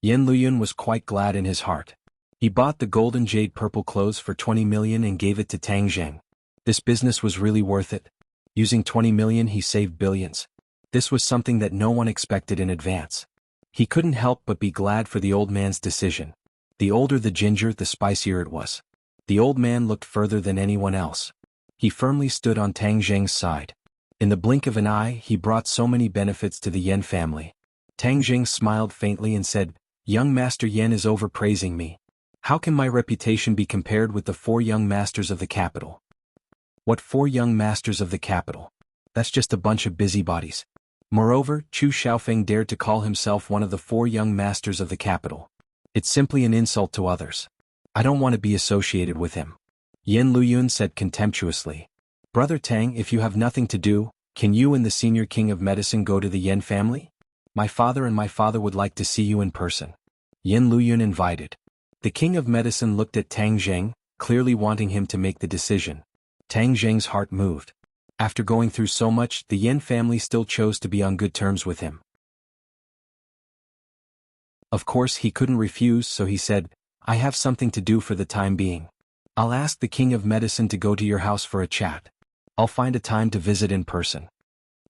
Yen Luyun was quite glad in his heart. He bought the golden jade purple clothes for 20 million and gave it to Tang Zheng. This business was really worth it. Using 20 million, he saved billions. This was something that no one expected in advance. He couldn't help but be glad for the old man's decision. The older the ginger, the spicier it was. The old man looked further than anyone else. He firmly stood on Tang Zheng's side. In the blink of an eye, he brought so many benefits to the Yen family. Tang Zheng smiled faintly and said, "Young Master Yen is overpraising me. How can my reputation be compared with the 4 young masters of the capital?" "What 4 young masters of the capital? That's just a bunch of busybodies." Moreover, Chu Xiaofeng dared to call himself one of the 4 young masters of the capital. It's simply an insult to others. I don't want to be associated with him. Yen Luyun said contemptuously. "Brother Tang, if you have nothing to do, can you and the senior king of medicine go to the Yen family? My father and my father would like to see you in person." Yen Luyun invited. The king of medicine looked at Tang Zheng, clearly wanting him to make the decision. Tang Zheng's heart moved. After going through so much, the Yen family still chose to be on good terms with him. Of course, he couldn't refuse, so he said, "I have something to do for the time being. I'll ask the king of medicine to go to your house for a chat. I'll find a time to visit in person."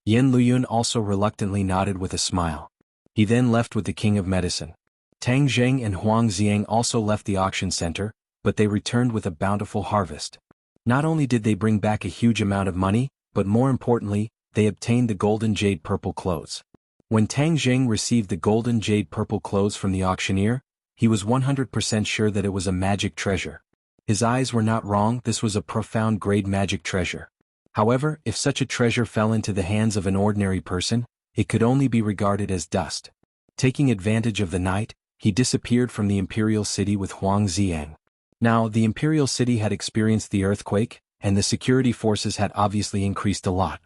Yen Luyun also reluctantly nodded with a smile. He then left with the king of medicine. Tang Zheng and Huang Xiang also left the auction center, but they returned with a bountiful harvest. Not only did they bring back a huge amount of money, but more importantly, they obtained the golden jade purple clothes. When Tang Zheng received the golden jade purple clothes from the auctioneer, he was 100% sure that it was a magic treasure. His eyes were not wrong, this was a profound grade magic treasure. However, if such a treasure fell into the hands of an ordinary person, it could only be regarded as dust. Taking advantage of the night, he disappeared from the imperial city with Huang Xiang. Now, the imperial city had experienced the earthquake, and the security forces had obviously increased a lot.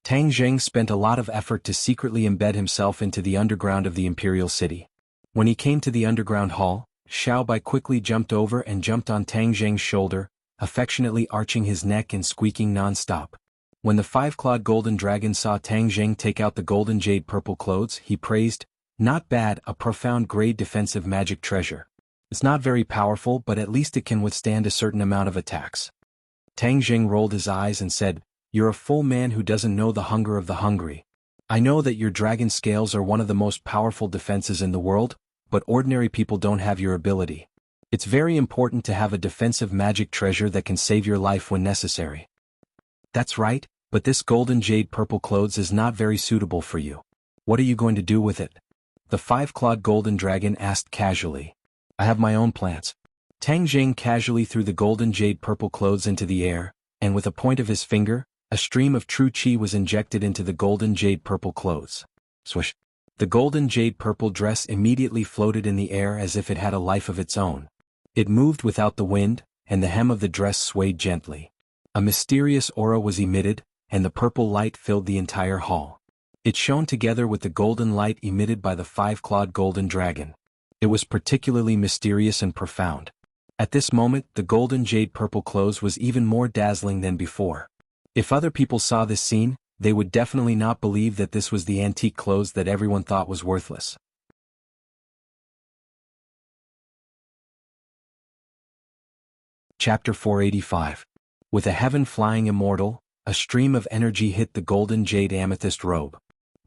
Tang Zheng spent a lot of effort to secretly embed himself into the underground of the imperial city. When he came to the underground hall, Xiao Bai quickly jumped over and jumped on Tang Zheng's shoulder, affectionately arching his neck and squeaking non-stop. When the 5-clawed golden dragon saw Tang Zheng take out the golden jade purple clothes, he praised, "Not bad, a profound grade defensive magic treasure. It's not very powerful, but at least it can withstand a certain amount of attacks." Tang Zheng rolled his eyes and said, "You're a full man who doesn't know the hunger of the hungry. I know that your dragon scales are one of the most powerful defenses in the world, but ordinary people don't have your ability. It's very important to have a defensive magic treasure that can save your life when necessary." "That's right, but this golden jade purple clothes is not very suitable for you. What are you going to do with it?" The 5-clawed golden dragon asked casually. "I have my own plans." Tang Zheng casually threw the golden jade purple clothes into the air, and with a point of his finger, a stream of true qi was injected into the golden jade purple clothes. Swish! The golden jade purple dress immediately floated in the air as if it had a life of its own. It moved without the wind, and the hem of the dress swayed gently. A mysterious aura was emitted, and the purple light filled the entire hall. It shone together with the golden light emitted by the five-clawed golden dragon. It was particularly mysterious and profound. At this moment, the golden jade purple clothes was even more dazzling than before. If other people saw this scene, they would definitely not believe that this was the antique clothes that everyone thought was worthless. Chapter 485. With a heaven-flying immortal, a stream of energy hit the golden jade amethyst robe.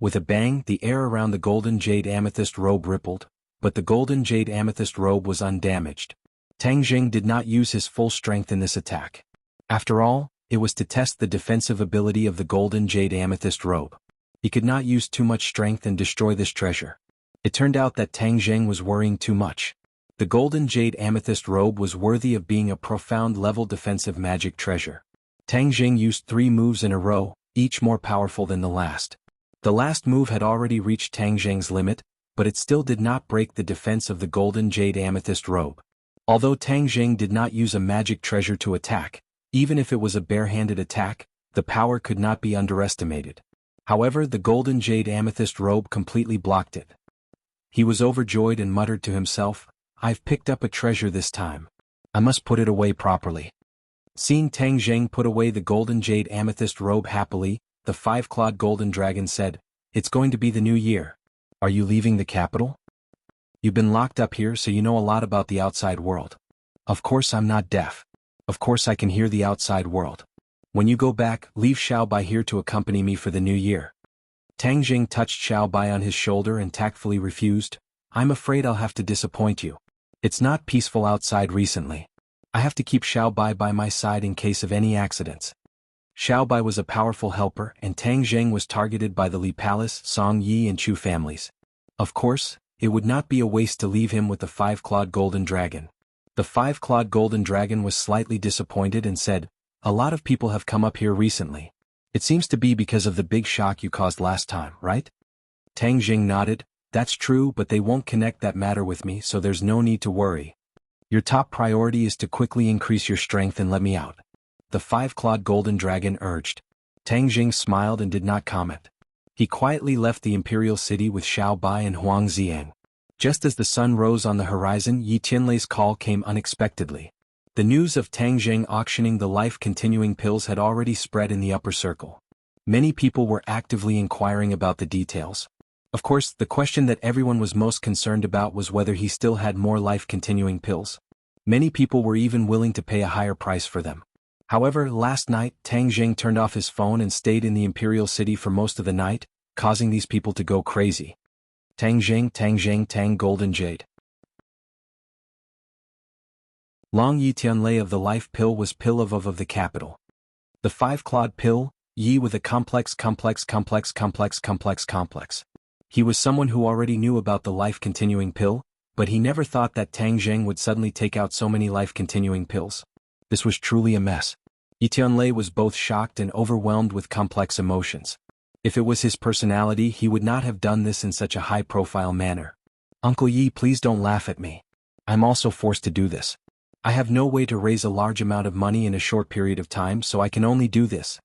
With a bang, the air around the golden jade amethyst robe rippled, but the golden jade amethyst robe was undamaged. Tang Jing did not use his full strength in this attack. After all, it was to test the defensive ability of the golden jade amethyst robe. He could not use too much strength and destroy this treasure. It turned out that Tang Jing was worrying too much. The golden jade amethyst robe was worthy of being a profound level defensive magic treasure. Tang Jing used 3 moves in a row, each more powerful than the last. The last move had already reached Tang Jing's limit, but it still did not break the defense of the golden jade amethyst robe. Although Tang Jing did not use a magic treasure to attack, even if it was a barehanded attack, the power could not be underestimated. However, the golden jade amethyst robe completely blocked it. He was overjoyed and muttered to himself, "I've picked up a treasure this time. I must put it away properly." Seeing Tang Jing put away the golden jade amethyst robe happily, the five-clawed golden dragon said, "It's going to be the new year. Are you leaving the capital? You've been locked up here, so you know a lot about the outside world." "Of course I'm not deaf. Of course I can hear the outside world. When you go back, leave Xiao Bai here to accompany me for the new year." Tang Jing touched Xiao Bai on his shoulder and tactfully refused, "I'm afraid I'll have to disappoint you. It's not peaceful outside recently. I have to keep Xiao Bai by my side in case of any accidents." Xiao Bai was a powerful helper, and Tang Jing was targeted by the Li Palace, Song Yi and Chu families. Of course, it would not be a waste to leave him with the five-clawed golden dragon. The five-clawed golden dragon was slightly disappointed and said, "A lot of people have come up here recently. It seems to be because of the big shock you caused last time, right?" Tang Jing nodded, "That's true, but they won't connect that matter with me, so there's no need to worry. Your top priority is to quickly increase your strength and let me out," the five-clawed golden dragon urged. Tang Jing smiled and did not comment. He quietly left the imperial city with Xiao Bai and Huang Ziang. Just as the sun rose on the horizon, Yi Tianlei's call came unexpectedly. The news of Tang Jing auctioning the life-continuing pills had already spread in the upper circle. Many people were actively inquiring about the details. Of course, the question that everyone was most concerned about was whether he still had more life-continuing pills. Many people were even willing to pay a higher price for them. However, last night, Tang Jing turned off his phone and stayed in the imperial city for most of the night, causing these people to go crazy. Tang Jing, Tang Golden Jade. Long Yi Tianlei of the life pill was pill of the capital. The five-clawed pill, Yi with a complex. He was someone who already knew about the life-continuing pill, but he never thought that Tang Jing would suddenly take out so many life-continuing pills. This was truly a mess. Yi Tianlei was both shocked and overwhelmed with complex emotions. If it was his personality, he would not have done this in such a high-profile manner. "Uncle Yi, please don't laugh at me. I'm also forced to do this. I have no way to raise a large amount of money in a short period of time, so I can only do this."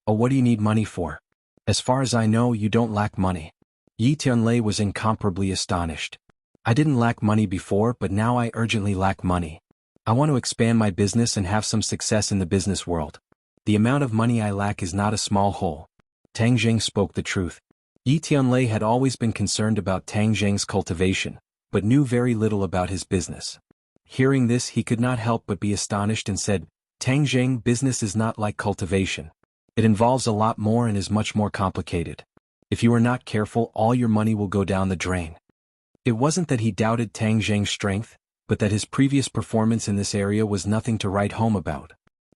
"Oh, what do you need money for? As far as I know, you don't lack money." Yi Tianlei was incomparably astonished. "I didn't lack money before, but now I urgently lack money. I want to expand my business and have some success in the business world. The amount of money I lack is not a small hole." Tang Jing spoke the truth. Yi Tianlei had always been concerned about Tang Jing's cultivation, but knew very little about his business. Hearing this, he could not help but be astonished and said, "Tang Jing, business is not like cultivation. It involves a lot more and is much more complicated. If you are not careful, all your money will go down the drain." It wasn't that he doubted Tang Jing's strength, but that his previous performance in this area was nothing to write home about.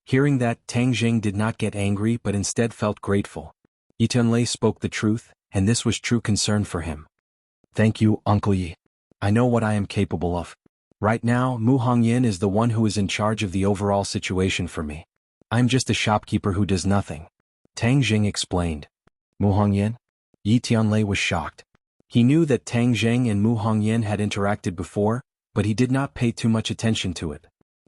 Hearing that, Tang Jing did not get angry but instead felt grateful. Yi Tianlei spoke the truth, and this was true concern for him. "Thank you, Uncle Yi. I know what I am capable of. Right now, Mu Hongyan is the one who is in charge of the overall situation for me. I'm just a shopkeeper who does nothing," Tang Jing explained. "Mu Hongyan?" Yi Tianlei was shocked. He knew that Tang Jing and Mu Hongyan had interacted before, but he did not pay too much attention to it.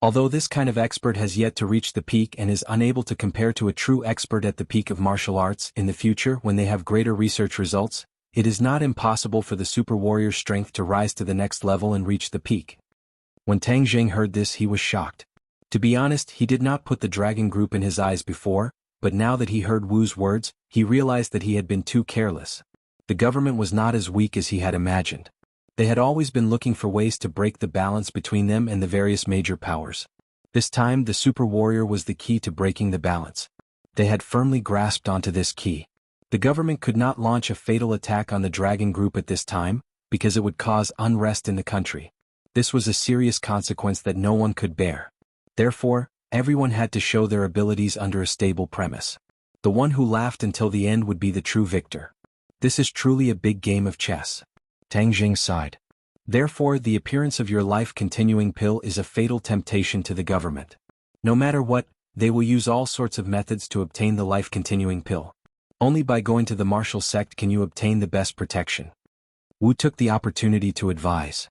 Although this kind of expert has yet to reach the peak and is unable to compare to a true expert at the peak of martial arts in the future when they have greater research results, it is not impossible for the super warrior's strength to rise to the next level and reach the peak. When Tang Jing heard this, he was shocked. To be honest, he did not put the dragon group in his eyes before, but now that he heard Wu's words, he realized that he had been too careless. The government was not as weak as he had imagined. They had always been looking for ways to break the balance between them and the various major powers. This time, the super warrior was the key to breaking the balance. They had firmly grasped onto this key. The government could not launch a fatal attack on the dragon group at this time, because it would cause unrest in the country. This was a serious consequence that no one could bear. Therefore, everyone had to show their abilities under a stable premise. The one who laughed until the end would be the true victor. This is truly a big game of chess. Tang Jing sighed. Therefore, the appearance of your life-continuing pill is a fatal temptation to the government. No matter what, they will use all sorts of methods to obtain the life-continuing pill. Only by going to the martial sect can you obtain the best protection. Wu took the opportunity to advise.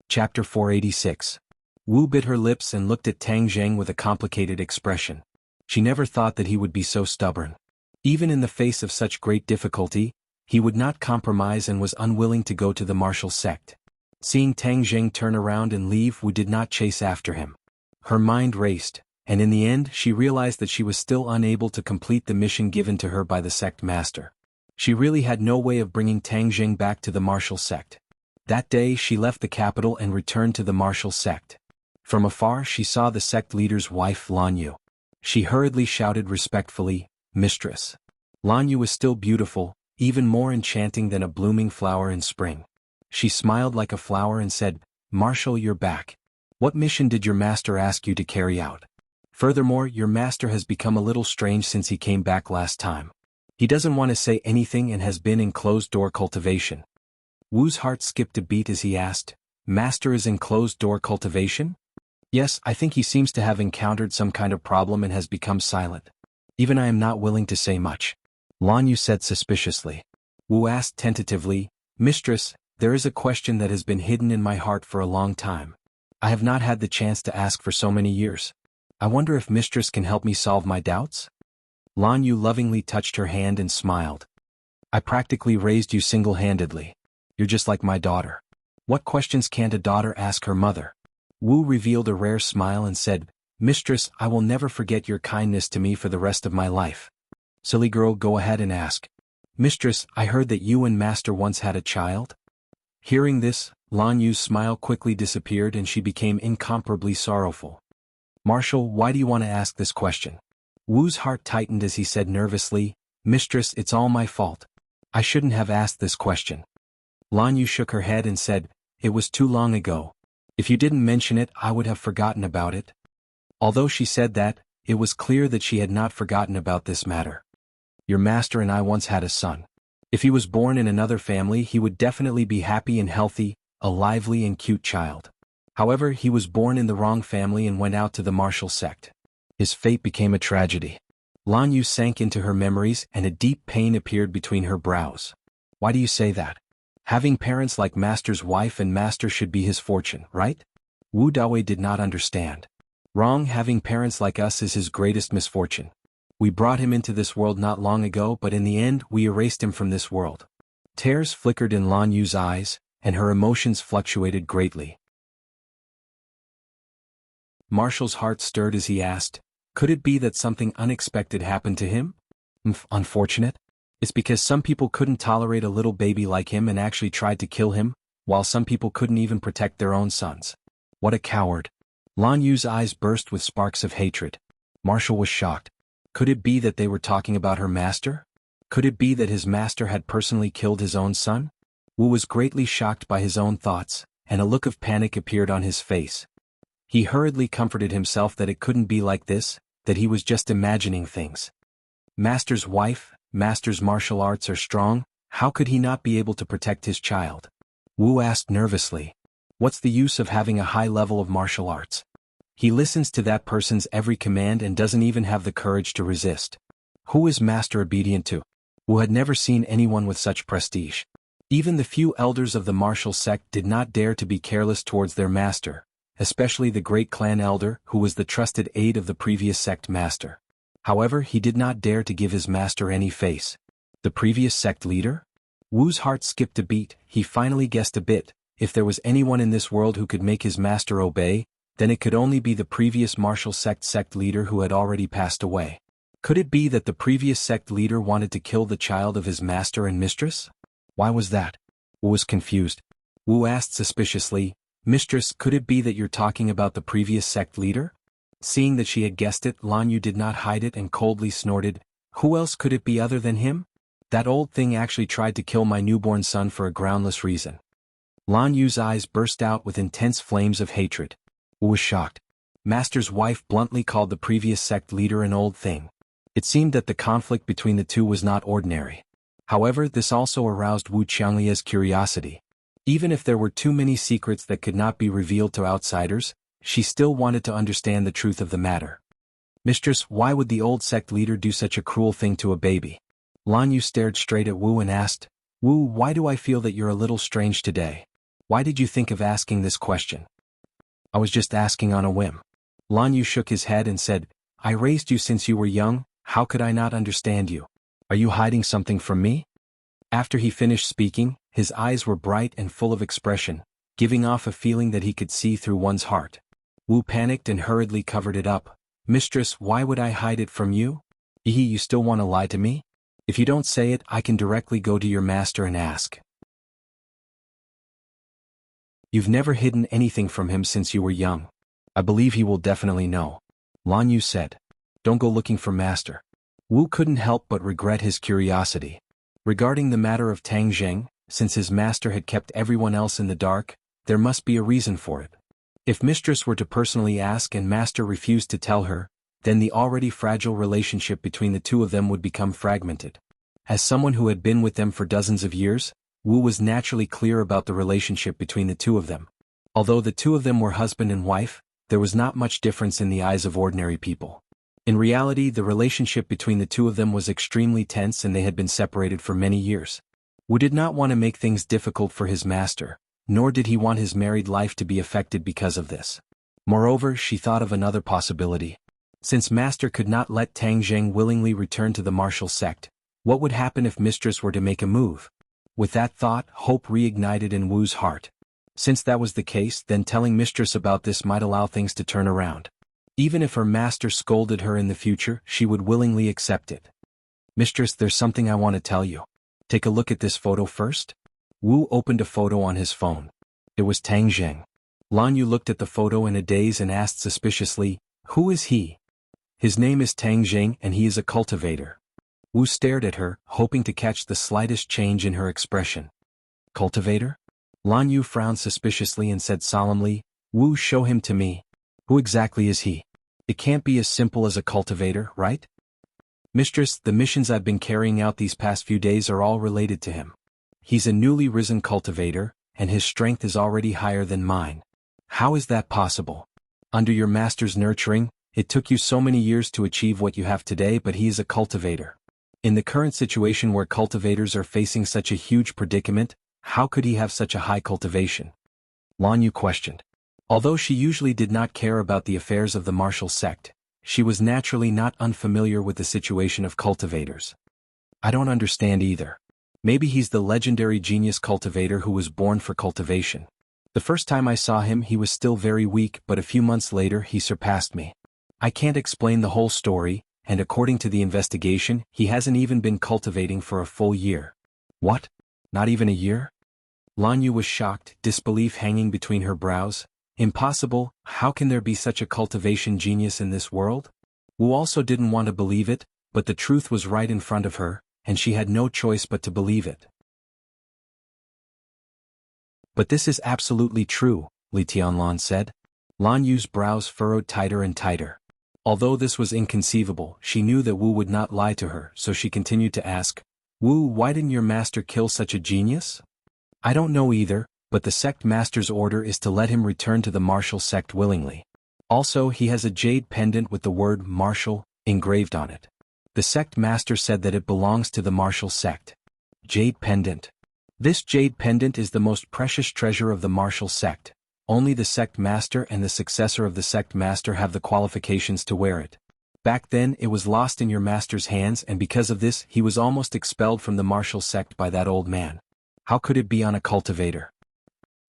Chapter 486. Wu bit her lips and looked at Tang Jing with a complicated expression. She never thought that he would be so stubborn. Even in the face of such great difficulty, he would not compromise and was unwilling to go to the martial sect. Seeing Tang Jing turn around and leave, Wu did not chase after him. Her mind raced, and in the end she realized that she was still unable to complete the mission given to her by the sect master. She really had no way of bringing Tang Jing back to the martial sect. That day she left the capital and returned to the martial sect. From afar she saw the sect leader's wife Lan Yu. She hurriedly shouted respectfully, "Mistress." Lan Yu was still beautiful, even more enchanting than a blooming flower in spring. She smiled like a flower and said, "Marshal, you're back. What mission did your master ask you to carry out? Furthermore, your master has become a little strange since he came back last time. He doesn't want to say anything and has been in closed-door cultivation." Wu's heart skipped a beat as he asked, "Master is in closed-door cultivation?" "Yes, I think he seems to have encountered some kind of problem and has become silent. Even I am not willing to say much," Lan Yu said suspiciously. Wu asked tentatively, "Mistress, there is a question that has been hidden in my heart for a long time. I have not had the chance to ask for so many years. I wonder if Mistress can help me solve my doubts?" Lan Yu lovingly touched her hand and smiled. "I practically raised you single-handedly. You're just like my daughter. What questions can't a daughter ask her mother?" Wu revealed a rare smile and said, "Mistress, I will never forget your kindness to me for the rest of my life." "Silly girl, go ahead and ask." "Mistress, I heard that you and Master once had a child?" Hearing this, Lan Yu's smile quickly disappeared and she became incomparably sorrowful. "Marshal, why do you want to ask this question?" Wu's heart tightened as he said nervously, "Mistress, it's all my fault. I shouldn't have asked this question." Lan Yu shook her head and said, "It was too long ago. If you didn't mention it, I would have forgotten about it." Although she said that, it was clear that she had not forgotten about this matter. "Your master and I once had a son. If he was born in another family, he would definitely be happy and healthy, a lively and cute child. However, he was born in the wrong family and went out to the martial sect. His fate became a tragedy." Lan Yu sank into her memories and a deep pain appeared between her brows. "Why do you say that? Having parents like Master's wife and Master should be his fortune, right?" Wu Dawei did not understand. "Wrong, having parents like us is his greatest misfortune. We brought him into this world not long ago, but in the end we erased him from this world." Tears flickered in Lan Yu's eyes, and her emotions fluctuated greatly. Marshall's heart stirred as he asked, "Could it be that something unexpected happened to him?" "Unfortunate? It's because some people couldn't tolerate a little baby like him and actually tried to kill him, while some people couldn't even protect their own sons. What a coward." Lan Yu's eyes burst with sparks of hatred. Marshall was shocked. Could it be that they were talking about her master? Could it be that his master had personally killed his own son? Wu was greatly shocked by his own thoughts, and a look of panic appeared on his face. He hurriedly comforted himself that it couldn't be like this, that he was just imagining things. Master's wife, Master's martial arts are strong, how could he not be able to protect his child? Wu asked nervously. What's the use of having a high level of martial arts? He listens to that person's every command and doesn't even have the courage to resist. Who is Master obedient to? Wu had never seen anyone with such prestige. Even the few elders of the martial sect did not dare to be careless towards their master, especially the great clan elder who was the trusted aide of the previous sect master. However, he did not dare to give his master any face. The previous sect leader? Wu's heart skipped a beat. He finally guessed a bit. If there was anyone in this world who could make his master obey, then it could only be the previous martial sect leader who had already passed away. Could it be that the previous sect leader wanted to kill the child of his master and mistress? Why was that? Wu was confused. Wu asked suspiciously, "Mistress, could it be that you're talking about the previous sect leader?" Seeing that she had guessed it, Lan Yu did not hide it and coldly snorted, "Who else could it be other than him? That old thing actually tried to kill my newborn son for a groundless reason." Lan Yu's eyes burst out with intense flames of hatred. Wu was shocked. Master's wife bluntly called the previous sect leader an old thing. It seemed that the conflict between the two was not ordinary. However, this also aroused Wu Qianglie's curiosity. Even if there were too many secrets that could not be revealed to outsiders, she still wanted to understand the truth of the matter. "Mistress, why would the old sect leader do such a cruel thing to a baby?" Lan Yu stared straight at Wu and asked, "Wu, why do I feel that you're a little strange today? Why did you think of asking this question?" "I was just asking on a whim." Lan Yu shook his head and said, "I raised you since you were young, how could I not understand you? Are you hiding something from me?" After he finished speaking, his eyes were bright and full of expression, giving off a feeling that he could see through one's heart. Wu panicked and hurriedly covered it up. "Mistress, why would I hide it from you? You still want to lie to me? If you don't say it, I can directly go to your master and ask." "You've never hidden anything from him since you were young. I believe he will definitely know," Lan Yu said. "Don't go looking for master." Wu couldn't help but regret his curiosity. Regarding the matter of Tang Zheng, since his master had kept everyone else in the dark, there must be a reason for it. If mistress were to personally ask and master refused to tell her, then the already fragile relationship between the two of them would become fragmented. As someone who had been with them for dozens of years, Wu was naturally clear about the relationship between the two of them. Although the two of them were husband and wife, there was not much difference in the eyes of ordinary people. In reality, the relationship between the two of them was extremely tense and they had been separated for many years. Wu did not want to make things difficult for his master, nor did he want his married life to be affected because of this. Moreover, she thought of another possibility. Since master could not let Tang Zheng willingly return to the martial sect, what would happen if mistress were to make a move? With that thought, hope reignited in Wu's heart. Since that was the case, then telling mistress about this might allow things to turn around. Even if her master scolded her in the future, she would willingly accept it. "Mistress, there's something I want to tell you. Take a look at this photo first." Wu opened a photo on his phone. It was Tang Zheng. Lan Yu looked at the photo in a daze and asked suspiciously, "Who is he?" "His name is Tang Zheng and he is a cultivator." Wu stared at her, hoping to catch the slightest change in her expression. "Cultivator?" Lan Yu frowned suspiciously and said solemnly, "Wu, show him to me. Who exactly is he? It can't be as simple as a cultivator, right?" "Mistress, the missions I've been carrying out these past few days are all related to him. He's a newly risen cultivator, and his strength is already higher than mine." "How is that possible? Under your master's nurturing, it took you so many years to achieve what you have today, but he is a cultivator. In the current situation where cultivators are facing such a huge predicament, how could he have such a high cultivation?" Lan Yu questioned. Although she usually did not care about the affairs of the martial sect, she was naturally not unfamiliar with the situation of cultivators. "I don't understand either. Maybe he's the legendary genius cultivator who was born for cultivation. The first time I saw him he was still very weak, but a few months later he surpassed me. I can't explain the whole story, and according to the investigation, he hasn't even been cultivating for a full year." "What? Not even a year?" Lan Yu was shocked, disbelief hanging between her brows. "Impossible, how can there be such a cultivation genius in this world?" Wu also didn't want to believe it, but the truth was right in front of her, and she had no choice but to believe it. "But this is absolutely true," Li Tianlan said. Lan Yu's brows furrowed tighter and tighter. Although this was inconceivable, she knew that Wu would not lie to her, so she continued to ask, "Wu, why didn't your master kill such a genius?" "I don't know either, but the sect master's order is to let him return to the martial sect willingly. Also, he has a jade pendant with the word martial engraved on it. The sect master said that it belongs to the martial sect." "Jade pendant?" This jade pendant is the most precious treasure of the martial sect. Only the sect master and the successor of the sect master have the qualifications to wear it. Back then it was lost in your master's hands, and because of this he was almost expelled from the martial sect by that old man. How could it be on a cultivator?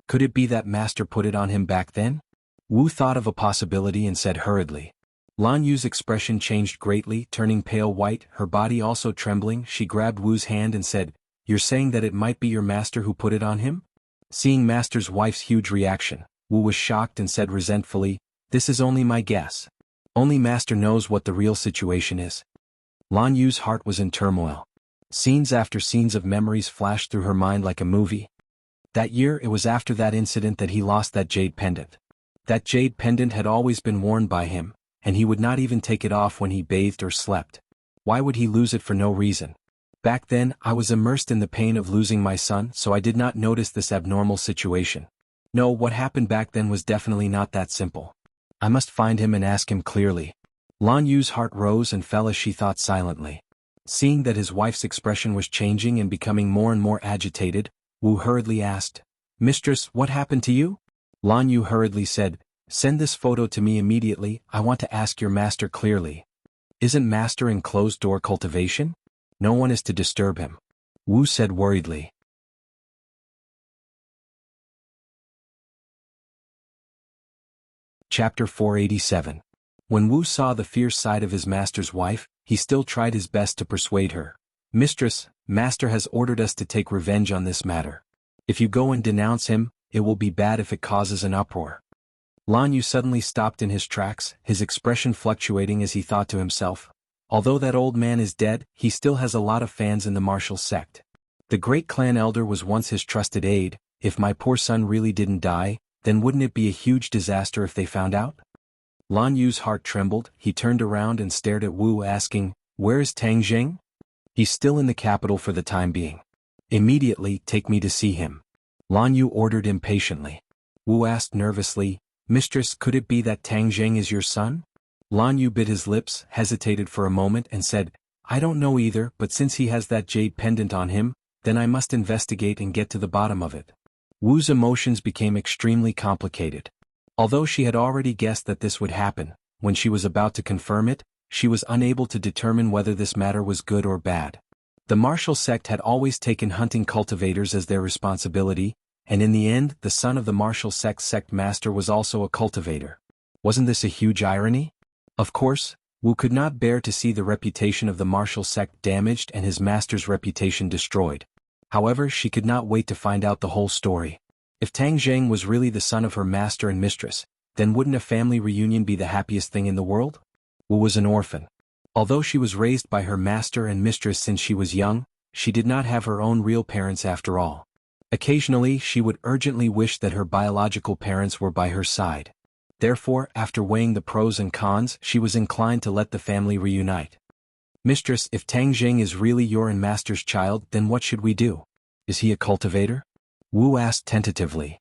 Could it be that master put it on him back then? Wu thought of a possibility and said hurriedly. Lan Yu's expression changed greatly, turning pale white, her body also trembling. She grabbed Wu's hand and said, "You're saying that it might be your master who put it on him?" Seeing master's wife's huge reaction, Wu was shocked and said resentfully, "This is only my guess. Only master knows what the real situation is." Lan Yu's heart was in turmoil. Scenes after scenes of memories flashed through her mind like a movie. That year it was after that incident that he lost that jade pendant. That jade pendant had always been worn by him, and he would not even take it off when he bathed or slept. Why would he lose it for no reason? Back then, I was immersed in the pain of losing my son, so I did not notice this abnormal situation. No, what happened back then was definitely not that simple. I must find him and ask him clearly. Lan Yu's heart rose and fell as she thought silently. Seeing that his wife's expression was changing and becoming more and more agitated, Wu hurriedly asked, "Mistress, what happened to you?" Lan Yu hurriedly said, "Send this photo to me immediately. I want to ask your master clearly." "Isn't master in closed-door cultivation? No one is to disturb him," Wu said worriedly. Chapter 487. When Wu saw the fierce side of his master's wife, he still tried his best to persuade her. "Mistress, master has ordered us to take revenge on this matter. If you go and denounce him, it will be bad if it causes an uproar." Lan Yu suddenly stopped in his tracks, his expression fluctuating as he thought to himself, "Although that old man is dead, he still has a lot of fans in the martial sect. The great clan elder was once his trusted aide. If my poor son really didn't die, then wouldn't it be a huge disaster if they found out?" Lan Yu's heart trembled. He turned around and stared at Wu, asking, "Where is Tang Jing?" "He's still in the capital for the time being." "Immediately take me to see him," Lan Yu ordered impatiently. Wu asked nervously, "Mistress, could it be that Tang Jing is your son?" Lan Yu bit his lips, hesitated for a moment and said, "I don't know either, but since he has that jade pendant on him, then I must investigate and get to the bottom of it." Wu's emotions became extremely complicated. Although she had already guessed that this would happen, when she was about to confirm it, she was unable to determine whether this matter was good or bad. The martial sect had always taken hunting cultivators as their responsibility, and in the end the son of the martial sect's sect master was also a cultivator. Wasn't this a huge irony? Of course, Wu could not bear to see the reputation of the martial sect damaged and his master's reputation destroyed. However, she could not wait to find out the whole story. If Tang Jing was really the son of her master and mistress, then wouldn't a family reunion be the happiest thing in the world? Wu was an orphan. Although she was raised by her master and mistress since she was young, she did not have her own real parents after all. Occasionally she would urgently wish that her biological parents were by her side. Therefore, after weighing the pros and cons, she was inclined to let the family reunite. "Mistress, if Tang Jing is really your and master's child, then what should we do? Is he a cultivator?" Wu asked tentatively.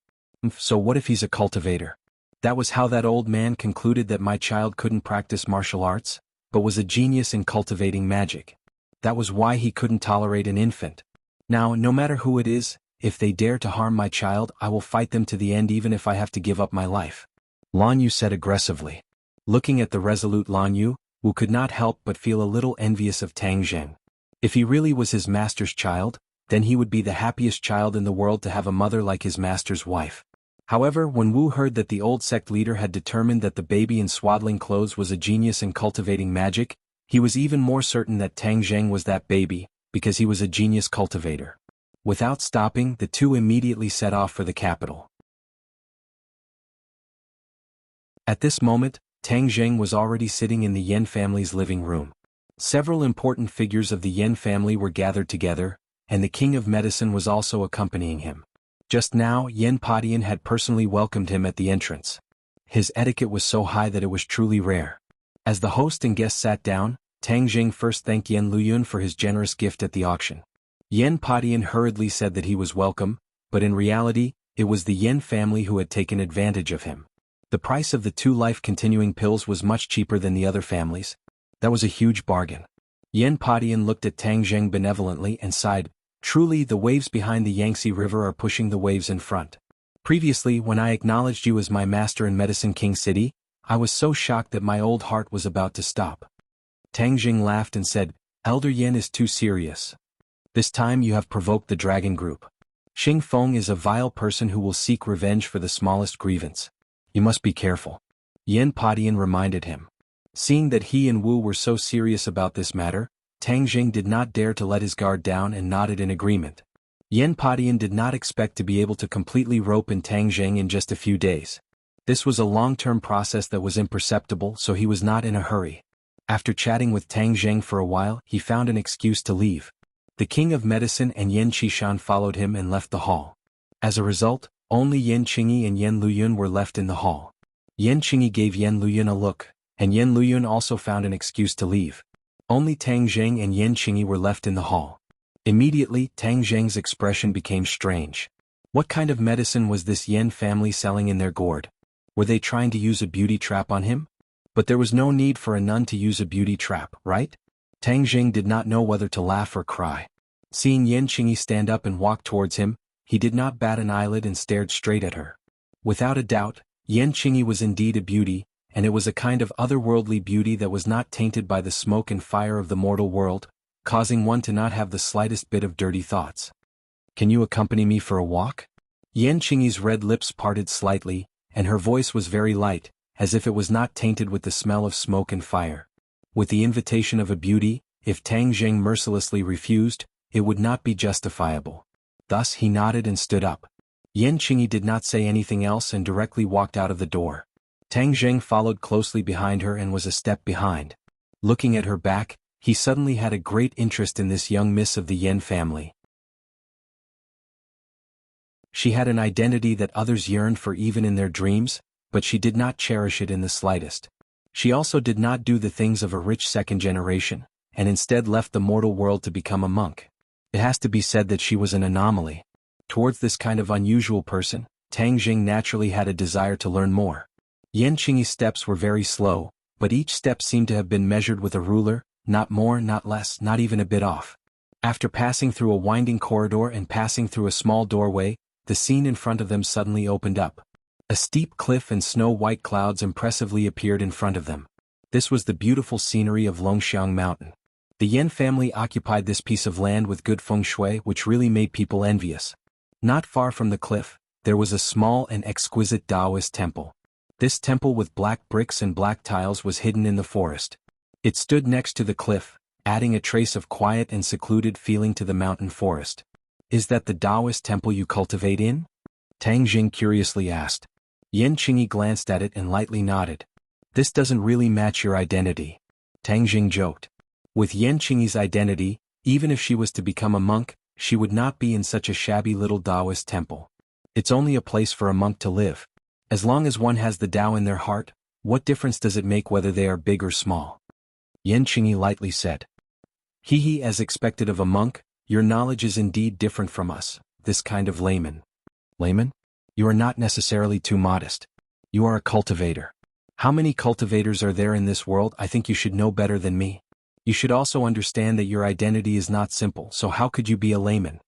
"So what if he's a cultivator? That was how that old man concluded that my child couldn't practice martial arts, but was a genius in cultivating magic. That was why he couldn't tolerate an infant. Now, no matter who it is, if they dare to harm my child, I will fight them to the end even if I have to give up my life," Lan Yu said aggressively. Looking at the resolute Lan Yu, Wu could not help but feel a little envious of Tang Jing. If he really was his master's child, then he would be the happiest child in the world to have a mother like his master's wife. However, when Wu heard that the old sect leader had determined that the baby in swaddling clothes was a genius in cultivating magic, he was even more certain that Tang Jing was that baby, because he was a genius cultivator. Without stopping, the two immediately set off for the capital. At this moment, Tang Jing was already sitting in the Yen family's living room. Several important figures of the Yen family were gathered together, and the king of medicine was also accompanying him. Just now, Yen Padian had personally welcomed him at the entrance. His etiquette was so high that it was truly rare. As the host and guests sat down, Tang Jing first thanked Yen Luyun for his generous gift at the auction. Yen Padian hurriedly said that he was welcome, but in reality, it was the Yen family who had taken advantage of him. The price of the 2 life-continuing pills was much cheaper than the other families. That was a huge bargain. Yen Padian looked at Tang Jing benevolently and sighed, Truly, the waves behind the Yangtze River are pushing the waves in front. Previously, when I acknowledged you as my master in Medicine King City, I was so shocked that my old heart was about to stop. Tang Jing laughed and said, Elder Yen is too serious. This time you have provoked the dragon group. Xing Feng is a vile person who will seek revenge for the smallest grievance. You must be careful. Yen Padian reminded him. Seeing that he and Wu were so serious about this matter, Tang Jing did not dare to let his guard down and nodded in agreement. Yen Padian did not expect to be able to completely rope in Tang Jing in just a few days. This was a long-term process that was imperceptible, so he was not in a hurry. After chatting with Tang Jing for a while, he found an excuse to leave. The King of Medicine and Yen Qishan followed him and left the hall. As a result, only Yen Qingyi and Yen Luyun were left in the hall. Yen Qingyi gave Yen Luyun a look, and Yen Luyun also found an excuse to leave. Only Tang Jing and Yen Qingyi were left in the hall. Immediately, Tang Jing's expression became strange. What kind of medicine was this Yen family selling in their gourd? Were they trying to use a beauty trap on him? But there was no need for a nun to use a beauty trap, right? Tang Jing did not know whether to laugh or cry. Seeing Yen Qingyi stand up and walk towards him, he did not bat an eyelid and stared straight at her. Without a doubt, Yen Qingyi was indeed a beauty, and it was a kind of otherworldly beauty that was not tainted by the smoke and fire of the mortal world, causing one to not have the slightest bit of dirty thoughts. Can you accompany me for a walk? Yen Qingyi's red lips parted slightly, and her voice was very light, as if it was not tainted with the smell of smoke and fire. With the invitation of a beauty, if Tang Jing mercilessly refused, it would not be justifiable. Thus he nodded and stood up. Yen Qingyi did not say anything else and directly walked out of the door. Tang Jing followed closely behind her and was a step behind. Looking at her back, he suddenly had a great interest in this young miss of the Yen family. She had an identity that others yearned for even in their dreams, but she did not cherish it in the slightest. She also did not do the things of a rich second generation, and instead left the mortal world to become a monk. It has to be said that she was an anomaly. Towards this kind of unusual person, Tang Jing naturally had a desire to learn more. Yen Qingyi's steps were very slow, but each step seemed to have been measured with a ruler, not more, not less, not even a bit off. After passing through a winding corridor and passing through a small doorway, the scene in front of them suddenly opened up. A steep cliff and snow-white clouds impressively appeared in front of them. This was the beautiful scenery of Longxiang Mountain. The Yen family occupied this piece of land with good feng shui, which really made people envious. Not far from the cliff, there was a small and exquisite Taoist temple. This temple with black bricks and black tiles was hidden in the forest. It stood next to the cliff, adding a trace of quiet and secluded feeling to the mountain forest. Is that the Taoist temple you cultivate in? Tang Jing curiously asked. Yen Qingyi glanced at it and lightly nodded. This doesn't really match your identity. Tang Jing joked. With Yen Qingyi's identity, even if she was to become a monk, she would not be in such a shabby little Taoist temple. It's only a place for a monk to live. As long as one has the Tao in their heart, what difference does it make whether they are big or small? Yen Qingyi lightly said. He, as expected of a monk, your knowledge is indeed different from us, this kind of layman. Layman? You are not necessarily too modest. You are a cultivator. How many cultivators are there in this world? I think you should know better than me. You should also understand that your identity is not simple, so how could you be a layman?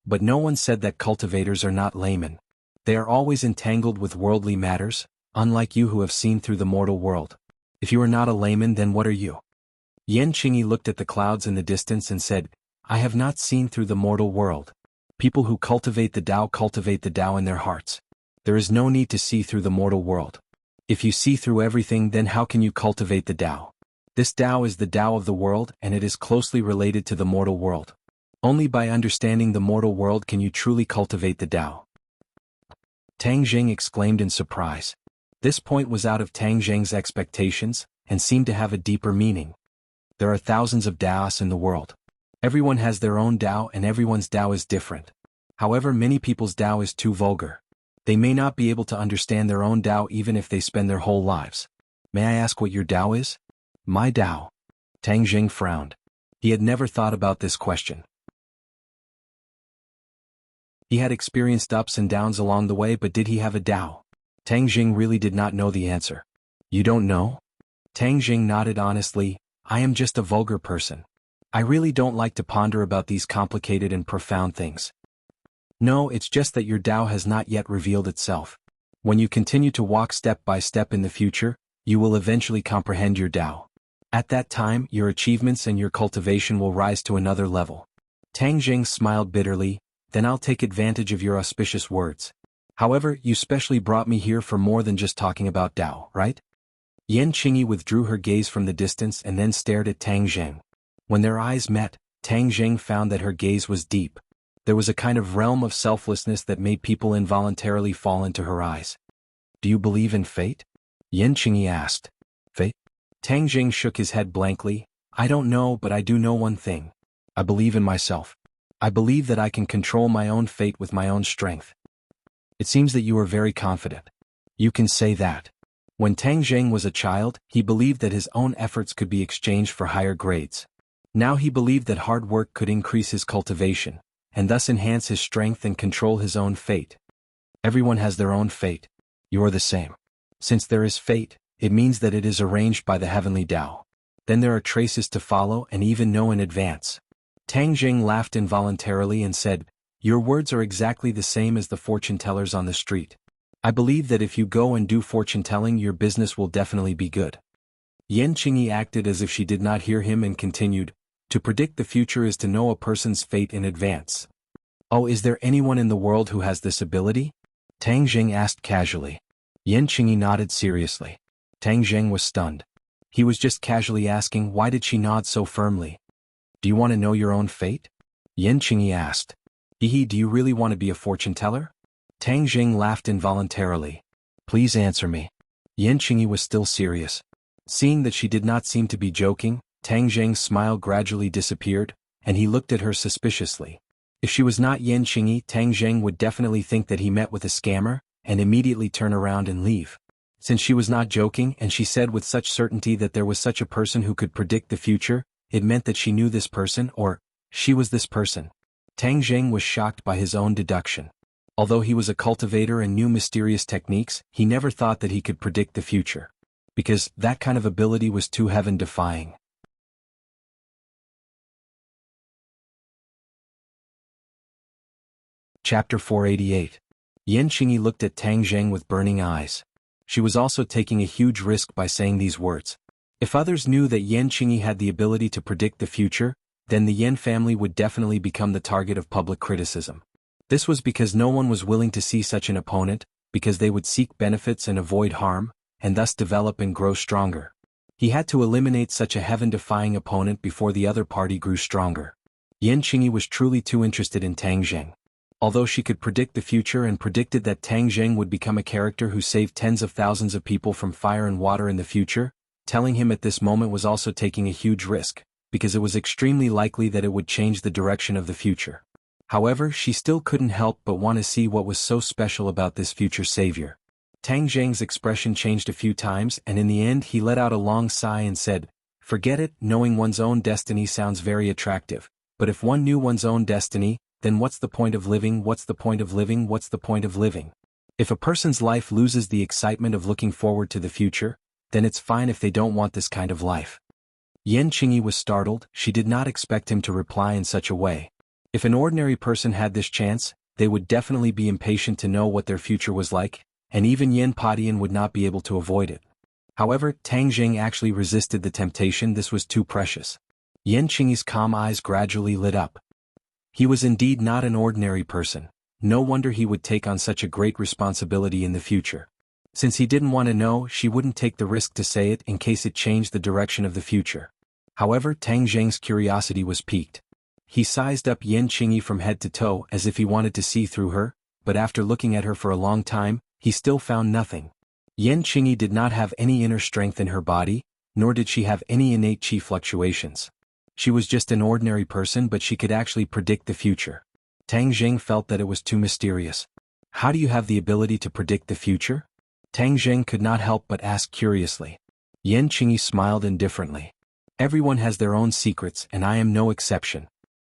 But no one said that cultivators are not laymen. They are always entangled with worldly matters, unlike you who have seen through the mortal world. If you are not a layman, then what are you? Yen Qingyi looked at the clouds in the distance and said, I have not seen through the mortal world. People who cultivate the Tao in their hearts. There is no need to see through the mortal world. If you see through everything, then how can you cultivate the Tao? This Tao is the Tao of the world, and it is closely related to the mortal world. Only by understanding the mortal world can you truly cultivate the Tao. Tang Jing exclaimed in surprise. This point was out of Tang Jing's expectations, and seemed to have a deeper meaning. There are thousands of Taoists in the world. Everyone has their own Tao and everyone's Tao is different. However, many people's Tao is too vulgar. They may not be able to understand their own Tao even if they spend their whole lives. May I ask what your Tao is? My Tao. Tang Jing frowned. He had never thought about this question. He had experienced ups and downs along the way, but did he have a Tao? Tang Jing really did not know the answer. You don't know? Tang Jing nodded honestly. I am just a vulgar person. I really don't like to ponder about these complicated and profound things. No, it's just that your Tao has not yet revealed itself. When you continue to walk step by step in the future, you will eventually comprehend your Tao. At that time, your achievements and your cultivation will rise to another level. Tang Jing smiled bitterly. Then I'll take advantage of your auspicious words. However, you specially brought me here for more than just talking about Tao, right? Yan Qingyi withdrew her gaze from the distance and then stared at Tang Zheng. When their eyes met, Tang Zheng found that her gaze was deep. There was a kind of realm of selflessness that made people involuntarily fall into her eyes. Do you believe in fate? Yan Qingyi asked. Fate? Tang Zheng shook his head blankly. I don't know, but I do know one thing. I believe in myself. I believe that I can control my own fate with my own strength. It seems that you are very confident. You can say that. When Tang Zheng was a child, he believed that his own efforts could be exchanged for higher grades. Now he believed that hard work could increase his cultivation, and thus enhance his strength and control his own fate. Everyone has their own fate. You are the same. Since there is fate, it means that it is arranged by the heavenly Tao. Then there are traces to follow and even know in advance. Tang Jing laughed involuntarily and said, Your words are exactly the same as the fortune tellers on the street. I believe that if you go and do fortune telling, your business will definitely be good. Yan Qingyi acted as if she did not hear him and continued, To predict the future is to know a person's fate in advance. Oh, is there anyone in the world who has this ability? Tang Jing asked casually. Yan Qingyi nodded seriously. Tang Jing was stunned. He was just casually asking, why did she nod so firmly? Do you want to know your own fate? Yan Qingyi asked. Hehe, do you really want to be a fortune teller? Tang Jing laughed involuntarily. Please answer me. Yan Qingyi was still serious. Seeing that she did not seem to be joking, Tang Jing's smile gradually disappeared, and he looked at her suspiciously. If she was not Yan Qingyi, Tang Jing would definitely think that he met with a scammer, and immediately turn around and leave. Since she was not joking and she said with such certainty that there was such a person who could predict the future, it meant that she knew this person, or she was this person. Tang Jing was shocked by his own deduction. Although he was a cultivator and knew mysterious techniques, he never thought that he could predict the future. Because that kind of ability was too heaven-defying. Chapter 488. Yan Qingyi looked at Tang Zheng with burning eyes. She was also taking a huge risk by saying these words. If others knew that Yan Qingyi had the ability to predict the future, then the Yan family would definitely become the target of public criticism. This was because no one was willing to see such an opponent, because they would seek benefits and avoid harm, and thus develop and grow stronger. He had to eliminate such a heaven-defying opponent before the other party grew stronger. Yan Qingyi was truly too interested in Tang Zheng. Although she could predict the future and predicted that Tang Zheng would become a character who saved tens of thousands of people from fire and water in the future, telling him at this moment was also taking a huge risk, because it was extremely likely that it would change the direction of the future. However, she still couldn't help but want to see what was so special about this future savior. Tang Zheng's expression changed a few times, and in the end he let out a long sigh and said, Forget it, knowing one's own destiny sounds very attractive, but if one knew one's own destiny, then what's the point of living? What's the point of living? What's the point of living? If a person's life loses the excitement of looking forward to the future, then it's fine if they don't want this kind of life. Yan Qingyi was startled. She did not expect him to reply in such a way. If an ordinary person had this chance, they would definitely be impatient to know what their future was like, and even Yan Padian would not be able to avoid it. However, Tang Jing actually resisted the temptation. This was too precious. Yan Qingyi's calm eyes gradually lit up. He was indeed not an ordinary person. No wonder he would take on such a great responsibility in the future. Since he didn't want to know, she wouldn't take the risk to say it in case it changed the direction of the future. However, Tang Zheng's curiosity was piqued. He sized up Yan Qingyi from head to toe as if he wanted to see through her, but after looking at her for a long time, he still found nothing. Yan Qingyi did not have any inner strength in her body, nor did she have any innate chi fluctuations. She was just an ordinary person, but she could actually predict the future. Tang Zheng felt that it was too mysterious. How do you have the ability to predict the future? Tang Zheng could not help but ask curiously. Yan Qingyi smiled indifferently. Everyone has their own secrets, and I am no exception.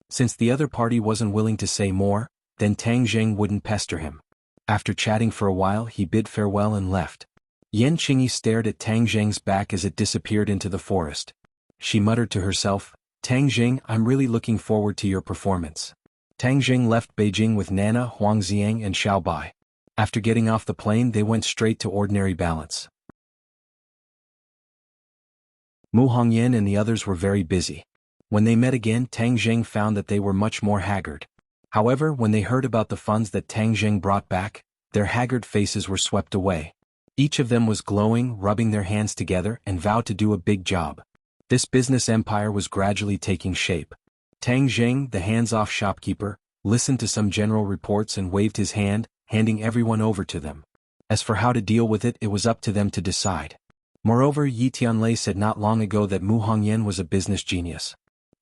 Since the other party wasn't willing to say more, then Tang Zheng wouldn't pester him. After chatting for a while, he bid farewell and left. Yan Qingyi stared at Tang Zheng's back as it disappeared into the forest. She muttered to herself, Tang Jing, I'm really looking forward to your performance. Tang Jing left Beijing with Nana, Huang Xiang and Xiao Bai. After getting off the plane they went straight to ordinary balance. Mu Hongyan and the others were very busy. When they met again, Tang Jing found that they were much more haggard. However, when they heard about the funds that Tang Jing brought back, their haggard faces were swept away. Each of them was glowing, rubbing their hands together, and vowed to do a big job. This business empire was gradually taking shape. Tang Jing, the hands-off shopkeeper, listened to some general reports and waved his hand, handing everyone over to them. As for how to deal with it, it was up to them to decide. Moreover, Yi Tianlei said not long ago that Mu Hongyan was a business genius.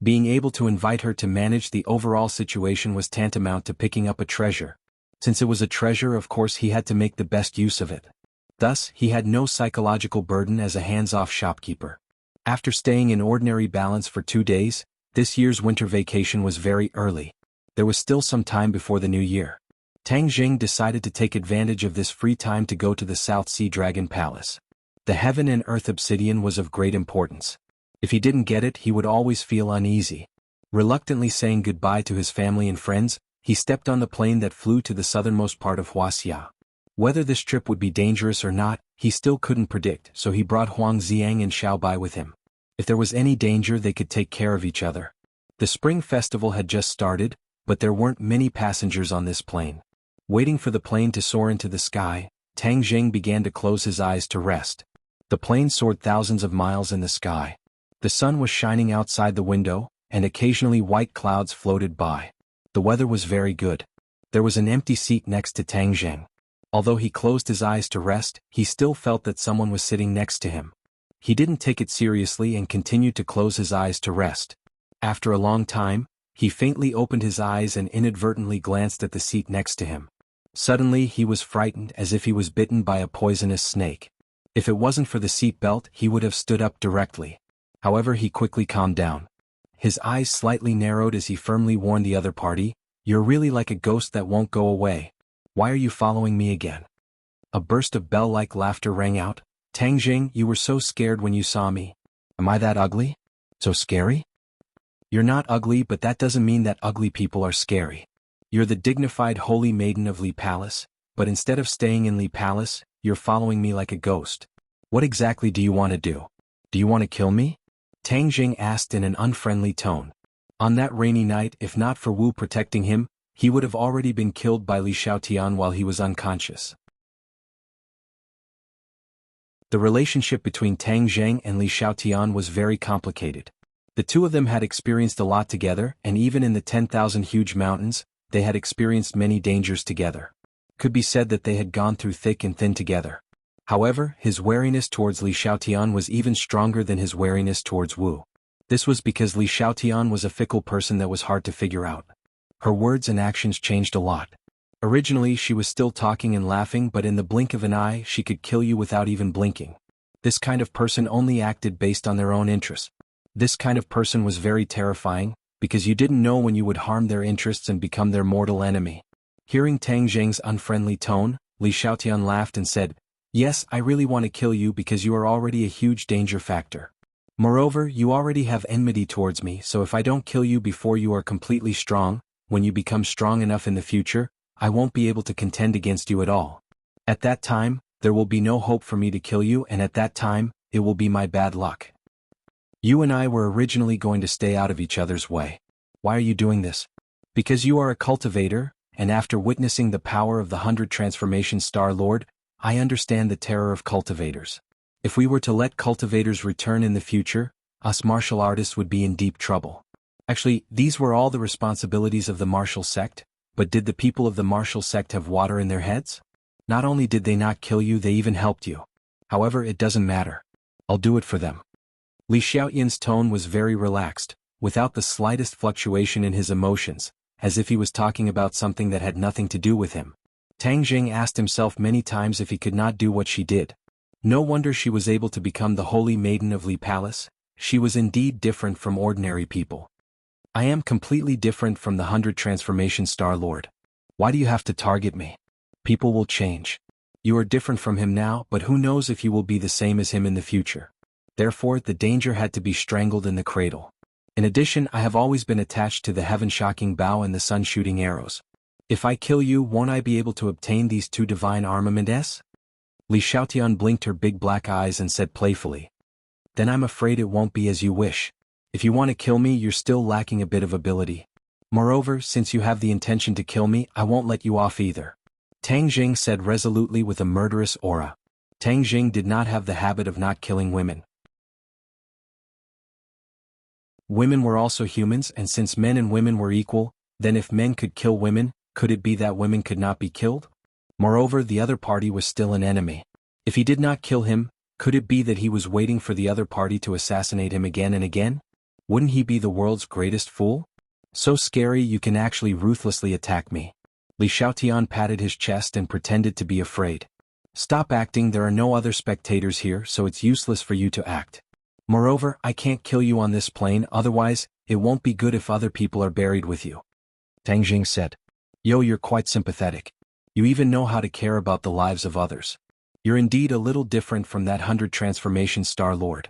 Being able to invite her to manage the overall situation was tantamount to picking up a treasure. Since it was a treasure, of course he had to make the best use of it. Thus, he had no psychological burden as a hands-off shopkeeper. After staying in ordinary balance for 2 days, this year's winter vacation was very early. There was still some time before the new year. Tang Jing decided to take advantage of this free time to go to the South Sea Dragon Palace. The heaven and earth obsidian was of great importance. If he didn't get it, he would always feel uneasy. Reluctantly saying goodbye to his family and friends, he stepped on the plane that flew to the southernmost part of Wuxia. Whether this trip would be dangerous or not, he still couldn't predict, so he brought Huang Xiang and Xiao Bai with him. If there was any danger, they could take care of each other. The spring festival had just started, but there weren't many passengers on this plane. Waiting for the plane to soar into the sky, Tang Jing began to close his eyes to rest. The plane soared thousands of miles in the sky. The sun was shining outside the window, and occasionally white clouds floated by. The weather was very good. There was an empty seat next to Tang Jing. Although he closed his eyes to rest, he still felt that someone was sitting next to him. He didn't take it seriously and continued to close his eyes to rest. After a long time, he faintly opened his eyes and inadvertently glanced at the seat next to him. Suddenly he was frightened as if he was bitten by a poisonous snake. If it wasn't for the seat belt, he would have stood up directly. However, he quickly calmed down. His eyes slightly narrowed as he firmly warned the other party, "You're really like a ghost that won't go away. Why are you following me again?" A burst of bell-like laughter rang out. "Tang Jing, you were so scared when you saw me. Am I that ugly? So scary?" "You're not ugly, but that doesn't mean that ugly people are scary. You're the dignified holy maiden of Li Palace, but instead of staying in Li Palace, you're following me like a ghost. What exactly do you want to do? Do you want to kill me?" Tang Jing asked in an unfriendly tone. On that rainy night, if not for Wu protecting him, he would have already been killed by Li Xiaotian while he was unconscious. The relationship between Tang Jing and Li Xiaotian was very complicated. The two of them had experienced a lot together, and even in the 10,000 huge mountains, they had experienced many dangers together. Could be said that they had gone through thick and thin together. However, his wariness towards Li Xiaotian was even stronger than his wariness towards Wu. This was because Li Xiaotian was a fickle person that was hard to figure out. Her words and actions changed a lot. Originally she was still talking and laughing, but in the blink of an eye she could kill you without even blinking. This kind of person only acted based on their own interests. This kind of person was very terrifying, because you didn't know when you would harm their interests and become their mortal enemy. Hearing Tang Jing's unfriendly tone, Li Xiaotian laughed and said, "Yes, I really want to kill you because you are already a huge danger factor. Moreover, you already have enmity towards me, so if I don't kill you before you are completely strong, when you become strong enough in the future, I won't be able to contend against you at all. At that time, there will be no hope for me to kill you, and at that time, it will be my bad luck. You and I were originally going to stay out of each other's way. Why are you doing this? Because you are a cultivator, and after witnessing the power of the 100 Transformation Star Lord, I understand the terror of cultivators. If we were to let cultivators return in the future, us martial artists would be in deep trouble. Actually, these were all the responsibilities of the martial sect, but did the people of the martial sect have water in their heads? Not only did they not kill you, they even helped you. However, it doesn't matter. I'll do it for them." Li Xiaoyan's tone was very relaxed, without the slightest fluctuation in his emotions, as if he was talking about something that had nothing to do with him. Tang Jing asked himself many times if he could not do what she did. No wonder she was able to become the holy maiden of Li Palace. She was indeed different from ordinary people. "I am completely different from the 100 Transformation Star Lord. Why do you have to target me? People will change. You are different from him now, but who knows if you will be the same as him in the future. Therefore, the danger had to be strangled in the cradle. In addition, I have always been attached to the heaven-shocking bow and the sun-shooting arrows. If I kill you, won't I be able to obtain these two divine armaments? Li Xiaotian blinked her big black eyes and said playfully. Then I'm afraid it won't be as you wish. If you want to kill me, you're still lacking a bit of ability. Moreover, since you have the intention to kill me, I won't let you off either. Tang Jing said resolutely with a murderous aura. Tang Jing did not have the habit of not killing women. Women were also humans, and since men and women were equal, then if men could kill women, could it be that women could not be killed? Moreover, the other party was still an enemy. If he did not kill him, could it be that he was waiting for the other party to assassinate him again and again? Wouldn't he be the world's greatest fool? So scary you can actually ruthlessly attack me. Li Xiaotian patted his chest and pretended to be afraid. Stop acting, there are no other spectators here, so it's useless for you to act. Moreover, I can't kill you on this plane, otherwise, it won't be good if other people are buried with you. Tang Jing said. Yo, you're quite sympathetic. You even know how to care about the lives of others. You're indeed a little different from that 100 transformation Star Lord.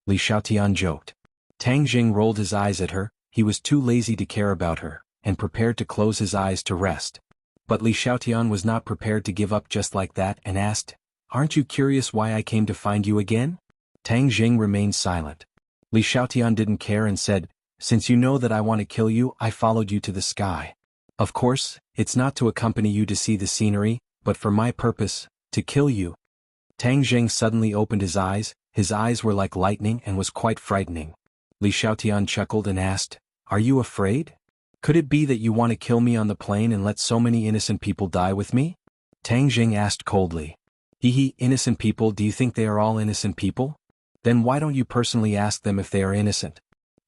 Li Xiaotian joked. Tang Jing rolled his eyes at her, he was too lazy to care about her, and prepared to close his eyes to rest. But Li Xiaotian was not prepared to give up just like that and asked, Aren't you curious why I came to find you again? Tang Jing remained silent. Li Xiaotian didn't care and said, Since you know that I want to kill you, I followed you to the sky. Of course, it's not to accompany you to see the scenery, but for my purpose, to kill you. Tang Jing suddenly opened his eyes were like lightning and was quite frightening. Li Xiaotian chuckled and asked, Are you afraid? Could it be that you want to kill me on the plane and let so many innocent people die with me? Tang Jing asked coldly. Innocent people, do you think they are all innocent people? Then why don't you personally ask them if they are innocent?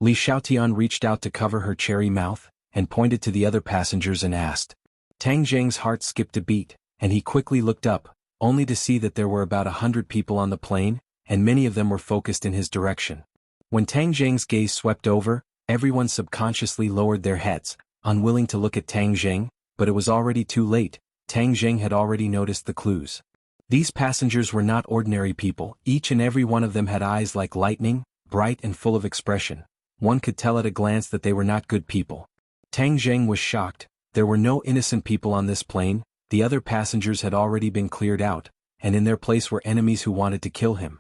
Li Xiaotian reached out to cover her cherry mouth, and pointed to the other passengers and asked. Tang Jing's heart skipped a beat, and he quickly looked up, only to see that there were about 100 people on the plane, and many of them were focused in his direction. When Tang Jing's gaze swept over, everyone subconsciously lowered their heads, unwilling to look at Tang Jing, but it was already too late. Tang Jing had already noticed the clues. These passengers were not ordinary people, each and every one of them had eyes like lightning, bright and full of expression. One could tell at a glance that they were not good people. Tang Jing was shocked. There were no innocent people on this plane, the other passengers had already been cleared out, and in their place were enemies who wanted to kill him.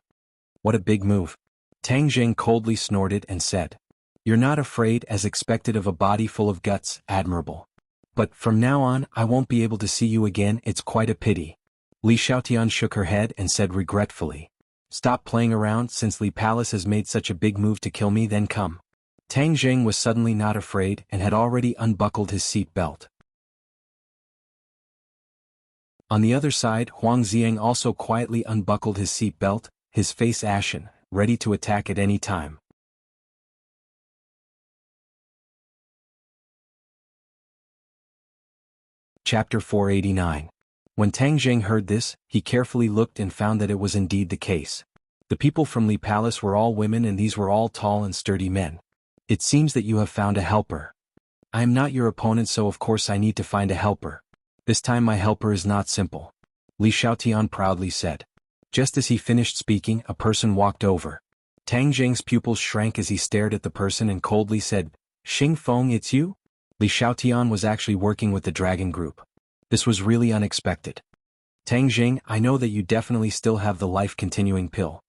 What a big move. Tang Jing coldly snorted and said. You're not afraid, as expected, of a body full of guts, admirable. But from now on, I won't be able to see you again, it's quite a pity. Li Xiaotian shook her head and said regretfully. Stop playing around, since Li Palace has made such a big move to kill me, then come. Tang Jing was suddenly not afraid and had already unbuckled his seat belt. On the other side, Huang Xiang also quietly unbuckled his seat belt, his face ashen, ready to attack at any time. Chapter 489. When Tang Jing heard this, he carefully looked and found that it was indeed the case. The people from Li Palace were all women, and these were all tall and sturdy men. It seems that you have found a helper. I am not your opponent, so of course I need to find a helper. This time my helper is not simple. Li Xiaotian proudly said. Just as he finished speaking, a person walked over. Tang Jing's pupils shrank as he stared at the person and coldly said, Xing Feng, it's you? Li Xiaotian was actually working with the dragon group. This was really unexpected. Tang Jing, I know that you definitely still have the life-continuing pill.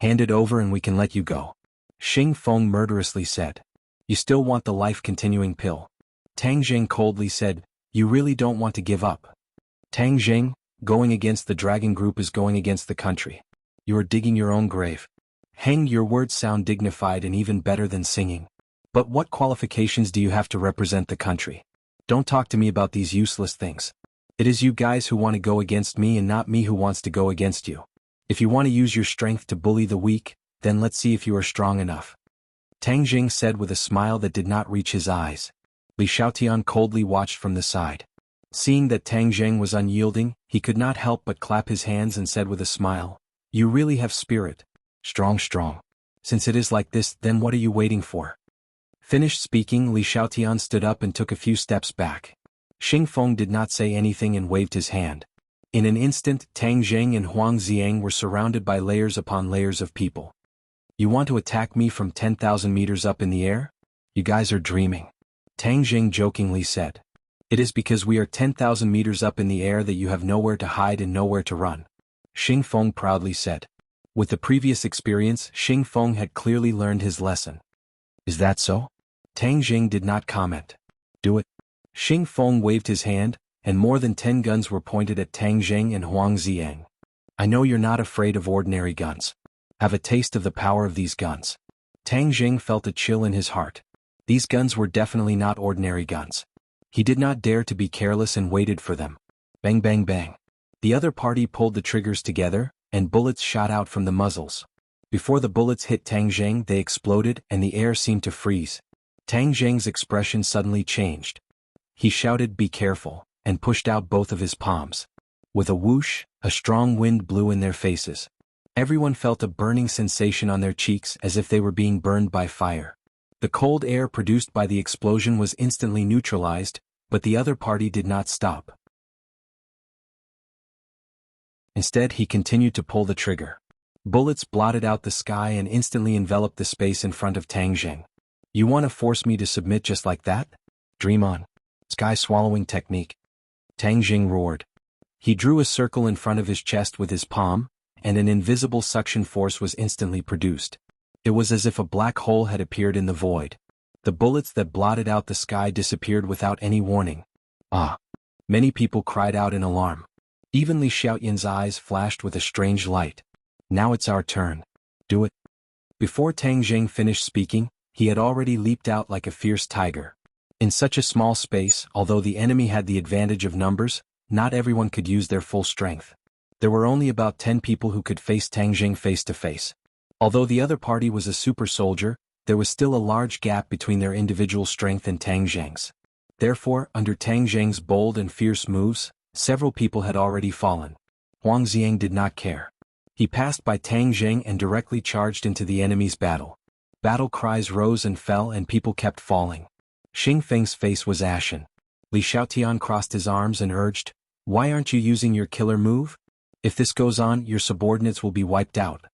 Hand it over and we can let you go. Xing Feng murderously said. You still want the life-continuing pill? Tang Jing coldly said, You really don't want to give up. Tang Jing, going against the dragon group is going against the country. You are digging your own grave. Heng, your words sound dignified and even better than singing. But what qualifications do you have to represent the country? Don't talk to me about these useless things. It is you guys who want to go against me and not me who wants to go against you. If you want to use your strength to bully the weak, then let's see if you are strong enough. Tang Jing said with a smile that did not reach his eyes. Li Xiaotian coldly watched from the side. Seeing that Tang Jing was unyielding, he could not help but clap his hands and said with a smile, You really have spirit. Strong. Since it is like this, then what are you waiting for? Finished speaking, Li Xiaotian stood up and took a few steps back. Xing Feng did not say anything and waved his hand. In an instant, Tang Jing and Huang Xiang were surrounded by layers upon layers of people. You want to attack me from 10,000 meters up in the air? You guys are dreaming. Tang Jing jokingly said. It is because we are 10,000 meters up in the air that you have nowhere to hide and nowhere to run. Xing Feng proudly said. With the previous experience, Xing Feng had clearly learned his lesson. Is that so? Tang Jing did not comment. Do it. Xing Feng waved his hand, and more than 10 guns were pointed at Tang Jing and Huang Ziang. I know you're not afraid of ordinary guns. Have a taste of the power of these guns. Tang Jing felt a chill in his heart. These guns were definitely not ordinary guns. He did not dare to be careless and waited for them. Bang bang bang. The other party pulled the triggers together, and bullets shot out from the muzzles. Before the bullets hit Tang Jing, they exploded and the air seemed to freeze. Tang Jing's expression suddenly changed. He shouted, "Be careful," and pushed out both of his palms. With a whoosh, a strong wind blew in their faces. Everyone felt a burning sensation on their cheeks as if they were being burned by fire. The cold air produced by the explosion was instantly neutralized, but the other party did not stop. Instead, he continued to pull the trigger. Bullets blotted out the sky and instantly enveloped the space in front of Tang Jing. You want to force me to submit just like that? Dream on. Sky-swallowing technique. Tang Jing roared. He drew a circle in front of his chest with his palm, and an invisible suction force was instantly produced. It was as if a black hole had appeared in the void. The bullets that blotted out the sky disappeared without any warning. Ah! Many people cried out in alarm. Even Li Xiaoyan's eyes flashed with a strange light. Now it's our turn. Do it. Before Tang Jing finished speaking, he had already leaped out like a fierce tiger. In such a small space, although the enemy had the advantage of numbers, not everyone could use their full strength. There were only about 10 people who could face Tang Jing face to face. Although the other party was a super soldier, there was still a large gap between their individual strength and Tang Jing's. Therefore, under Tang Jing's bold and fierce moves, several people had already fallen. Huang Ziang did not care. He passed by Tang Jing and directly charged into the enemy's battle. Battle cries rose and fell and people kept falling. Xing Feng's face was ashen. Li Xiaotian crossed his arms and urged, "Why aren't you using your killer move? If this goes on, your subordinates will be wiped out.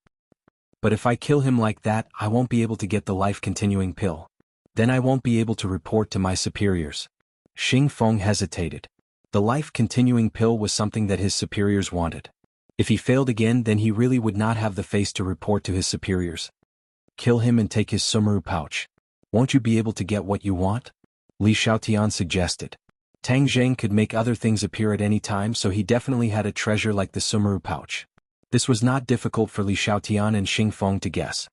But if I kill him like that, I won't be able to get the life-continuing pill. Then I won't be able to report to my superiors." Xing Feng hesitated. The life-continuing pill was something that his superiors wanted. If he failed again, then he really would not have the face to report to his superiors. Kill him and take his sumaru pouch. Won't you be able to get what you want? Li Xiaotian suggested. Tang Jing could make other things appear at any time, so he definitely had a treasure like the sumaru pouch. This was not difficult for Li Xiaotian and Xing Feng to guess.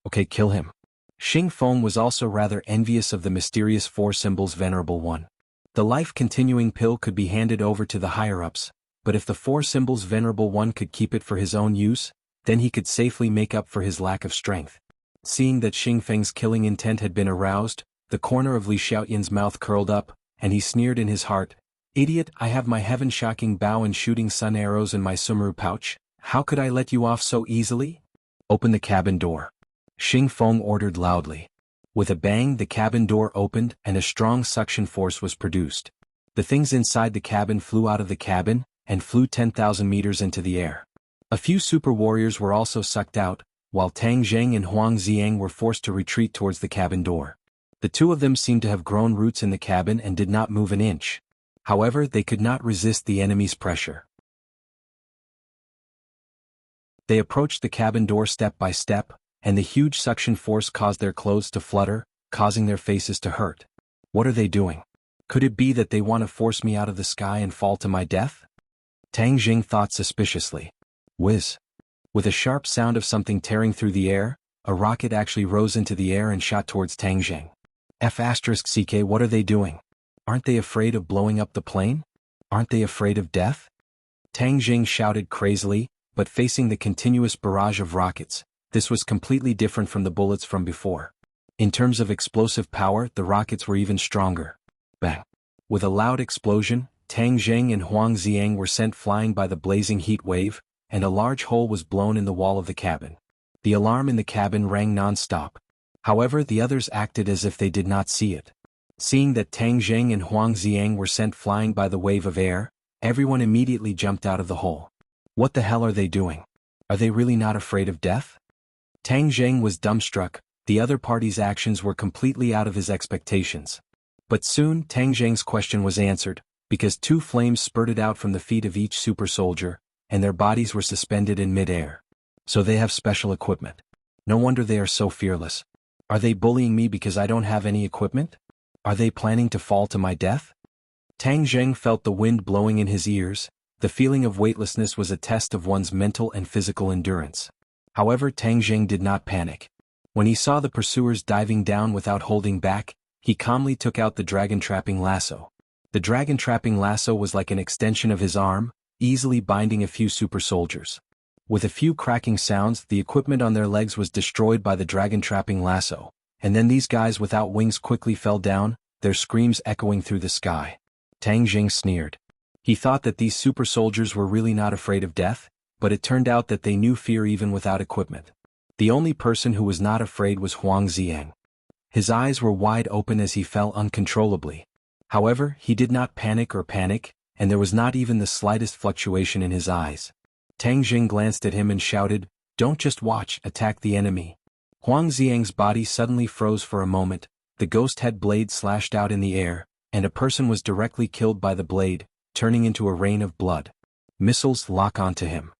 Okay, kill him. Xing Feng was also rather envious of the mysterious four symbols Venerable One. The life-continuing pill could be handed over to the higher-ups, but if the four symbols Venerable One could keep it for his own use, then he could safely make up for his lack of strength. Seeing that Xing Feng's killing intent had been aroused, the corner of Li Xiaoyan's mouth curled up, and he sneered in his heart, "Idiot, I have my heaven-shocking bow and shooting sun arrows in my sumaru pouch. How could I let you off so easily? Open the cabin door." Xing Feng ordered loudly. With a bang, the cabin door opened and a strong suction force was produced. The things inside the cabin flew out of the cabin and flew 10,000 meters into the air. A few super warriors were also sucked out, while Tang Jing and Huang Ziang were forced to retreat towards the cabin door. The two of them seemed to have grown roots in the cabin and did not move an inch. However, they could not resist the enemy's pressure. They approached the cabin door step by step, and the huge suction force caused their clothes to flutter, causing their faces to hurt. What are they doing? Could it be that they want to force me out of the sky and fall to my death? Tang Jing thought suspiciously. Whiz. With a sharp sound of something tearing through the air, a rocket actually rose into the air and shot towards Tang Jing. F***CK, what are they doing? Aren't they afraid of blowing up the plane? Aren't they afraid of death? Tang Jing shouted crazily, but facing the continuous barrage of rockets, this was completely different from the bullets from before. In terms of explosive power, the rockets were even stronger. Bang! With a loud explosion, Tang Jing and Huang Ziang were sent flying by the blazing heat wave, and a large hole was blown in the wall of the cabin. The alarm in the cabin rang non-stop. However, the others acted as if they did not see it. Seeing that Tang Jing and Huang Ziang were sent flying by the wave of air, everyone immediately jumped out of the hole. What the hell are they doing? Are they really not afraid of death? Tang Jing was dumbstruck, the other party's actions were completely out of his expectations. But soon Tang Zheng's question was answered, because two flames spurted out from the feet of each super soldier, and their bodies were suspended in mid-air. So they have special equipment. No wonder they are so fearless. Are they bullying me because I don't have any equipment? Are they planning to fall to my death? Tang Zheng felt the wind blowing in his ears. The feeling of weightlessness was a test of one's mental and physical endurance. However, Tang Zheng did not panic. When he saw the pursuers diving down without holding back, he calmly took out the dragon-trapping lasso. The dragon-trapping lasso was like an extension of his arm, easily binding a few super soldiers. With a few cracking sounds, the equipment on their legs was destroyed by the dragon-trapping lasso, and then these guys without wings quickly fell down, their screams echoing through the sky. Tang Zheng sneered. He thought that these super soldiers were really not afraid of death, but it turned out that they knew fear even without equipment. The only person who was not afraid was Huang Ziang. His eyes were wide open as he fell uncontrollably. However, he did not panic, and there was not even the slightest fluctuation in his eyes. Tang Zheng glanced at him and shouted, "Don't just watch, attack the enemy." Huang Ziang's body suddenly froze for a moment, the ghost head blade slashed out in the air, and a person was directly killed by the blade, turning into a rain of blood. Missiles lock onto him.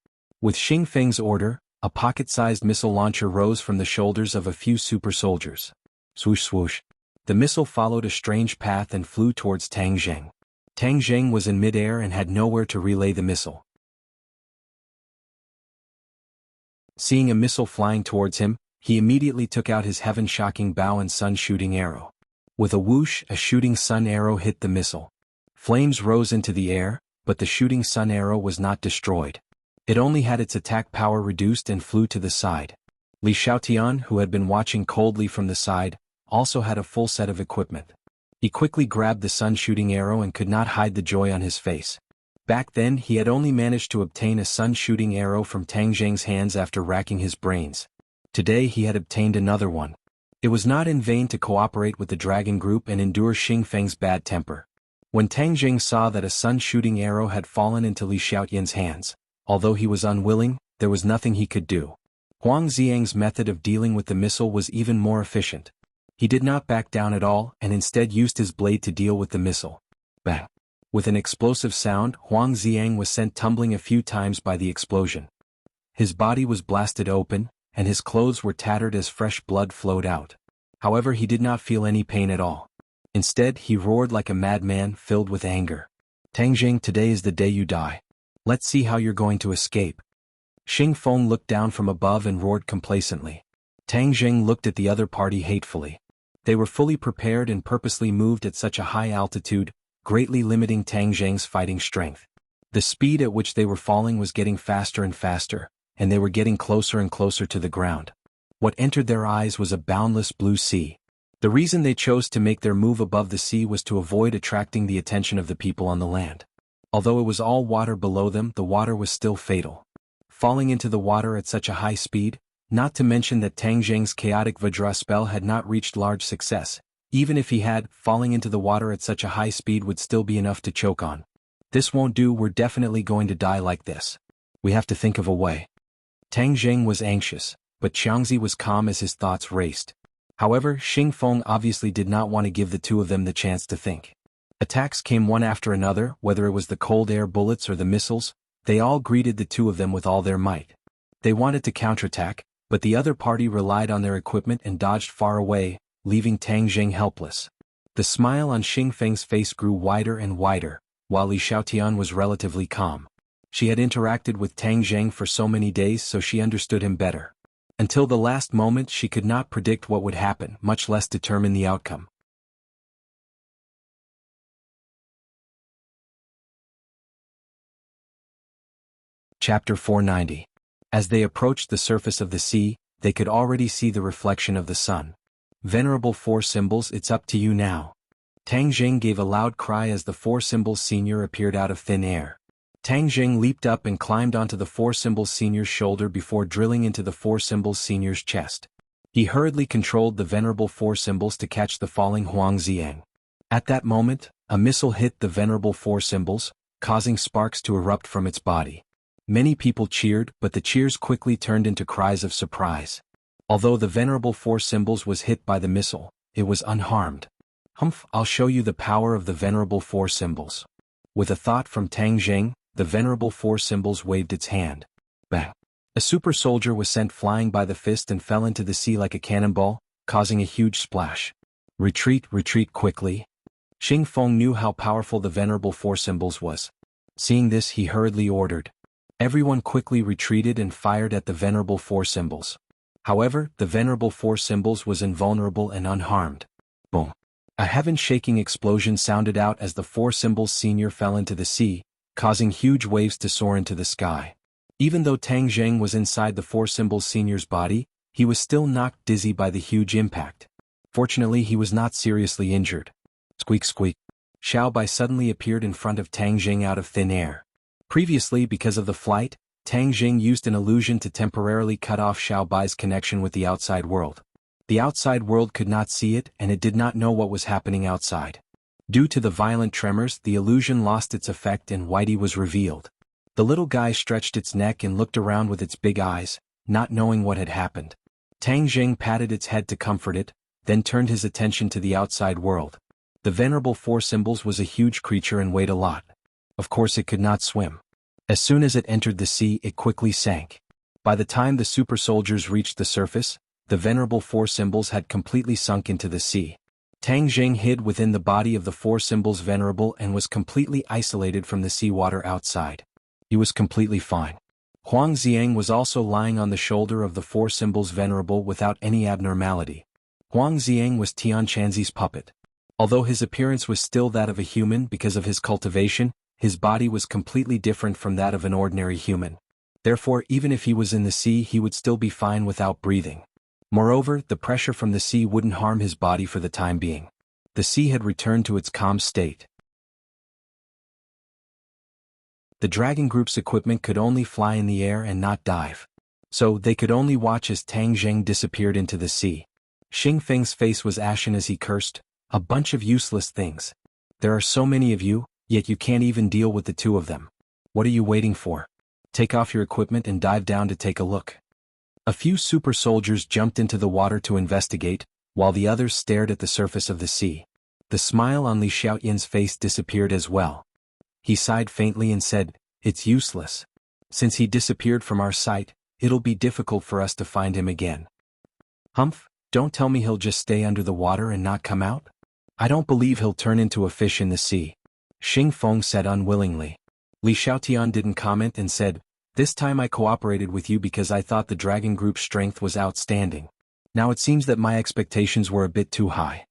With Xing Feng's order, a pocket-sized missile launcher rose from the shoulders of a few super soldiers. Swoosh swoosh. The missile followed a strange path and flew towards Tang Zheng. Tang Zheng was in mid-air and had nowhere to relay the missile. Seeing a missile flying towards him, he immediately took out his heaven-shocking bow and sun-shooting arrow. With a whoosh, a shooting sun arrow hit the missile. Flames rose into the air, but the shooting sun arrow was not destroyed. It only had its attack power reduced and flew to the side. Li Xiaotian, who had been watching coldly from the side, also had a full set of equipment. He quickly grabbed the sun-shooting arrow and could not hide the joy on his face. Back then he had only managed to obtain a sun-shooting arrow from Tang Zheng's hands after racking his brains. Today he had obtained another one. It was not in vain to cooperate with the dragon group and endure Xing Feng's bad temper. When Tang Zheng saw that a sun-shooting arrow had fallen into Li Xiaotian's hands, although he was unwilling, there was nothing he could do. Huang Ziang's method of dealing with the missile was even more efficient. He did not back down at all and instead used his blade to deal with the missile. Bang! With an explosive sound, Huang Ziang was sent tumbling a few times by the explosion. His body was blasted open, and his clothes were tattered as fresh blood flowed out. However, he did not feel any pain at all. Instead, he roared like a madman filled with anger. "Tang Zheng, today is the day you die. Let's see how you're going to escape." Xing Feng looked down from above and roared complacently. Tang Zheng looked at the other party hatefully. They were fully prepared and purposely moved at such a high altitude, greatly limiting Tang Zheng's fighting strength. The speed at which they were falling was getting faster and faster, and they were getting closer and closer to the ground. What entered their eyes was a boundless blue sea. The reason they chose to make their move above the sea was to avoid attracting the attention of the people on the land. Although it was all water below them, the water was still fatal. Falling into the water at such a high speed, not to mention that Tang Zheng's chaotic Vajra spell had not reached large success. Even if he had, falling into the water at such a high speed would still be enough to choke on. "This won't do, we're definitely going to die like this. We have to think of a way." Tang Zheng was anxious, but Qiangzi was calm as his thoughts raced. However, Xing Feng obviously did not want to give the two of them the chance to think. Attacks came one after another, whether it was the cold air bullets or the missiles, they all greeted the two of them with all their might. They wanted to counterattack, but the other party relied on their equipment and dodged far away, leaving Tang Zheng helpless. The smile on Xing Feng's face grew wider and wider, while Li Xiaotian was relatively calm. She had interacted with Tang Zheng for so many days, so she understood him better. Until the last moment she could not predict what would happen, much less determine the outcome. Chapter 490. As they approached the surface of the sea, they could already see the reflection of the sun. "Venerable Four Symbols, it's up to you now." Tang Zheng gave a loud cry as the Four Symbols Senior appeared out of thin air. Tang Zheng leaped up and climbed onto the Four Symbols Senior's shoulder before drilling into the Four Symbols Senior's chest. He hurriedly controlled the Venerable Four Symbols to catch the falling Huang Ziang. At that moment, a missile hit the Venerable Four Symbols, causing sparks to erupt from its body. Many people cheered, but the cheers quickly turned into cries of surprise. Although the Venerable Four Symbols was hit by the missile, it was unharmed. Humph, I'll show you the power of the Venerable Four Symbols. With a thought from Tang Jing, the Venerable Four Symbols waved its hand. Bang! A super soldier was sent flying by the fist and fell into the sea like a cannonball, causing a huge splash. Retreat, retreat quickly. Xing Feng knew how powerful the Venerable Four Symbols was. Seeing this, he hurriedly ordered. Everyone quickly retreated and fired at the Venerable Four Symbols. However, the Venerable Four Symbols was invulnerable and unharmed. Boom! A heaven-shaking explosion sounded out as the Four Symbols Senior fell into the sea, causing huge waves to soar into the sky. Even though Tang Zheng was inside the Four Symbols Senior's body, he was still knocked dizzy by the huge impact. Fortunately, he was not seriously injured. Squeak squeak. Xiao Bai suddenly appeared in front of Tang Jing out of thin air. Previously, because of the flight, Tang Jing used an illusion to temporarily cut off Xiao Bai's connection with the outside world. The outside world could not see it and it did not know what was happening outside. Due to the violent tremors, the illusion lost its effect and Whitey was revealed. The little guy stretched its neck and looked around with its big eyes, not knowing what had happened. Tang Jing patted its head to comfort it, then turned his attention to the outside world. The Venerable Four Symbols was a huge creature and weighed a lot. Of course it could not swim. As soon as it entered the sea, it quickly sank. By the time the super soldiers reached the surface, the Venerable Four Symbols had completely sunk into the sea. Tang Jing hid within the body of the Four Symbols Venerable and was completely isolated from the seawater outside. He was completely fine. Huang Xiang was also lying on the shoulder of the Four Symbols Venerable without any abnormality. Huang Xiang was Tian Chanzi's puppet. Although his appearance was still that of a human because of his cultivation, his body was completely different from that of an ordinary human. Therefore, even if he was in the sea, he would still be fine without breathing. Moreover, the pressure from the sea wouldn't harm his body for the time being. The sea had returned to its calm state. The Dragon Group's equipment could only fly in the air and not dive. So, they could only watch as Tang Zheng disappeared into the sea. Xing Feng's face was ashen as he cursed, "A bunch of useless things. There are so many of you, yet you can't even deal with the two of them. What are you waiting for? Take off your equipment and dive down to take a look." A few super soldiers jumped into the water to investigate, while the others stared at the surface of the sea. The smile on Li Xiaoyan's face disappeared as well. He sighed faintly and said, "It's useless. Since he disappeared from our sight, it'll be difficult for us to find him again." "Humph, don't tell me he'll just stay under the water and not come out? I don't believe he'll turn into a fish in the sea," Xing Feng said unwillingly. Li Xiaotian didn't comment and said, "This time I cooperated with you because I thought the Dragon Group's strength was outstanding. Now it seems that my expectations were a bit too high."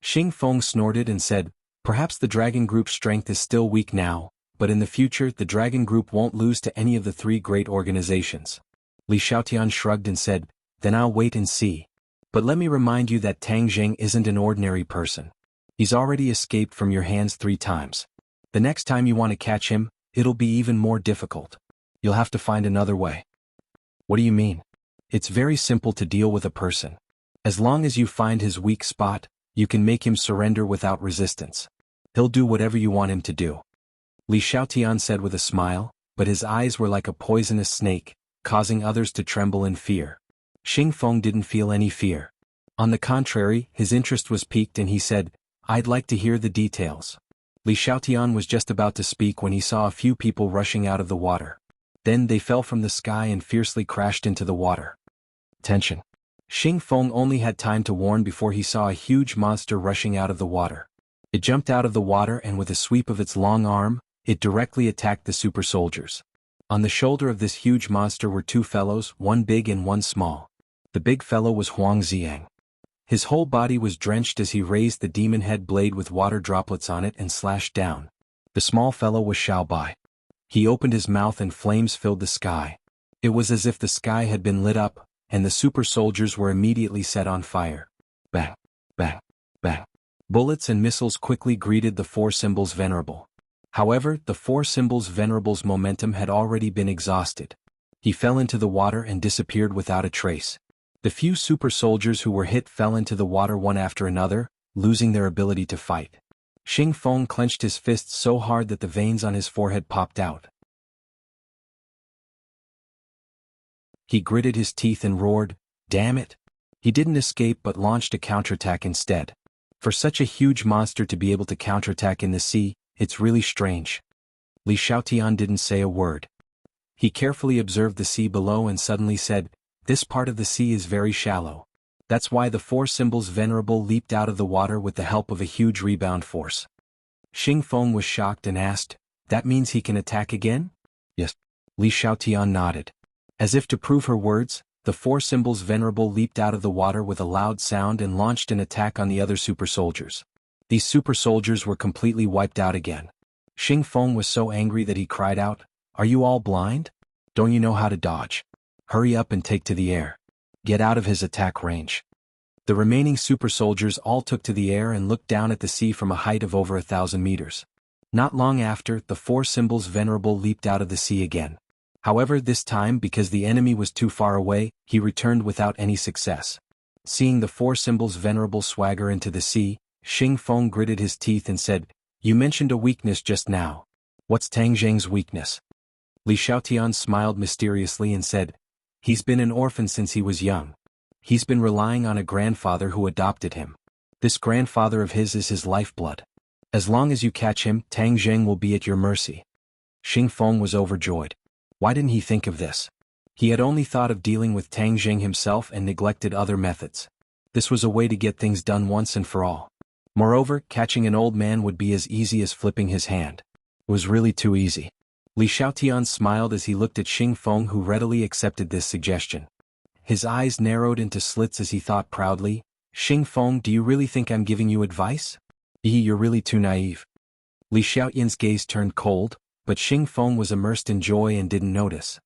Xing Feng snorted and said, "Perhaps the Dragon Group's strength is still weak now, but in the future the Dragon Group won't lose to any of the three great organizations." Li Xiaotian shrugged and said, "Then I'll wait and see. But let me remind you that Tang Zheng isn't an ordinary person. He's already escaped from your hands 3 times. The next time you want to catch him, it'll be even more difficult. You'll have to find another way." "What do you mean?" "It's very simple to deal with a person. As long as you find his weak spot, you can make him surrender without resistance. He'll do whatever you want him to do." Li Xiaotian said with a smile, but his eyes were like a poisonous snake, causing others to tremble in fear. Xing Feng didn't feel any fear. On the contrary, his interest was piqued and he said, "I'd like to hear the details." Li Xiaotian was just about to speak when he saw a few people rushing out of the water. Then they fell from the sky and fiercely crashed into the water. Tension. Xing Feng only had time to warn before he saw a huge monster rushing out of the water. It jumped out of the water and with a sweep of its long arm, it directly attacked the super soldiers. On the shoulder of this huge monster were 2 fellows, one big and one small. The big fellow was Huang Xiang. His whole body was drenched as he raised the demon head blade with water droplets on it and slashed down. The small fellow was Xiao Bai. He opened his mouth and flames filled the sky. It was as if the sky had been lit up, and the super soldiers were immediately set on fire. Bang, bang, bang. Bullets and missiles quickly greeted the Four Symbols Venerable. However, the Four Symbols Venerable's momentum had already been exhausted. He fell into the water and disappeared without a trace. The few super soldiers who were hit fell into the water one after another, losing their ability to fight. Xing Feng clenched his fists so hard that the veins on his forehead popped out. He gritted his teeth and roared, Damn it! He didn't escape but launched a counterattack instead. For such a huge monster to be able to counterattack in the sea, it's really strange. Li Xiaotian didn't say a word. He carefully observed the sea below and suddenly said, "This part of the sea is very shallow. That's why the four symbols venerable leaped out of the water with the help of a huge rebound force." Xing Feng was shocked and asked, "That means he can attack again?" "Yes." Li Xiaotian nodded. As if to prove her words, the four symbols venerable leaped out of the water with a loud sound and launched an attack on the other super soldiers. These super soldiers were completely wiped out again. Xing Feng was so angry that he cried out, "Are you all blind? Don't you know how to dodge? Hurry up and take to the air. Get out of his attack range." The remaining super soldiers all took to the air and looked down at the sea from a height of over 1,000 meters. Not long after, the four symbols venerable leaped out of the sea again. However, this time because the enemy was too far away, he returned without any success. Seeing the four symbols venerable swagger into the sea, Xing Feng gritted his teeth and said, "You mentioned a weakness just now. What's Tang Zheng's weakness?" Li Xiaotian smiled mysteriously and said, "He's been an orphan since he was young. He's been relying on a grandfather who adopted him. This grandfather of his is lifeblood. As long as you catch him, Tang Zheng will be at your mercy." Xing Feng was overjoyed. Why didn't he think of this? He had only thought of dealing with Tang Zheng himself and neglected other methods. This was a way to get things done once and for all. Moreover, catching an old man would be as easy as flipping his hand. It was really too easy. Li Xiaotian smiled as he looked at Xing Feng, who readily accepted this suggestion. His eyes narrowed into slits as he thought proudly, "Xing Feng, do you really think I'm giving you advice? You're really too naive." Li Xiaotian's gaze turned cold, but Xing Feng was immersed in joy and didn't notice.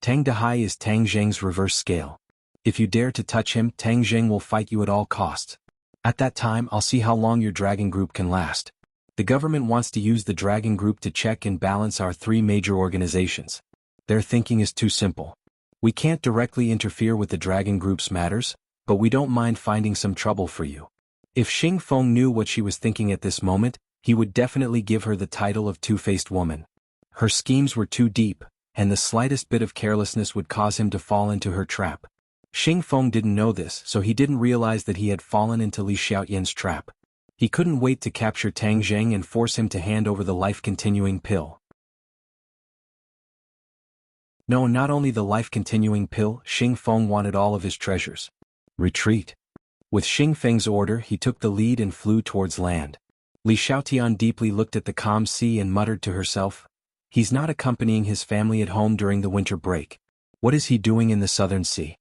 Tang Dehai is Tang Zheng's reverse scale. If you dare to touch him, Tang Zheng will fight you at all costs. At that time, I'll see how long your dragon group can last. The government wants to use the dragon group to check and balance our three major organizations. Their thinking is too simple. We can't directly interfere with the dragon group's matters, but we don't mind finding some trouble for you. If Xing Feng knew what she was thinking at this moment, he would definitely give her the title of two-faced woman. Her schemes were too deep, and the slightest bit of carelessness would cause him to fall into her trap. Xing Feng didn't know this, so he didn't realize that he had fallen into Li Xiaotian's trap. He couldn't wait to capture Tang Zheng and force him to hand over the life-continuing pill. No, not only the life-continuing pill, Xing Feng wanted all of his treasures. Retreat. With Xing Feng's order, he took the lead and flew towards land. Li Xiaotian deeply looked at the calm sea and muttered to herself, "He's not accompanying his family at home during the winter break. What is he doing in the southern sea?"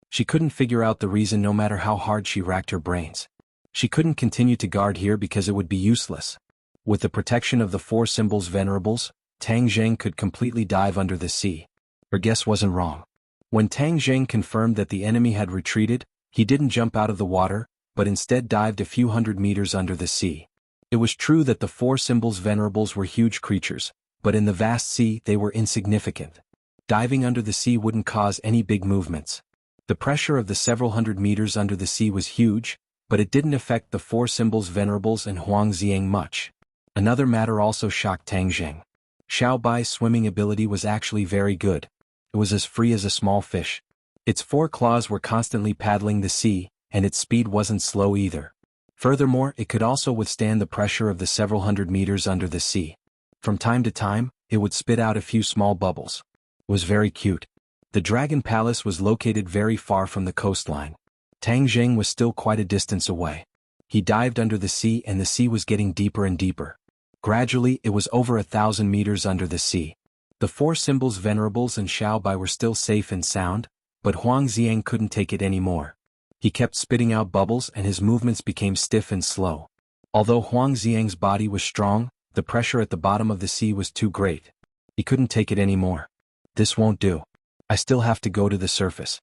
She couldn't figure out the reason no matter how hard she racked her brains. She couldn't continue to guard here because it would be useless. With the protection of the four symbols venerables, Tang Zheng could completely dive under the sea. Her guess wasn't wrong. When Tang Zheng confirmed that the enemy had retreated, he didn't jump out of the water, but instead dived a few hundred meters under the sea. It was true that the four symbols venerables were huge creatures, but in the vast sea they were insignificant. Diving under the sea wouldn't cause any big movements. The pressure of the several hundred meters under the sea was huge, but it didn't affect the four symbols venerables and Huang Xiang much. Another matter also shocked Tang Zheng. Xiao Bai's swimming ability was actually very good. It was as free as a small fish. Its four claws were constantly paddling the sea, and its speed wasn't slow either. Furthermore, it could also withstand the pressure of the several hundred meters under the sea. From time to time, it would spit out a few small bubbles. It was very cute. The Dragon Palace was located very far from the coastline. Tang Zheng was still quite a distance away. He dived under the sea and the sea was getting deeper and deeper. Gradually, it was over 1,000 meters under the sea. The four symbols venerables and Xiao Bai were still safe and sound, but Huang Xiang couldn't take it anymore. He kept spitting out bubbles and his movements became stiff and slow. Although Huang Xiang's body was strong, the pressure at the bottom of the sea was too great. He couldn't take it anymore. "This won't do. I still have to go to the surface."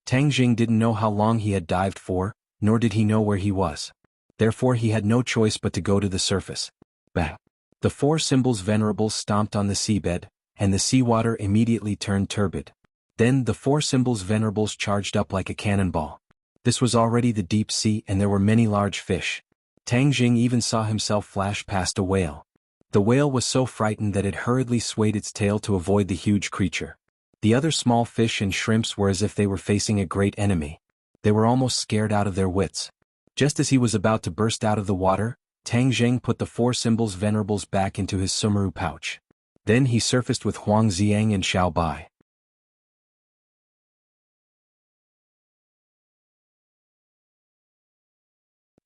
Tang Zheng didn't know how long he had dived for, nor did he know where he was. Therefore he had no choice but to go to the surface. Bang! The four symbols venerables stomped on the seabed, and the seawater immediately turned turbid. Then the four symbols venerables charged up like a cannonball. This was already the deep sea and there were many large fish. Tang Zheng even saw himself flash past a whale. The whale was so frightened that it hurriedly swayed its tail to avoid the huge creature. The other small fish and shrimps were as if they were facing a great enemy. They were almost scared out of their wits. Just as he was about to burst out of the water, Tang Zheng put the 4 symbols venerables back into his sumeru pouch. Then he surfaced with Huang Xiang and Xiao Bai.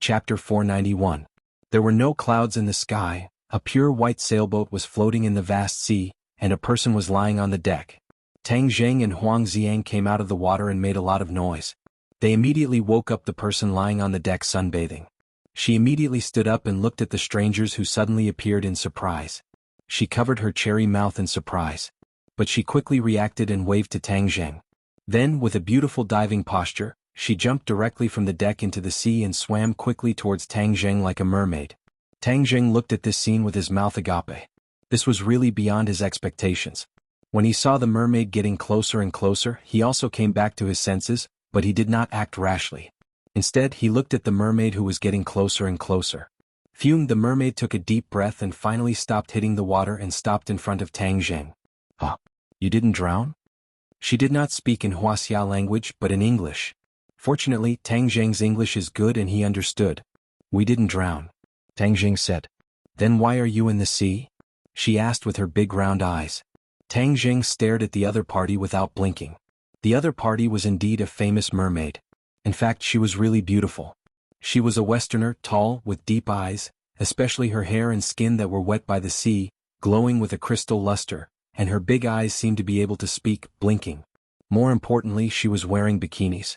Chapter 491. There were no clouds in the sky, a pure white sailboat was floating in the vast sea, and a person was lying on the deck. Tang Zheng and Huang Xiang came out of the water and made a lot of noise. They immediately woke up the person lying on the deck sunbathing. She immediately stood up and looked at the strangers who suddenly appeared in surprise. She covered her cherry mouth in surprise. But she quickly reacted and waved to Tang Zheng. Then, with a beautiful diving posture, she jumped directly from the deck into the sea and swam quickly towards Tang Zheng like a mermaid. Tang Zheng looked at this scene with his mouth agape. This was really beyond his expectations. When he saw the mermaid getting closer and closer, he also came back to his senses, but he did not act rashly. Instead, he looked at the mermaid who was getting closer and closer. Fumed, the mermaid took a deep breath and finally stopped hitting the water and stopped in front of Tang Zheng. "Huh? You didn't drown?" She did not speak in Wuxia language but in English. Fortunately, Tang Zheng's English is good and he understood. "We didn't drown," Tang Zheng said. "Then why are you in the sea?" she asked with her big round eyes. Tang Zheng stared at the other party without blinking. The other party was indeed a famous mermaid. In fact, she was really beautiful. She was a Westerner, tall, with deep eyes, especially her hair and skin that were wet by the sea, glowing with a crystal luster, and her big eyes seemed to be able to speak, blinking. More importantly, she was wearing bikinis.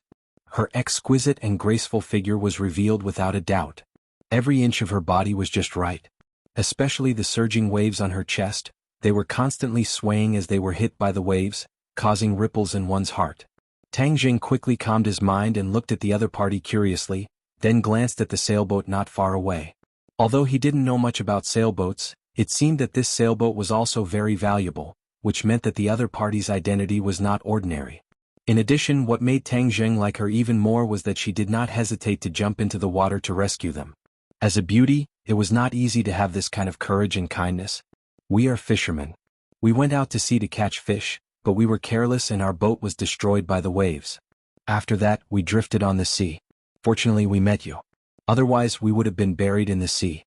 Her exquisite and graceful figure was revealed without a doubt. Every inch of her body was just right. Especially the surging waves on her chest, they were constantly swaying as they were hit by the waves, causing ripples in one's heart. Tang Zheng quickly calmed his mind and looked at the other party curiously, then glanced at the sailboat not far away. Although he didn't know much about sailboats, it seemed that this sailboat was also very valuable, which meant that the other party's identity was not ordinary. In addition, what made Tang Zheng like her even more was that she did not hesitate to jump into the water to rescue them. As a beauty, it was not easy to have this kind of courage and kindness. "We are fishermen. We went out to sea to catch fish, but we were careless and our boat was destroyed by the waves. After that, we drifted on the sea. Fortunately, we met you. Otherwise, we would have been buried in the sea."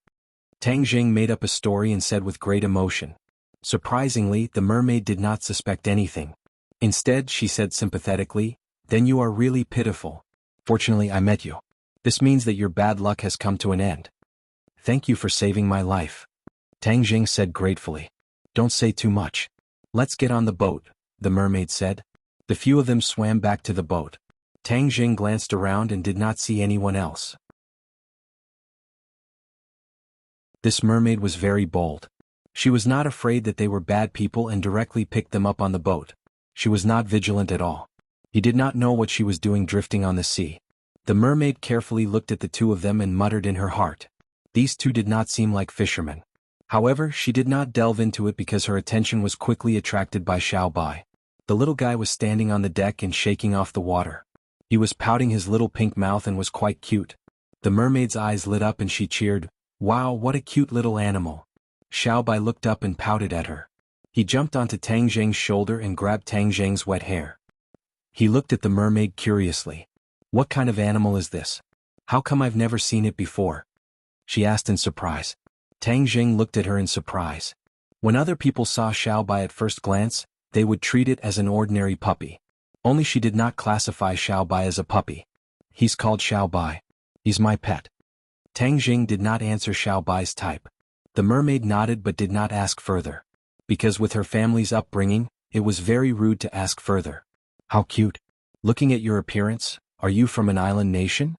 Tang Zheng made up a story and said with great emotion. Surprisingly, the mermaid did not suspect anything. Instead, she said sympathetically, "Then you are really pitiful. Fortunately, I met you. This means that your bad luck has come to an end." "Thank you for saving my life," Tang Zheng said gratefully. "Don't say too much. Let's get on the boat," the mermaid said. The few of them swam back to the boat. Tang Zheng glanced around and did not see anyone else. This mermaid was very bold. She was not afraid that they were bad people and directly picked them up on the boat. She was not vigilant at all. He did not know what she was doing drifting on the sea. The mermaid carefully looked at the two of them and muttered in her heart. These two did not seem like fishermen. However, she did not delve into it because her attention was quickly attracted by Xiao Bai. The little guy was standing on the deck and shaking off the water. He was pouting his little pink mouth and was quite cute. The mermaid's eyes lit up and she cheered, "Wow, what a cute little animal." Xiao Bai looked up and pouted at her. He jumped onto Tang Zheng's shoulder and grabbed Tang Zheng's wet hair. He looked at the mermaid curiously. "What kind of animal is this? How come I've never seen it before?" she asked in surprise. Tang Zheng looked at her in surprise. When other people saw Xiao Bai at first glance, they would treat it as an ordinary puppy. Only she did not classify Xiao Bai as a puppy. "He's called Xiao Bai. He's my pet." Tang Zheng did not answer Xiao Bai's type. The mermaid nodded but did not ask further. Because with her family's upbringing, it was very rude to ask further. "How cute. Looking at your appearance, are you from an island nation?"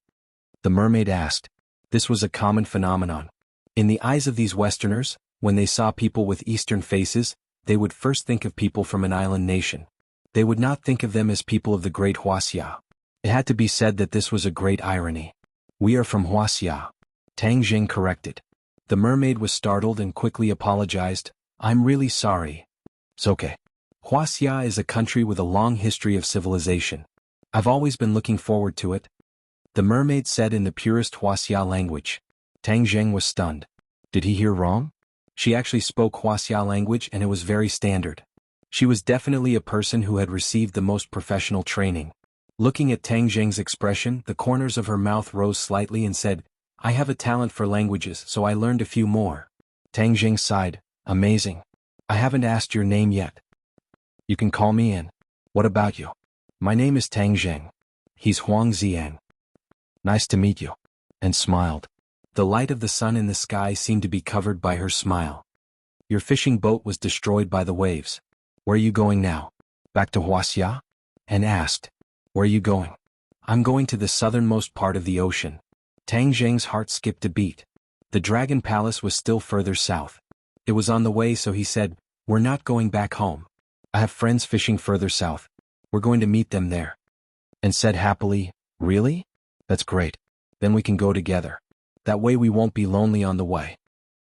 the mermaid asked. This was a common phenomenon. In the eyes of these Westerners, when they saw people with Eastern faces, they would first think of people from an island nation. They would not think of them as people of the great Wuxia. It had to be said that this was a great irony. "We are from Wuxia," Tang Zheng corrected. The mermaid was startled and quickly apologized. "I'm really sorry." "It's okay. Wuxia is a country with a long history of civilization. I've always been looking forward to it," the mermaid said in the purest Wuxia language. Tang Zheng was stunned. Did he hear wrong? She actually spoke Wuxia language and it was very standard. She was definitely a person who had received the most professional training. Looking at Tang Zheng's expression, the corners of her mouth rose slightly and said, "I have a talent for languages, so I learned a few more." Tang Zheng sighed, "Amazing. I haven't asked your name yet." "You can call me in. What about you?" "My name is Tang Zheng." "He's Huang Ziyan." "Nice to meet you." And smiled. The light of the sun in the sky seemed to be covered by her smile. "Your fishing boat was destroyed by the waves. Where are you going now?" "Back to Wuxia?" And asked, "Where are you going?" "I'm going to the southernmost part of the ocean." Tang Zheng's heart skipped a beat. The Dragon Palace was still further south. It was on the way, so he said, "We're not going back home. I have friends fishing further south. We're going to meet them there." And said happily, "Really? That's great. Then we can go together. That way we won't be lonely on the way."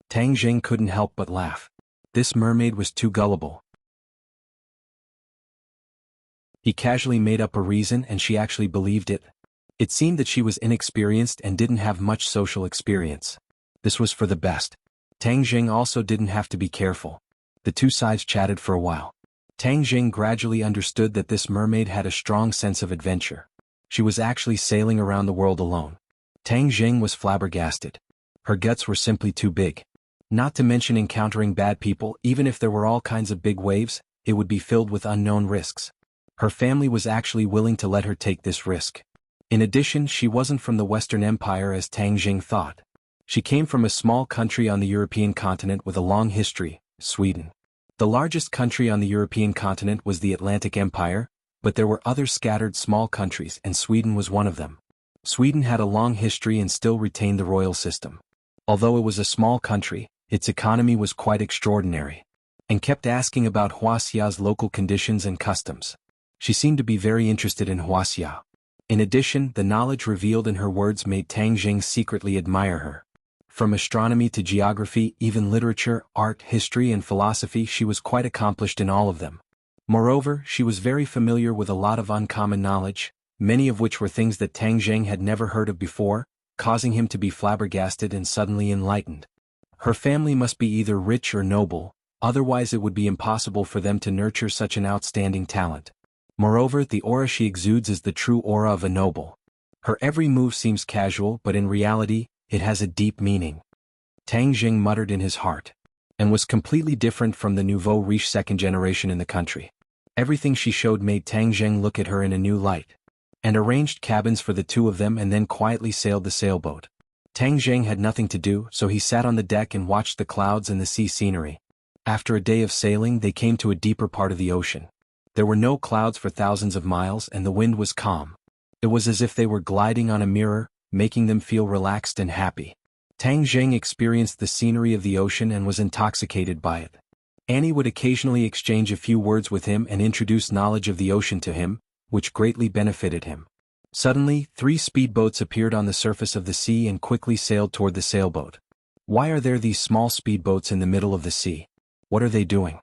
Tang Zheng couldn't help but laugh. This mermaid was too gullible. He casually made up a reason and she actually believed it. It seemed that she was inexperienced and didn't have much social experience. This was for the best. Tang Zheng also didn't have to be careful. The two sides chatted for a while. Tang Zheng gradually understood that this mermaid had a strong sense of adventure. She was actually sailing around the world alone. Tang Zheng was flabbergasted. Her guts were simply too big. Not to mention encountering bad people. Even if there were all kinds of big waves, it would be filled with unknown risks. Her family was actually willing to let her take this risk. In addition, she wasn't from the Western Empire as Tang Zheng thought. She came from a small country on the European continent with a long history, Sweden. The largest country on the European continent was the Atlantic Empire, but there were other scattered small countries and Sweden was one of them. Sweden had a long history and still retained the royal system. Although it was a small country, its economy was quite extraordinary. And kept asking about Huaxia's local conditions and customs. She seemed to be very interested in Wuxia. In addition, the knowledge revealed in her words made Tang Zheng secretly admire her. From astronomy to geography, even literature, art, history and philosophy, she was quite accomplished in all of them. Moreover, she was very familiar with a lot of uncommon knowledge, many of which were things that Tang Zheng had never heard of before, causing him to be flabbergasted and suddenly enlightened. Her family must be either rich or noble, otherwise it would be impossible for them to nurture such an outstanding talent. Moreover, the aura she exudes is the true aura of a noble. Her every move seems casual, but in reality, it has a deep meaning. Tang Zheng muttered in his heart. And was completely different from the nouveau riche second generation in the country. Everything she showed made Tang Zheng look at her in a new light. And arranged cabins for the two of them and then quietly sailed the sailboat. Tang Zheng had nothing to do, so he sat on the deck and watched the clouds and the sea scenery. After a day of sailing, they came to a deeper part of the ocean. There were no clouds for thousands of miles and the wind was calm. It was as if they were gliding on a mirror, making them feel relaxed and happy. Tang Zheng experienced the scenery of the ocean and was intoxicated by it. Annie would occasionally exchange a few words with him and introduce knowledge of the ocean to him, which greatly benefited him. Suddenly, 3 speedboats appeared on the surface of the sea and quickly sailed toward the sailboat. "Why are there these small speedboats in the middle of the sea? What are they doing?"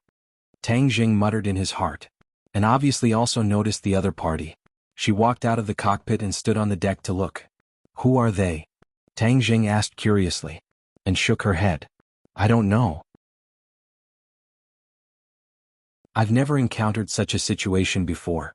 Tang Zheng muttered in his heart. And obviously also noticed the other party. She walked out of the cockpit and stood on the deck to look. "Who are they?" Tang Zheng asked curiously. And shook her head. "I don't know. I've never encountered such a situation before."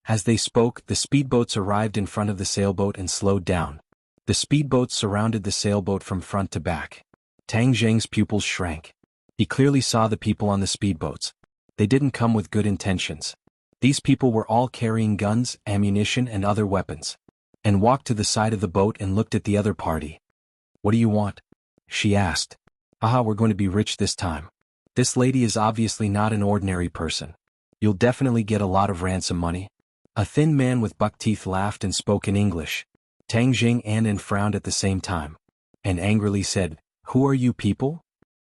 As they spoke, the speedboats arrived in front of the sailboat and slowed down. The speedboats surrounded the sailboat from front to back. Tang Zheng's pupils shrank. He clearly saw the people on the speedboats. They didn't come with good intentions. These people were all carrying guns, ammunition and other weapons. And walked to the side of the boat and looked at the other party. "What do you want?" she asked. "Aha, we're going to be rich this time. This lady is obviously not an ordinary person. You'll definitely get a lot of ransom money." A thin man with buck teeth laughed and spoke in English. Tang Zheng and frowned at the same time. And angrily said, "Who are you people?"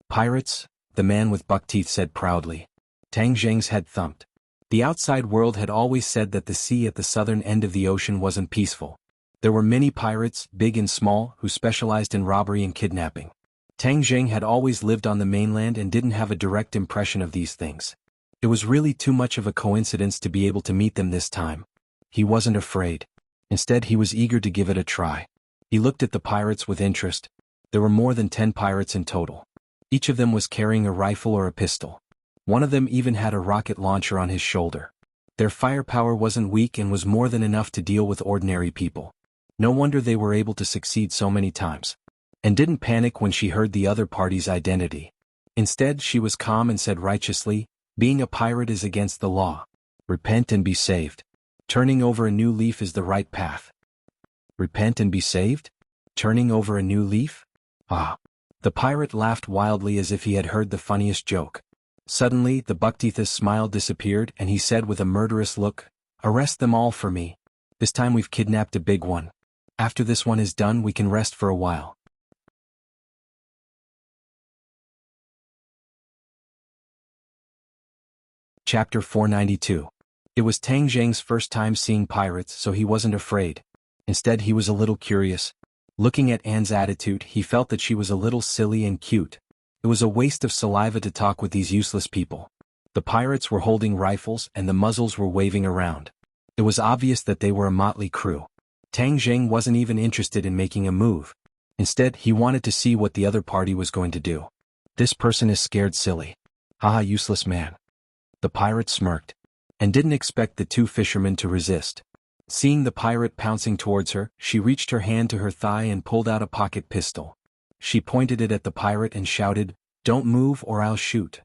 "Pirates," the man with buck teeth said proudly. Tang Zheng's head thumped. The outside world had always said that the sea at the southern end of the ocean wasn't peaceful. There were many pirates, big and small, who specialized in robbery and kidnapping. Tang Zheng had always lived on the mainland and didn't have a direct impression of these things. It was really too much of a coincidence to be able to meet them this time. He wasn't afraid. Instead, he was eager to give it a try. He looked at the pirates with interest. There were more than 10 pirates in total. Each of them was carrying a rifle or a pistol. One of them even had a rocket launcher on his shoulder. Their firepower wasn't weak and was more than enough to deal with ordinary people. No wonder they were able to succeed so many times. And didn't panic when she heard the other party's identity. Instead, she was calm and said righteously, "Being a pirate is against the law. Repent and be saved. Turning over a new leaf is the right path." Repent and be saved? Turning over a new leaf? Ah. The pirate laughed wildly as if he had heard the funniest joke. Suddenly, the Buckteeth's smile disappeared and he said with a murderous look, "Arrest them all for me. This time we've kidnapped a big one. After this one is done we can rest for a while." Chapter 492. It was Tang Zheng's first time seeing pirates, so he wasn't afraid. Instead, he was a little curious. Looking at Anne's attitude, he felt that she was a little silly and cute. It was a waste of saliva to talk with these useless people. The pirates were holding rifles and the muzzles were waving around. It was obvious that they were a motley crew. Tang Zheng wasn't even interested in making a move. Instead, he wanted to see what the other party was going to do. "This person is scared silly. Haha, useless man." The pirate smirked, and didn't expect the two fishermen to resist. Seeing the pirate pouncing towards her, she reached her hand to her thigh and pulled out a pocket pistol. She pointed it at the pirate and shouted, "Don't move or I'll shoot."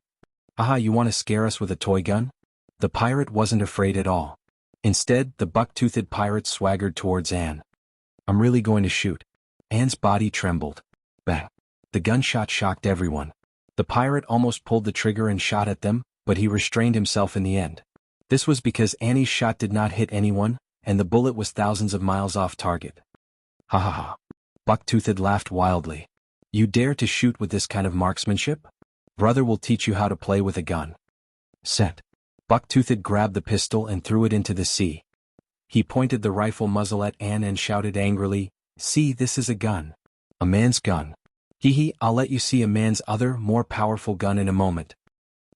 "Aha, you want to scare us with a toy gun?" The pirate wasn't afraid at all. Instead, the buck-toothed pirate swaggered towards Anne. "I'm really going to shoot." Anne's body trembled. Bang. The gunshot shocked everyone. The pirate almost pulled the trigger and shot at them, but he restrained himself in the end. This was because Annie's shot did not hit anyone, and the bullet was thousands of miles off target. "Ha ha ha." Buck-toothed laughed wildly. "You dare to shoot with this kind of marksmanship? Brother will teach you how to play with a gun." Set. Buck-toothed grabbed the pistol and threw it into the sea. He pointed the rifle muzzle at Anne and shouted angrily, "See, this is a gun. A man's gun. Hee hee, I'll let you see a man's other, more powerful gun in a moment."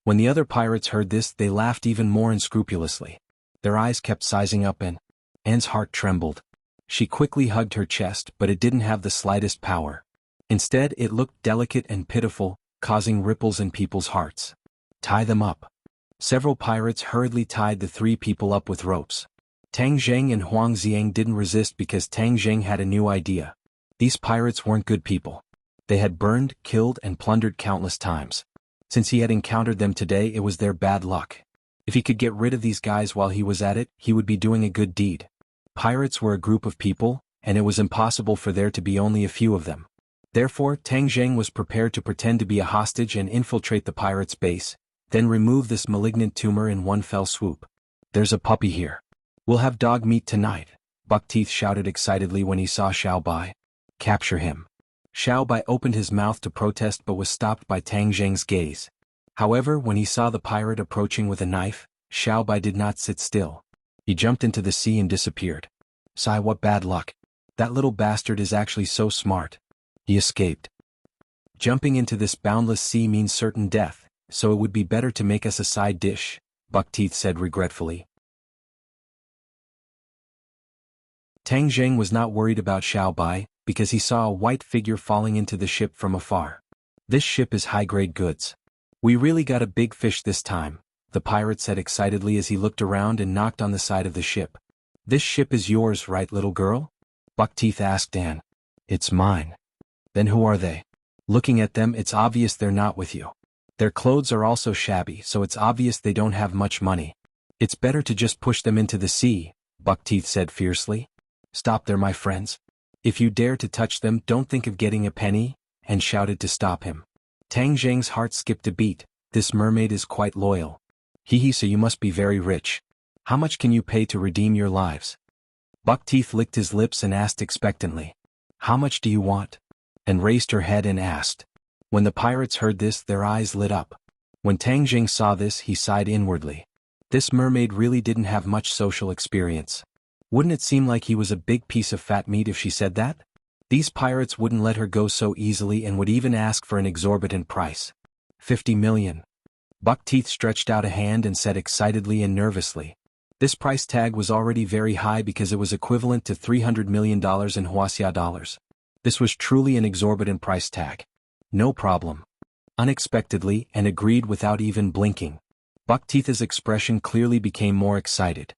When the other pirates heard this, they laughed even more unscrupulously. Their eyes kept sizing up and Anne's heart trembled. She quickly hugged her chest, but it didn't have the slightest power. Instead, it looked delicate and pitiful, causing ripples in people's hearts. "Tie them up." Several pirates hurriedly tied the three people up with ropes. Tang Zheng and Huang Xiang didn't resist because Tang Zheng had a new idea. These pirates weren't good people. They had burned, killed, and plundered countless times. Since he had encountered them today, it was their bad luck. If he could get rid of these guys while he was at it, he would be doing a good deed. Pirates were a group of people, and it was impossible for there to be only a few of them. Therefore, Tang Zheng was prepared to pretend to be a hostage and infiltrate the pirates' base, then remove this malignant tumor in one fell swoop. "There's a puppy here. We'll have dog meat tonight," Buckteeth shouted excitedly when he saw Xiao Bai. "Capture him." Xiao Bai opened his mouth to protest but was stopped by Tang Zheng's gaze. However, when he saw the pirate approaching with a knife, Xiao Bai did not sit still. He jumped into the sea and disappeared. "Sigh, what bad luck. That little bastard is actually so smart." He escaped. "Jumping into this boundless sea means certain death, so it would be better to make us a side dish," Buckteeth said regretfully. Tang Zheng was not worried about Xiao Bai, because he saw a white figure falling into the ship from afar. "This ship is high-grade goods. We really got a big fish this time," the pirate said excitedly as he looked around and knocked on the side of the ship. "This ship is yours, right, little girl?" Buckteeth asked Anne. "It's mine." "Then who are they?" "Looking at them, it's obvious they're not with you. Their clothes are also shabby, so it's obvious they don't have much money. It's better to just push them into the sea," Buckteeth said fiercely. "Stop there, my friends. If you dare to touch them, don't think of getting a penny," and shouted to stop him. Tang Zheng's heart skipped a beat. This mermaid is quite loyal. "Hee hee, so you must be very rich. How much can you pay to redeem your lives?" Buckteeth licked his lips and asked expectantly, "How much do you want?" and raised her head and asked. When the pirates heard this, their eyes lit up. When Tang Zheng saw this, he sighed inwardly. This mermaid really didn't have much social experience. Wouldn't it seem like he was a big piece of fat meat if she said that? These pirates wouldn't let her go so easily and would even ask for an exorbitant price. 50 million. Buckteeth stretched out a hand and said excitedly and nervously. This price tag was already very high because it was equivalent to $300 million in Wuxia dollars. This was truly an exorbitant price tag. "No problem. unexpectedly, and agreed without even blinking. Buckteeth's expression clearly became more excited.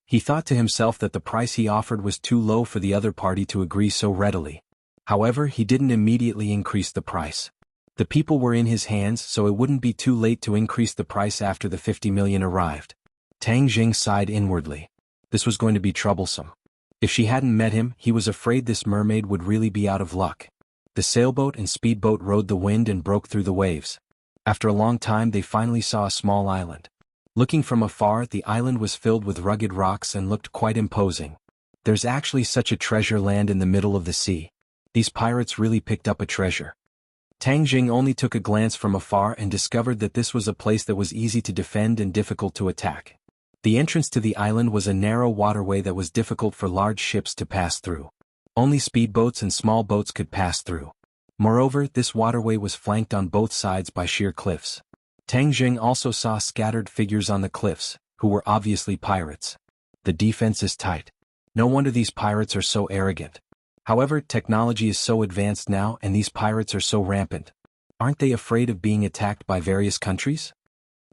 He thought to himself that the price he offered was too low for the other party to agree so readily. However, he didn't immediately increase the price. The people were in his hands, so it wouldn't be too late to increase the price after the 50 million arrived. Tang Jing sighed inwardly. This was going to be troublesome. If she hadn't met him, he was afraid this mermaid would really be out of luck. The sailboat and speedboat rode the wind and broke through the waves. After a long time they finally saw a small island. Looking from afar, the island was filled with rugged rocks and looked quite imposing. There's actually such a treasure land in the middle of the sea. These pirates really picked up a treasure. Tang Jing only took a glance from afar and discovered that this was a place that was easy to defend and difficult to attack. The entrance to the island was a narrow waterway that was difficult for large ships to pass through. Only speedboats and small boats could pass through. Moreover, this waterway was flanked on both sides by sheer cliffs. Tang Jing also saw scattered figures on the cliffs, who were obviously pirates. The defense is tight. No wonder these pirates are so arrogant. However, technology is so advanced now and these pirates are so rampant. Aren't they afraid of being attacked by various countries?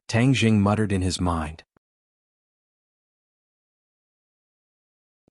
Tang Jing muttered in his mind.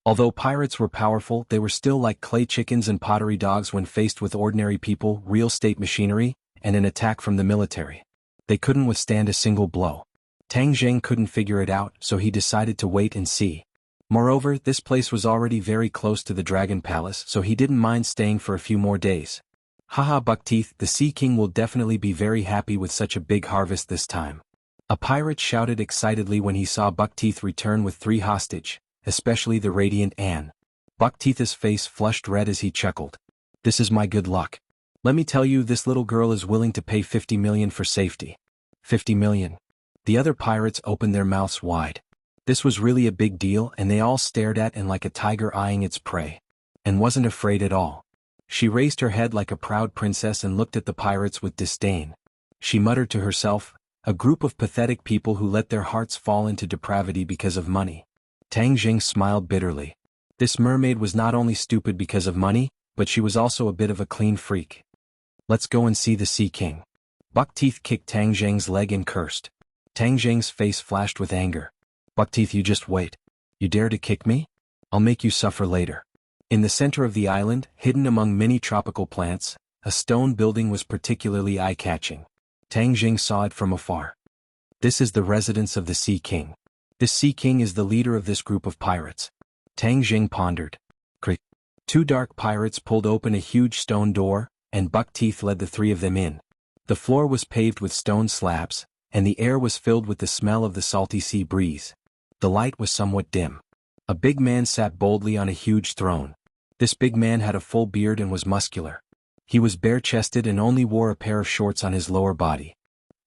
Although pirates were powerful, they were still like clay chickens and pottery dogs when faced with ordinary people, real state machinery, and an attack from the military. They couldn't withstand a single blow. Tang Jing couldn't figure it out, so he decided to wait and see. Moreover, this place was already very close to the Dragon Palace, so he didn't mind staying for a few more days. Haha, Buckteeth, the Sea King will definitely be very happy with such a big harvest this time. A pirate shouted excitedly when he saw Buckteeth return with 3 hostage, especially the radiant Anne. Buckteeth's face flushed red as he chuckled. This is my good luck. Let me tell you, this little girl is willing to pay 50 million for safety. 50 million. The other pirates opened their mouths wide. This was really a big deal and they all stared at Anne like a tiger eyeing its prey. And wasn't afraid at all. She raised her head like a proud princess and looked at the pirates with disdain. She muttered to herself, a group of pathetic people who let their hearts fall into depravity because of money. Tang Jing smiled bitterly. This mermaid was not only stupid because of money, but she was also a bit of a clean freak. Let's go and see the Sea King. Buckteeth kicked Tang Jing's leg and cursed. Tang Jing's face flashed with anger. Buckteeth, you just wait. You dare to kick me? I'll make you suffer later. In the center of the island, hidden among many tropical plants, a stone building was particularly eye-catching. Tang Jing saw it from afar. This is the residence of the Sea King. This Sea King is the leader of this group of pirates. Tang Jing pondered. Crick. 2 dark pirates pulled open a huge stone door, and Buckteeth led the 3 of them in. The floor was paved with stone slabs, and the air was filled with the smell of the salty sea breeze. The light was somewhat dim. A big man sat boldly on a huge throne. This big man had a full beard and was muscular. He was bare-chested and only wore a pair of shorts on his lower body.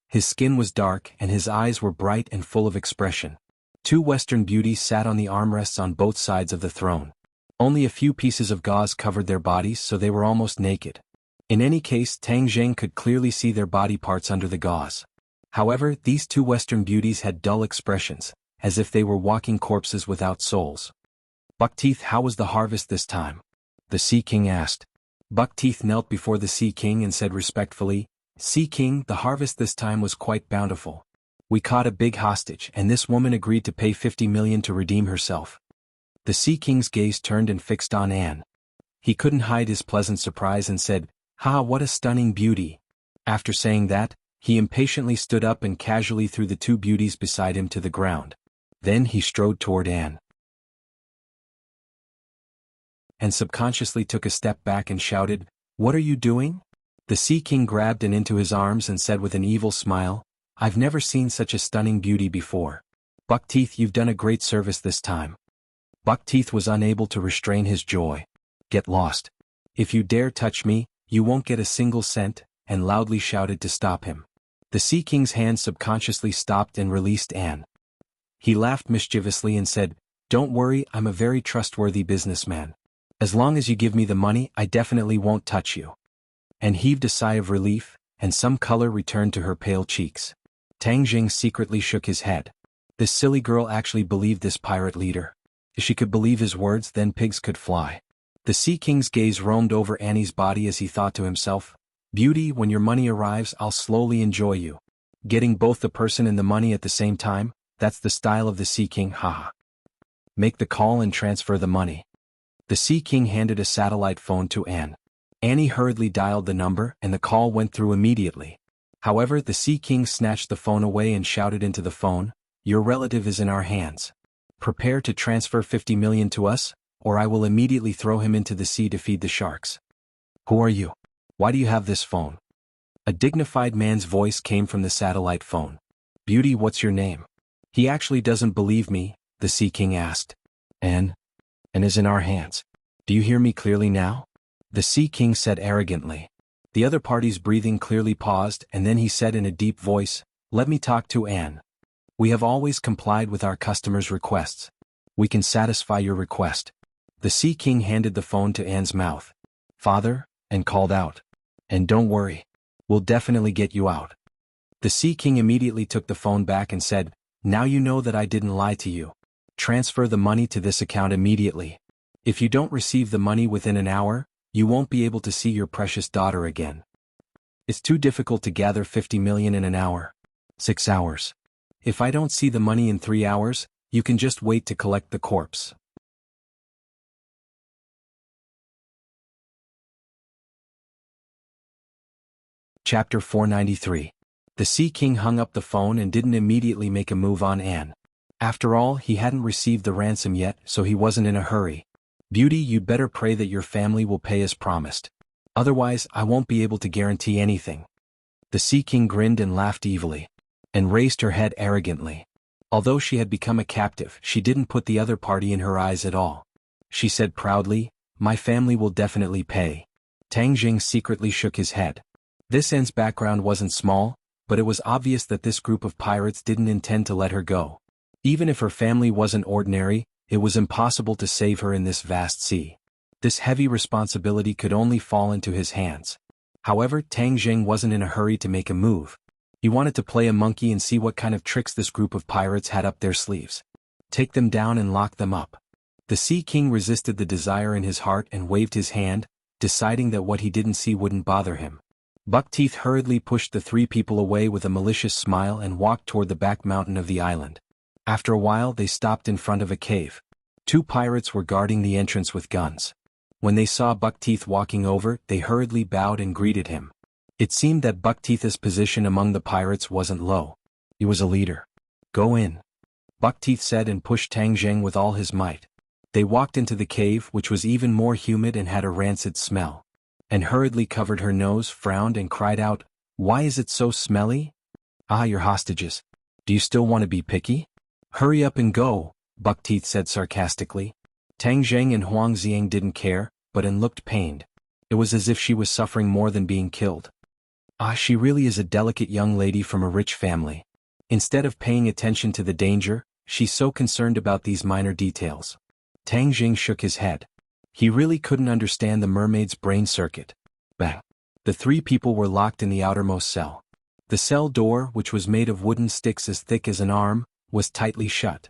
His skin was dark and his eyes were bright and full of expression. 2 Western beauties sat on the armrests on both sides of the throne. Only a few pieces of gauze covered their bodies, so they were almost naked. In any case, Tang Jing could clearly see their body parts under the gauze. However, these 2 Western beauties had dull expressions, as if they were walking corpses without souls. Buckteeth, how was the harvest this time? The Sea King asked. Buckteeth knelt before the Sea King and said respectfully, Sea King, the harvest this time was quite bountiful. We caught a big hostage and this woman agreed to pay 50 million to redeem herself. The Sea King's gaze turned and fixed on Anne. He couldn't hide his pleasant surprise and said, "Ha, what a stunning beauty." After saying that, he impatiently stood up and casually threw the 2 beauties beside him to the ground. Then he strode toward Anne. And subconsciously took a step back and shouted, "What are you doing?" The Sea King grabbed Anne into his arms and said with an evil smile, "I've never seen such a stunning beauty before. Buckteeth, you've done a great service this time." Buckteeth was unable to restrain his joy. "Get lost. If you dare touch me, you won't get a single cent," and loudly shouted to stop him. The Sea King's hand subconsciously stopped and released Anne. He laughed mischievously and said, "Don't worry, I'm a very trustworthy businessman. As long as you give me the money, I definitely won't touch you." Anne heaved a sigh of relief, and some color returned to her pale cheeks. Tang Jing secretly shook his head. This silly girl actually believed this pirate leader. If she could believe his words, then pigs could fly. The Sea King's gaze roamed over Annie's body as he thought to himself, Beauty, when your money arrives, I'll slowly enjoy you. Getting both the person and the money at the same time, that's the style of the Sea King, haha. Make the call and transfer the money. The Sea King handed a satellite phone to Anne. Annie hurriedly dialed the number and the call went through immediately. However, the Sea King snatched the phone away and shouted into the phone, "Your relative is in our hands. Prepare to transfer 50 million to us, or I will immediately throw him into the sea to feed the sharks." "Who are you? Why do you have this phone?" A dignified man's voice came from the satellite phone. "Beauty, what's your name?" "He actually doesn't believe me," the Sea King asked. And is in our hands. Do you hear me clearly now?" The Sea King said arrogantly. The other party's breathing clearly paused, and then he said in a deep voice, "Let me talk to Anne. We have always complied with our customers' requests. We can satisfy your request." The Sea King handed the phone to Anne's mouth. "Father," and called out. "And don't worry. We'll definitely get you out." The Sea King immediately took the phone back and said, "Now you know that I didn't lie to you. Transfer the money to this account immediately. If you don't receive the money within an hour, you won't be able to see your precious daughter again. It's too difficult to gather 50 million in an hour. 6 hours. If I don't see the money in 3 hours, you can just wait to collect the corpse." Chapter 493. The Sea King hung up the phone and didn't immediately make a move on Anne. After all, he hadn't received the ransom yet, so he wasn't in a hurry. "Beauty, you'd better pray that your family will pay as promised. Otherwise, I won't be able to guarantee anything." The Sea King grinned and laughed evilly, and raised her head arrogantly. Although she had become a captive, she didn't put the other party in her eyes at all. She said proudly, "My family will definitely pay." Tang Jing secretly shook his head. This Anne's background wasn't small, but it was obvious that this group of pirates didn't intend to let her go. Even if her family wasn't ordinary, it was impossible to save her in this vast sea. This heavy responsibility could only fall into his hands. However, Tang Jing wasn't in a hurry to make a move. He wanted to play a monkey and see what kind of tricks this group of pirates had up their sleeves. Take them down and lock them up. The Sea King resisted the desire in his heart and waved his hand, deciding that what he didn't see wouldn't bother him. Buckteeth hurriedly pushed the 3 people away with a malicious smile and walked toward the back mountain of the island. After a while, they stopped in front of a cave. 2 pirates were guarding the entrance with guns. When they saw Buckteeth walking over, they hurriedly bowed and greeted him. It seemed that Buckteeth's position among the pirates wasn't low. He was a leader. "Go in," Buckteeth said and pushed Tang Jing with all his might. They walked into the cave, which was even more humid and had a rancid smell. And hurriedly covered her nose, frowned and cried out, "Why is it so smelly?" "Ah, you're hostages. Do you still want to be picky?" "Hurry up and go," Buckteeth said sarcastically. Tang Jing and Huang Xiang didn't care, but Anne looked pained. It was as if she was suffering more than being killed. Ah, she really is a delicate young lady from a rich family. Instead of paying attention to the danger, she's so concerned about these minor details. Tang Jing shook his head. He really couldn't understand the mermaid's brain circuit. Bang! The 3 people were locked in the outermost cell. The cell door, which was made of wooden sticks as thick as an arm, was tightly shut.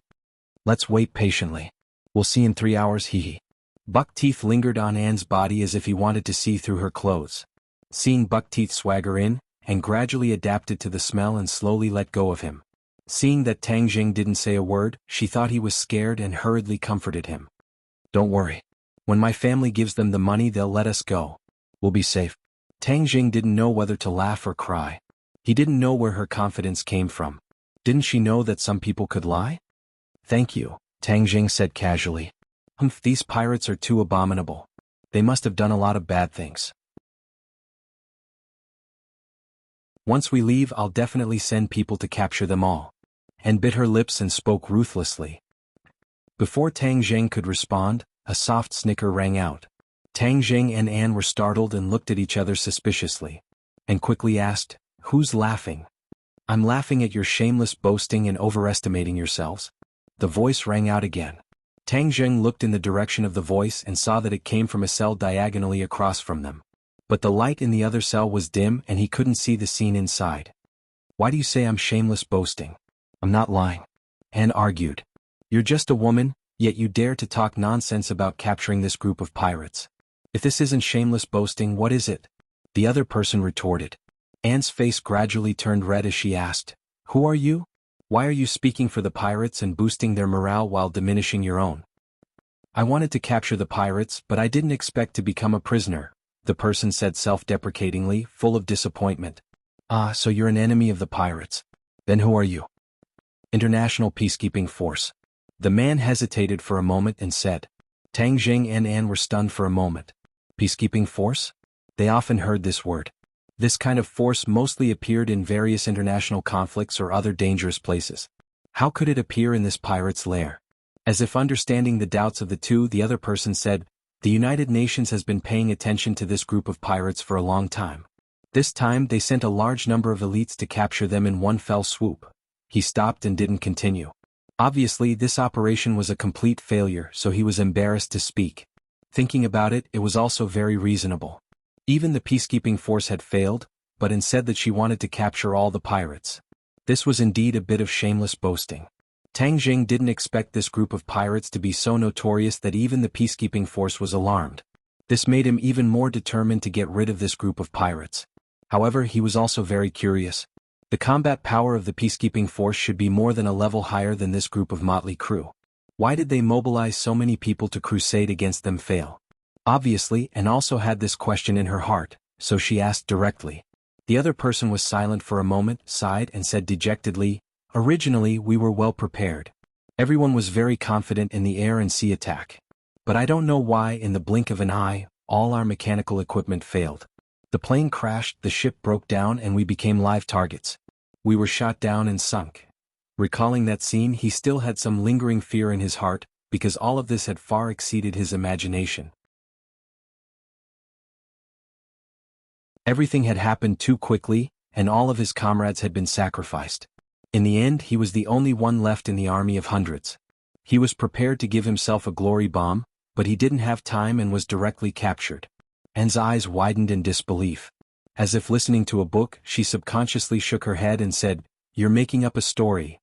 "Let's wait patiently. We'll see in 3 hours, hee. Buckteeth lingered on Anne's body as if he wanted to see through her clothes. Seeing Buckteeth swagger in, and gradually adapted to the smell and slowly let go of him. Seeing that Tang Jing didn't say a word, she thought he was scared and hurriedly comforted him. "Don't worry. When my family gives them the money, they'll let us go. We'll be safe." Tang Jing didn't know whether to laugh or cry. He didn't know where her confidence came from. Didn't she know that some people could lie? "Thank you," Tang Jing said casually. These pirates are too abominable. They must have done a lot of bad things. Once we leave, I'll definitely send people to capture them all." And bit her lips and spoke ruthlessly. Before Tang Jing could respond, a soft snicker rang out. Tang Jing and Anne were startled and looked at each other suspiciously. And quickly asked, "Who's laughing?" "I'm laughing at your shameless boasting and overestimating yourselves." The voice rang out again. Tang Jing looked in the direction of the voice and saw that it came from a cell diagonally across from them. But the light in the other cell was dim and he couldn't see the scene inside. "Why do you say I'm shameless boasting?" "I'm not lying," Anne argued. "You're just a woman, yet you dare to talk nonsense about capturing this group of pirates. If this isn't shameless boasting, what is it?" the other person retorted. Anne's face gradually turned red as she asked, "Who are you? Why are you speaking for the pirates and boosting their morale while diminishing your own?" "I wanted to capture the pirates, but I didn't expect to become a prisoner," the person said self-deprecatingly, full of disappointment. "Ah, so you're an enemy of the pirates. Then who are you?" "International Peacekeeping Force." The man hesitated for a moment and said. Tang Jing and Anne were stunned for a moment. Peacekeeping Force? They often heard this word. This kind of force mostly appeared in various international conflicts or other dangerous places. How could it appear in this pirate's lair? As if understanding the doubts of the two, the other person said, "The United Nations has been paying attention to this group of pirates for a long time. This time they sent a large number of elites to capture them in one fell swoop." He stopped and didn't continue. Obviously, this operation was a complete failure, so he was embarrassed to speak. Thinking about it, it was also very reasonable. Even the peacekeeping force had failed, but instead that she wanted to capture all the pirates. This was indeed a bit of shameless boasting. Tang Jing didn't expect this group of pirates to be so notorious that even the peacekeeping force was alarmed. This made him even more determined to get rid of this group of pirates. However, he was also very curious. The combat power of the peacekeeping force should be more than a level higher than this group of motley crew. Why did they mobilize so many people to crusade against them fail? Obviously, Anne also had this question in her heart, so she asked directly. The other person was silent for a moment, sighed and said dejectedly, "Originally we were well prepared. Everyone was very confident in the air and sea attack. But I don't know why in the blink of an eye, all our mechanical equipment failed. The plane crashed, the ship broke down and we became live targets. We were shot down and sunk." Recalling that scene, he still had some lingering fear in his heart, because all of this had far exceeded his imagination. Everything had happened too quickly, and all of his comrades had been sacrificed. In the end, he was the only one left in the army of hundreds. He was prepared to give himself a glory bomb, but he didn't have time and was directly captured. Anne's eyes widened in disbelief. As if listening to a book, she subconsciously shook her head and said, "You're making up a story."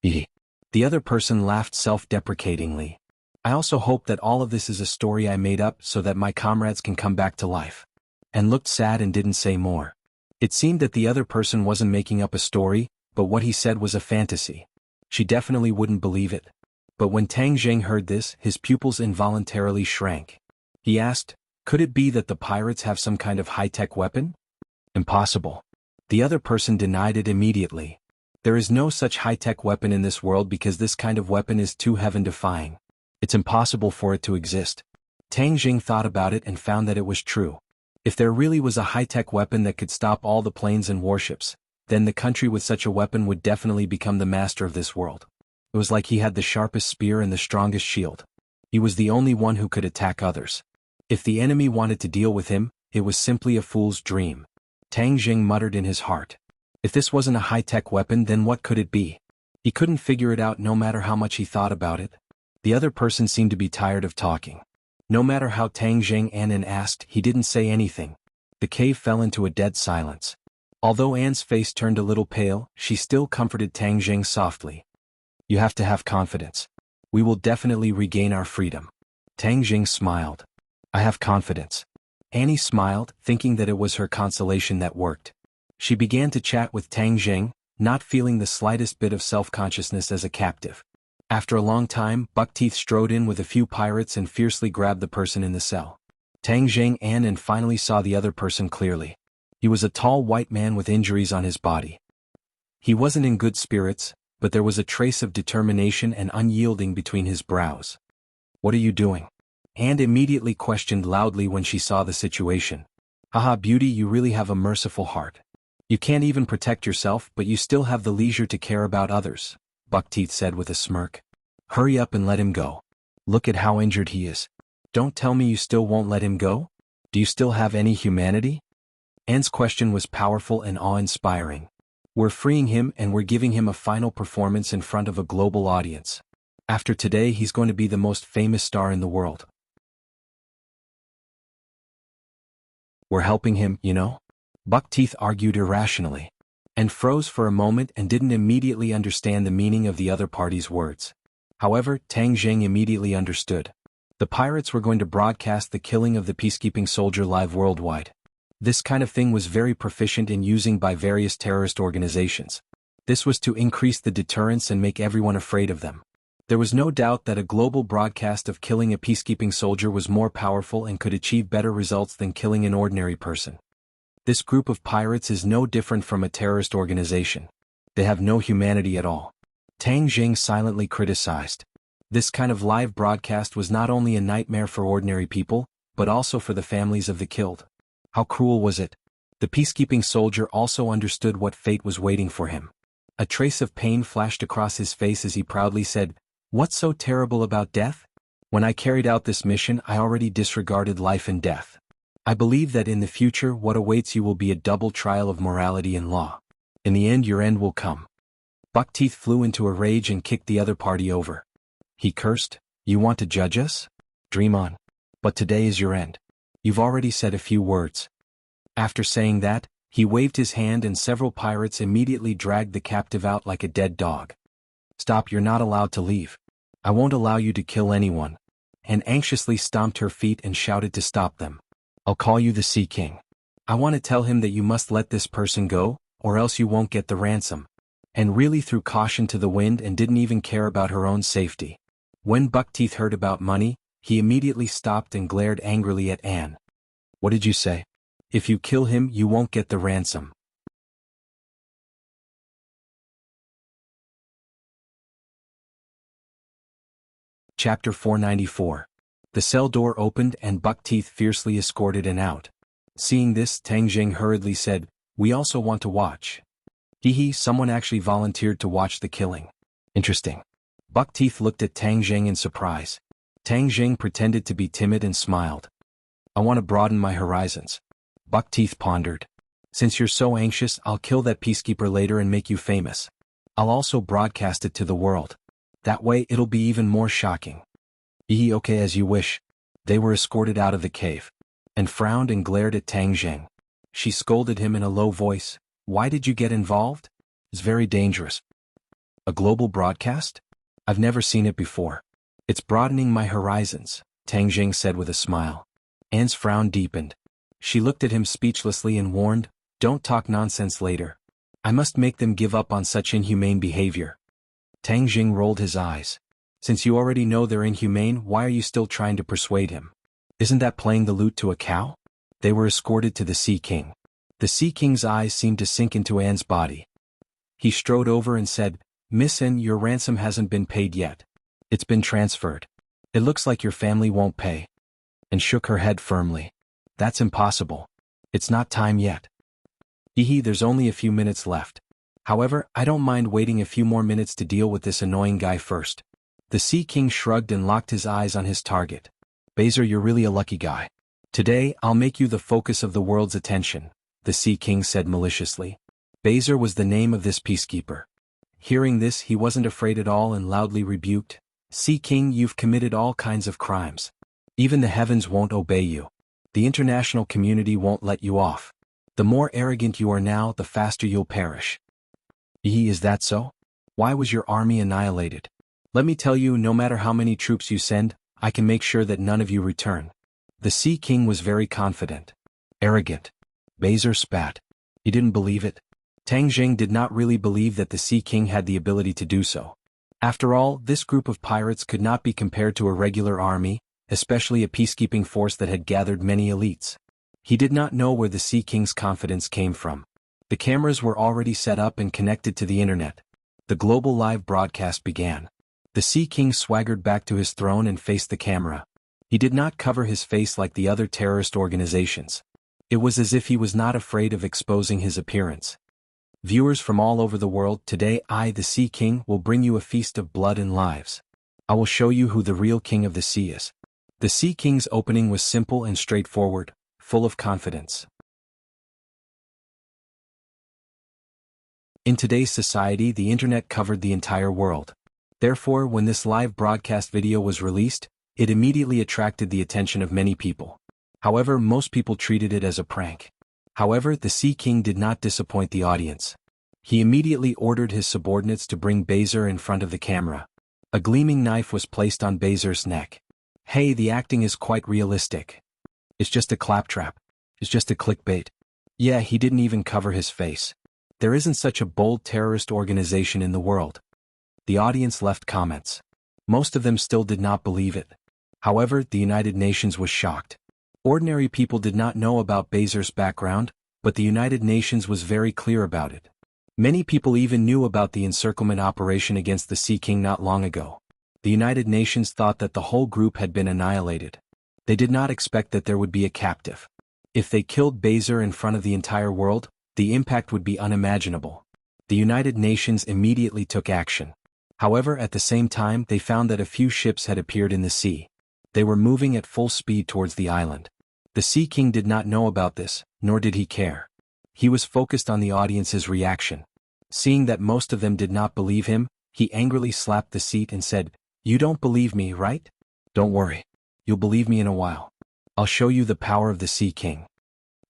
The other person laughed self-deprecatingly. "I also hope that all of this is a story I made up so that my comrades can come back to life." And looked sad and didn't say more. It seemed that the other person wasn't making up a story, but what he said was a fantasy. She definitely wouldn't believe it. But when Tang Jing heard this, his pupils involuntarily shrank. He asked, "Could it be that the pirates have some kind of high-tech weapon?" "Impossible." The other person denied it immediately. "There is no such high-tech weapon in this world because this kind of weapon is too heaven-defying. It's impossible for it to exist." Tang Jing thought about it and found that it was true. If there really was a high-tech weapon that could stop all the planes and warships, then the country with such a weapon would definitely become the master of this world. It was like he had the sharpest spear and the strongest shield. He was the only one who could attack others. If the enemy wanted to deal with him, it was simply a fool's dream. Tang Jing muttered in his heart. If this wasn't a high-tech weapon, then what could it be? He couldn't figure it out no matter how much he thought about it. The other person seemed to be tired of talking. No matter how Tang Jing and Anne asked, he didn't say anything. The cave fell into a dead silence. Although Anne's face turned a little pale, she still comforted Tang Jing softly. "You have to have confidence. We will definitely regain our freedom." Tang Jing smiled. "I have confidence." Annie smiled, thinking that it was her consolation that worked. She began to chat with Tang Jing, not feeling the slightest bit of self-consciousness as a captive. After a long time, Buckteeth strode in with a few pirates and fiercely grabbed the person in the cell. Tang Jing and finally saw the other person clearly. He was a tall white man with injuries on his body. He wasn't in good spirits, but there was a trace of determination and unyielding between his brows. "What are you doing?" Anne immediately questioned loudly when she saw the situation. "Haha, beauty, you really have a merciful heart. You can't even protect yourself, but you still have the leisure to care about others," Buckteeth said with a smirk. "Hurry up and let him go. Look at how injured he is. Don't tell me you still won't let him go? Do you still have any humanity?" Anne's question was powerful and awe-inspiring. "We're freeing him and we're giving him a final performance in front of a global audience. After today he's going to be the most famous star in the world. We're helping him, you know?" Buckteeth argued irrationally. And froze for a moment and didn't immediately understand the meaning of the other party's words. However, Tang Jing immediately understood. The pirates were going to broadcast the killing of the peacekeeping soldier live worldwide. This kind of thing was very proficient in using by various terrorist organizations. This was to increase the deterrence and make everyone afraid of them. There was no doubt that a global broadcast of killing a peacekeeping soldier was more powerful and could achieve better results than killing an ordinary person. This group of pirates is no different from a terrorist organization. They have no humanity at all. Tang Jing silently criticized. This kind of live broadcast was not only a nightmare for ordinary people, but also for the families of the killed. How cruel was it? The peacekeeping soldier also understood what fate was waiting for him. A trace of pain flashed across his face as he proudly said, "What's so terrible about death? When I carried out this mission, I already disregarded life and death. I believe that in the future what awaits you will be a double trial of morality and law. In the end your end will come." Buckteeth flew into a rage and kicked the other party over. He cursed, "You want to judge us? Dream on. But today is your end. You've already said a few words." After saying that, he waved his hand and several pirates immediately dragged the captive out like a dead dog. "Stop, you're not allowed to leave. I won't allow you to kill anyone." And anxiously stomped her feet and shouted to stop them. "I'll call you the Sea King. I want to tell him that you must let this person go, or else you won't get the ransom." And really threw caution to the wind and didn't even care about her own safety. When Buckteeth heard about money, he immediately stopped and glared angrily at Anne. "What did you say? If you kill him, you won't get the ransom." Chapter 494. The cell door opened and Buckteeth fiercely escorted Anne out. Seeing this, Tang Jing hurriedly said, "We also want to watch." Hee, someone actually volunteered to watch the killing. Interesting. Buckteeth looked at Tang Jing in surprise. Tang Jing pretended to be timid and smiled. "I want to broaden my horizons." Buckteeth pondered. "Since you're so anxious, I'll kill that peacekeeper later and make you famous. I'll also broadcast it to the world. That way it'll be even more shocking." Okay, as you wish." They were escorted out of the cave. And frowned and glared at Tang Jing. She scolded him in a low voice. "Why did you get involved? It's very dangerous." "A global broadcast? I've never seen it before." "It's broadening my horizons," Tang Jing said with a smile. Anne's frown deepened. She looked at him speechlessly and warned, "Don't talk nonsense later. I must make them give up on such inhumane behavior." Tang Jing rolled his eyes. "Since you already know they're inhumane, why are you still trying to persuade him? Isn't that playing the lute to a cow?" They were escorted to the Sea King. The Sea King's eyes seemed to sink into Anne's body. He strode over and said, "Miss Anne, your ransom hasn't been paid yet. It's been transferred. It looks like your family won't pay." And shook her head firmly. "That's impossible. It's not time yet." There's only a few minutes left. However, I don't mind waiting a few more minutes to deal with this annoying guy first." The Sea King shrugged and locked his eyes on his target. "Baser, you're really a lucky guy. Today, I'll make you the focus of the world's attention," the Sea King said maliciously. Baser was the name of this peacekeeper. Hearing this, he wasn't afraid at all and loudly rebuked, "Sea King, you've committed all kinds of crimes. Even the heavens won't obey you. The international community won't let you off. The more arrogant you are now, the faster you'll perish." Is that so? Why was your army annihilated? Let me tell you, no matter how many troops you send, I can make sure that none of you return." The Sea King was very confident. Arrogant. Baser spat. He didn't believe it. Tang Jing did not really believe that the Sea King had the ability to do so. After all, this group of pirates could not be compared to a regular army, especially a peacekeeping force that had gathered many elites. He did not know where the Sea King's confidence came from. The cameras were already set up and connected to the internet. The global live broadcast began. The Sea King swaggered back to his throne and faced the camera. He did not cover his face like the other terrorist organizations. It was as if he was not afraid of exposing his appearance. "Viewers from all over the world, today I, the Sea King, will bring you a feast of blood and lives. I will show you who the real king of the sea is." The Sea King's opening was simple and straightforward, full of confidence. In today's society, the internet covered the entire world. Therefore, when this live broadcast video was released, it immediately attracted the attention of many people. However, most people treated it as a prank. However, the Sea King did not disappoint the audience. He immediately ordered his subordinates to bring Baser in front of the camera. A gleaming knife was placed on Baser's neck. "Hey, the acting is quite realistic. It's just a claptrap. It's just a clickbait. Yeah, he didn't even cover his face. There isn't such a bold terrorist organization in the world. The audience left comments. Most of them still did not believe it. However, the United Nations was shocked. Ordinary people did not know about Bezer's background, but the United Nations was very clear about it. Many people even knew about the encirclement operation against the Sea King not long ago. The United Nations thought that the whole group had been annihilated. They did not expect that there would be a captive. If they killed Bezer in front of the entire world, the impact would be unimaginable. The United Nations immediately took action. However, at the same time, they found that a few ships had appeared in the sea. They were moving at full speed towards the island. The Sea King did not know about this, nor did he care. He was focused on the audience's reaction. Seeing that most of them did not believe him, he angrily slapped the seat and said, "You don't believe me, right? Don't worry. You'll believe me in a while. I'll show you the power of the Sea King.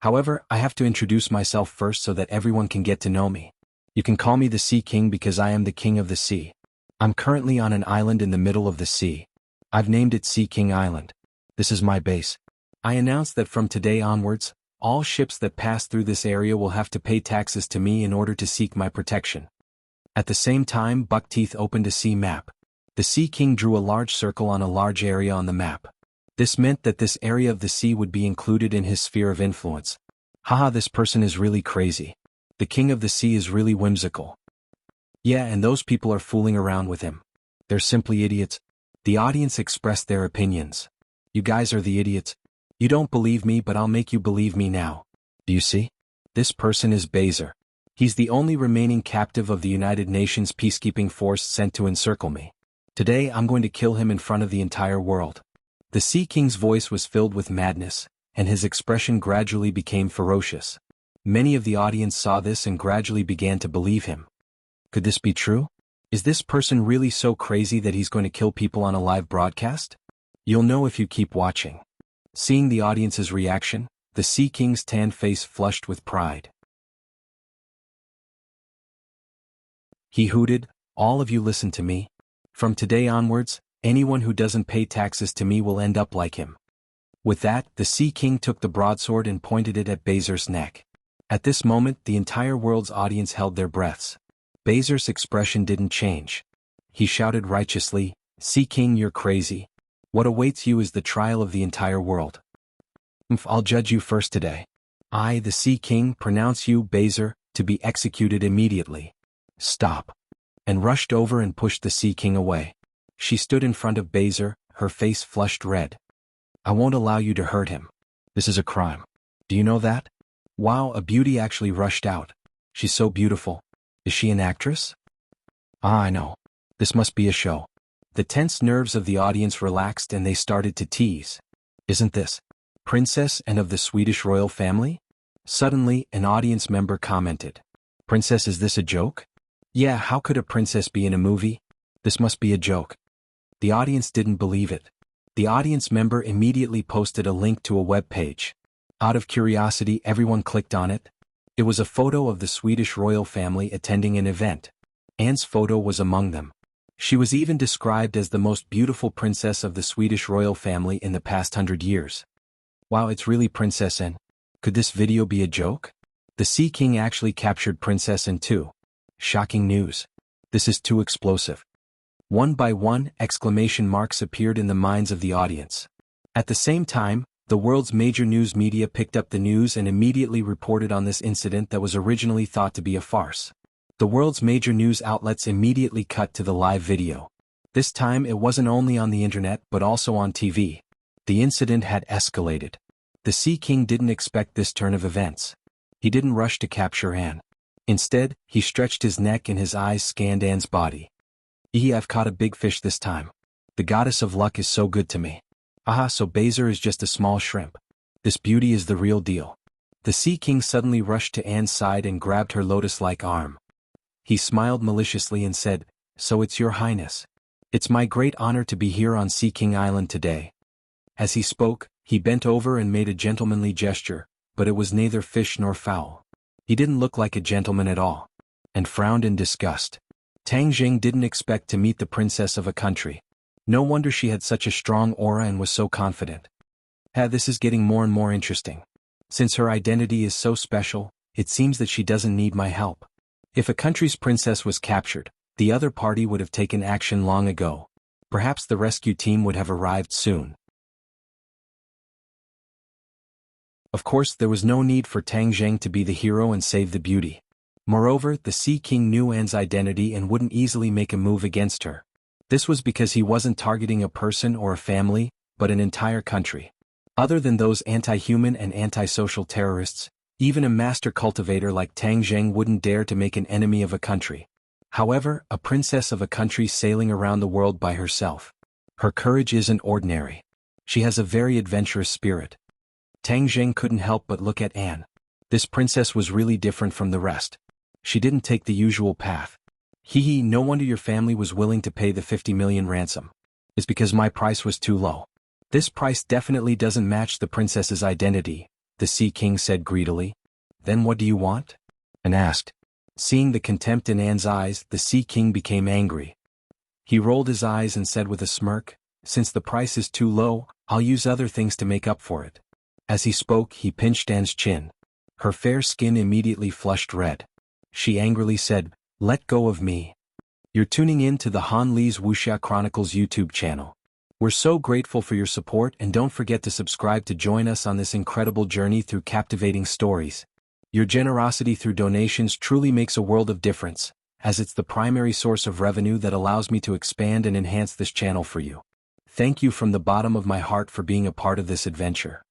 However, I have to introduce myself first so that everyone can get to know me. You can call me the Sea King because I am the king of the sea. I'm currently on an island in the middle of the sea. I've named it Sea King Island. This is my base. I announce that from today onwards, all ships that pass through this area will have to pay taxes to me in order to seek my protection." At the same time, Buckteeth opened a sea map. The Sea King drew a large circle on a large area on the map. This meant that this area of the sea would be included in his sphere of influence. Haha, this person is really crazy. The king of the sea is really whimsical. Yeah, and those people are fooling around with him. They're simply idiots. The audience expressed their opinions. You guys are the idiots. You don't believe me, but I'll make you believe me now. Do you see? This person is Bezer. He's the only remaining captive of the United Nations peacekeeping force sent to encircle me. Today I'm going to kill him in front of the entire world. The Sea King's voice was filled with madness, and his expression gradually became ferocious. Many of the audience saw this and gradually began to believe him. Could this be true? Is this person really so crazy that he's going to kill people on a live broadcast? You'll know if you keep watching. Seeing the audience's reaction, the Sea King's tan face flushed with pride. He hooted, "All of you listen to me. From today onwards, anyone who doesn't pay taxes to me will end up like him." With that, the Sea King took the broadsword and pointed it at Bezer's neck. At this moment, the entire world's audience held their breaths. Bezer's expression didn't change. He shouted righteously, "Sea King, you're crazy. What awaits you is the trial of the entire world. I'll judge you first today. I, the Sea King, pronounce you, Bezer, to be executed immediately." "Stop," and rushed over and pushed the Sea King away. She stood in front of Bezer, her face flushed red. "I won't allow you to hurt him. This is a crime. Do you know that?" Wow, a beauty actually rushed out. "She's so beautiful. Is she an actress?" "Ah, I know. This must be a show." The tense nerves of the audience relaxed and they started to tease. "Isn't this Princess and of the Swedish royal family?" Suddenly, an audience member commented. "Princess, is this a joke?" "Yeah, how could a princess be in a movie? This must be a joke." The audience didn't believe it. The audience member immediately posted a link to a web page. Out of curiosity, everyone clicked on it. It was a photo of the Swedish royal family attending an event. Anne's photo was among them. She was even described as the most beautiful princess of the Swedish royal family in the past 100 years. Wow, it's really Princess Anne. Could this video be a joke? The Sea King actually captured Princess Anne too. Shocking news. This is too explosive. One by one, exclamation marks appeared in the minds of the audience. At the same time, the world's major news media picked up the news and immediately reported on this incident that was originally thought to be a farce. The world's major news outlets immediately cut to the live video. This time it wasn't only on the internet but also on TV. The incident had escalated. The Sea King didn't expect this turn of events. He didn't rush to capture Anne. Instead, he stretched his neck and his eyes scanned Anne's body. I've caught a big fish this time. The goddess of luck is so good to me. Aha, so Bezer is just a small shrimp. This beauty is the real deal." The Sea King suddenly rushed to Anne's side and grabbed her lotus-like arm. He smiled maliciously and said, "So it's your highness. It's my great honor to be here on Sea King Island today." As he spoke, he bent over and made a gentlemanly gesture, but it was neither fish nor fowl. He didn't look like a gentleman at all, and frowned in disgust. Tang Jing didn't expect to meet the princess of a country. No wonder she had such a strong aura and was so confident. This is getting more and more interesting. Since her identity is so special, it seems that she doesn't need my help. If a country's princess was captured, the other party would have taken action long ago. Perhaps the rescue team would have arrived soon. Of course, there was no need for Tang Zheng to be the hero and save the beauty. Moreover, the Sea King knew Anne's identity and wouldn't easily make a move against her. This was because he wasn't targeting a person or a family, but an entire country. Other than those anti-human and anti-social terrorists, even a master cultivator like Tang Zheng wouldn't dare to make an enemy of a country. However, a princess of a country sailing around the world by herself. Her courage isn't ordinary. She has a very adventurous spirit. Tang Zheng couldn't help but look at Anne. This princess was really different from the rest. She didn't take the usual path. Hee, no wonder your family was willing to pay the 50 million ransom. It's because my price was too low. This price definitely doesn't match the princess's identity, the Sea King said greedily. Then what do you want? Anne asked. Seeing the contempt in Anne's eyes, the Sea King became angry. He rolled his eyes and said with a smirk, since the price is too low, I'll use other things to make up for it. As he spoke, he pinched Anne's chin. Her fair skin immediately flushed red. She angrily said, let go of me. You're tuning in to the Han Lee's Wuxia Chronicles YouTube channel. We're so grateful for your support, and don't forget to subscribe to join us on this incredible journey through captivating stories. Your generosity through donations truly makes a world of difference, as it's the primary source of revenue that allows me to expand and enhance this channel for you. Thank you from the bottom of my heart for being a part of this adventure.